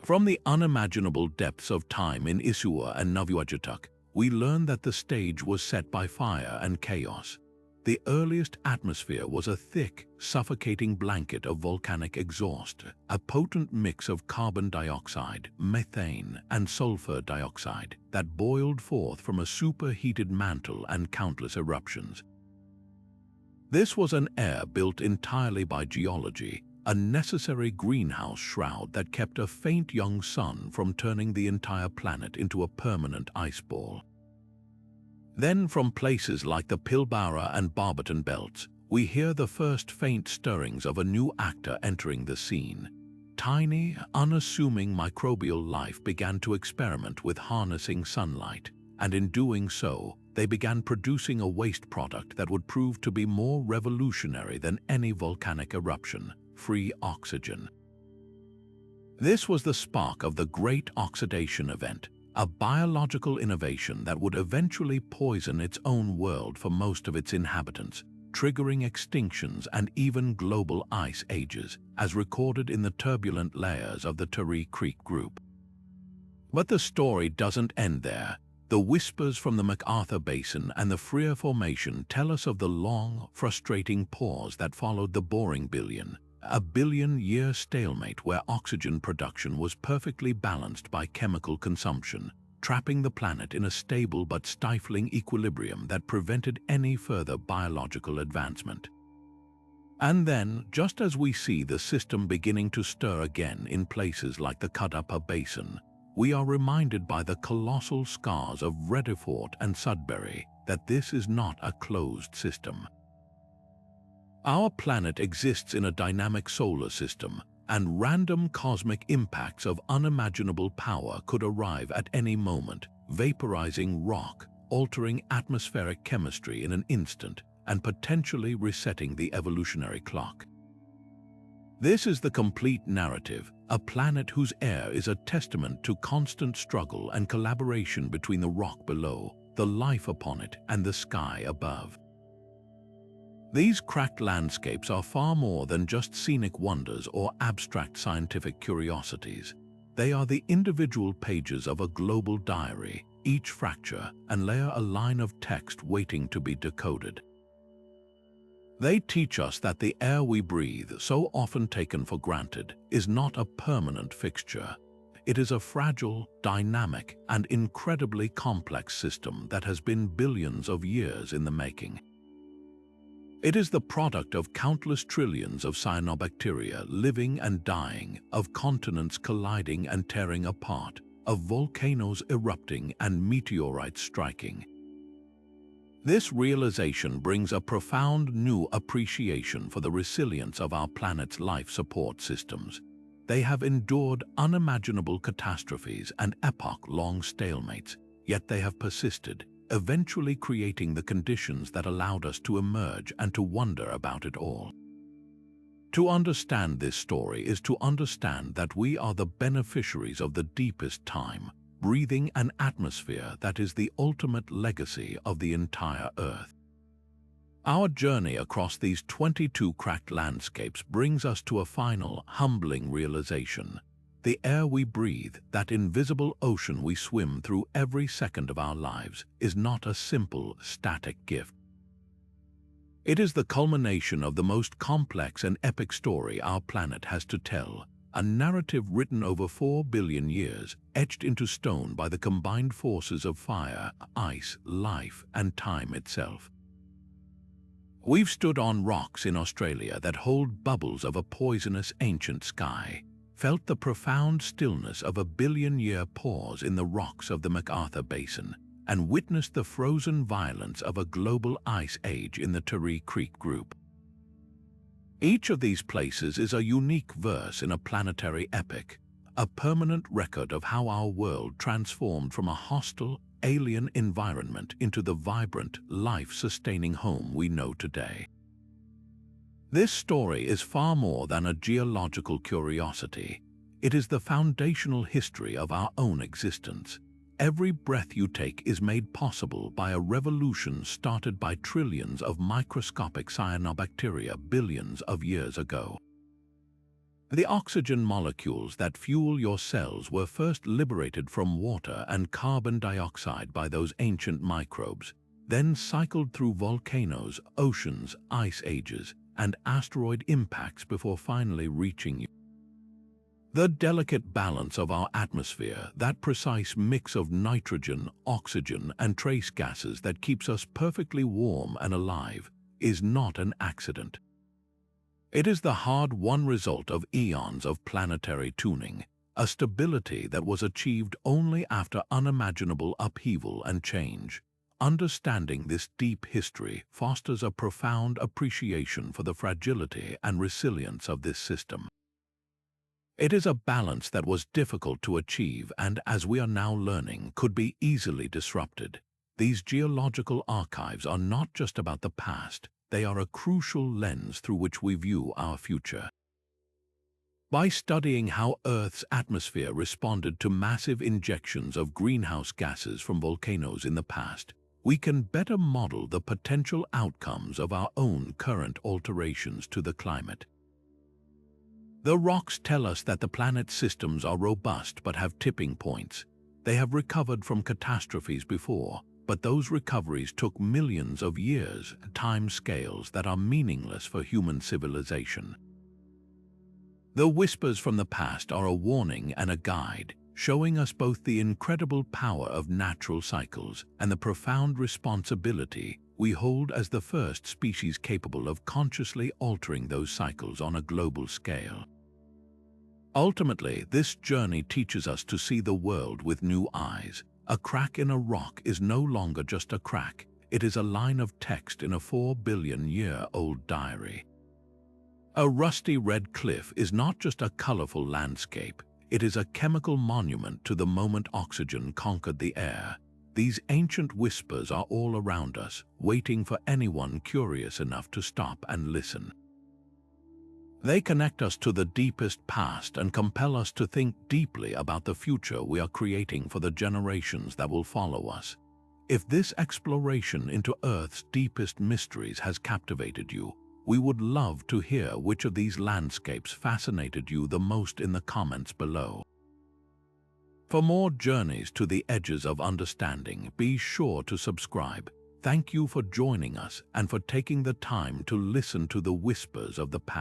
From the unimaginable depths of time in Isua and Navuajatuk, we learn that the stage was set by fire and chaos. The earliest atmosphere was a thick, suffocating blanket of volcanic exhaust, a potent mix of carbon dioxide, methane, and sulfur dioxide that boiled forth from a superheated mantle and countless eruptions. This was an air built entirely by geology, a necessary greenhouse shroud that kept a faint young sun from turning the entire planet into a permanent ice ball. Then, from places like the Pilbara and Barberton belts, we hear the first faint stirrings of a new actor entering the scene. Tiny, unassuming microbial life began to experiment with harnessing sunlight, and in doing so, they began producing a waste product that would prove to be more revolutionary than any volcanic eruption: free oxygen. This was the spark of the Great Oxidation Event, a biological innovation that would eventually poison its own world for most of its inhabitants, triggering extinctions and even global ice ages, as recorded in the turbulent layers of the Tari Creek Group. But the story doesn't end there. The whispers from the MacArthur Basin and the Freer Formation tell us of the long, frustrating pause that followed the Boring Billion, a billion-year stalemate where oxygen production was perfectly balanced by chemical consumption, trapping the planet in a stable but stifling equilibrium that prevented any further biological advancement. And then, just as we see the system beginning to stir again in places like the Kadapa Basin, we are reminded by the colossal scars of Redefort and Sudbury that this is not a closed system. Our planet exists in a dynamic solar system, and random cosmic impacts of unimaginable power could arrive at any moment, vaporizing rock, altering atmospheric chemistry in an instant, and potentially resetting the evolutionary clock. This is the complete narrative, a planet whose air is a testament to constant struggle and collaboration between the rock below, the life upon it, and the sky above. These cracked landscapes are far more than just scenic wonders or abstract scientific curiosities. They are the individual pages of a global diary, each fracture and layer a line of text waiting to be decoded. They teach us that the air we breathe, so often taken for granted, is not a permanent fixture. It is a fragile, dynamic, and incredibly complex system that has been billions of years in the making. It is the product of countless trillions of cyanobacteria living and dying, of continents colliding and tearing apart, of volcanoes erupting and meteorites striking. This realization brings a profound new appreciation for the resilience of our planet's life support systems. They have endured unimaginable catastrophes and epoch-long stalemates, yet they have persisted, eventually creating the conditions that allowed us to emerge and to wonder about it all. To understand this story is to understand that we are the beneficiaries of the deepest time, breathing an atmosphere that is the ultimate legacy of the entire Earth. Our journey across these 22 cracked landscapes brings us to a final, humbling realization. The air we breathe, that invisible ocean we swim through every second of our lives, is not a simple, static gift. It is the culmination of the most complex and epic story our planet has to tell, a narrative written over 4 billion years, etched into stone by the combined forces of fire, ice, life, and time itself. We've stood on rocks in Australia that hold bubbles of a poisonous ancient sky, felt the profound stillness of a billion-year pause in the rocks of the MacArthur Basin, and witnessed the frozen violence of a global ice age in the Terry Creek Group. Each of these places is a unique verse in a planetary epic, a permanent record of how our world transformed from a hostile, alien environment into the vibrant, life-sustaining home we know today. This story is far more than a geological curiosity. It is the foundational history of our own existence. Every breath you take is made possible by a revolution started by trillions of microscopic cyanobacteria billions of years ago. The oxygen molecules that fuel your cells were first liberated from water and carbon dioxide by those ancient microbes, then cycled through volcanoes, oceans, ice ages, and asteroid impacts before finally reaching you. The delicate balance of our atmosphere, that precise mix of nitrogen, oxygen, and trace gases that keeps us perfectly warm and alive, is not an accident. It is the hard-won result of eons of planetary tuning, a stability that was achieved only after unimaginable upheaval and change. Understanding this deep history fosters a profound appreciation for the fragility and resilience of this system. It is a balance that was difficult to achieve and, as we are now learning, could be easily disrupted. These geological archives are not just about the past. They are a crucial lens through which we view our future. By studying how Earth's atmosphere responded to massive injections of greenhouse gases from volcanoes in the past, we can better model the potential outcomes of our own current alterations to the climate. The rocks tell us that the planet's systems are robust but have tipping points. They have recovered from catastrophes before, but those recoveries took millions of years, time scales that are meaningless for human civilization. The whispers from the past are a warning and a guide, showing us both the incredible power of natural cycles and the profound responsibility we hold as the first species capable of consciously altering those cycles on a global scale. Ultimately, this journey teaches us to see the world with new eyes. A crack in a rock is no longer just a crack, it is a line of text in a 4-billion-year-old diary. A rusty red cliff is not just a colorful landscape, it is a chemical monument to the moment oxygen conquered the air. These ancient whispers are all around us, waiting for anyone curious enough to stop and listen. They connect us to the deepest past and compel us to think deeply about the future we are creating for the generations that will follow us. If this exploration into Earth's deepest mysteries has captivated you, we would love to hear which of these landscapes fascinated you the most in the comments below. For more journeys to the edges of understanding, be sure to subscribe. Thank you for joining us and for taking the time to listen to the whispers of the past.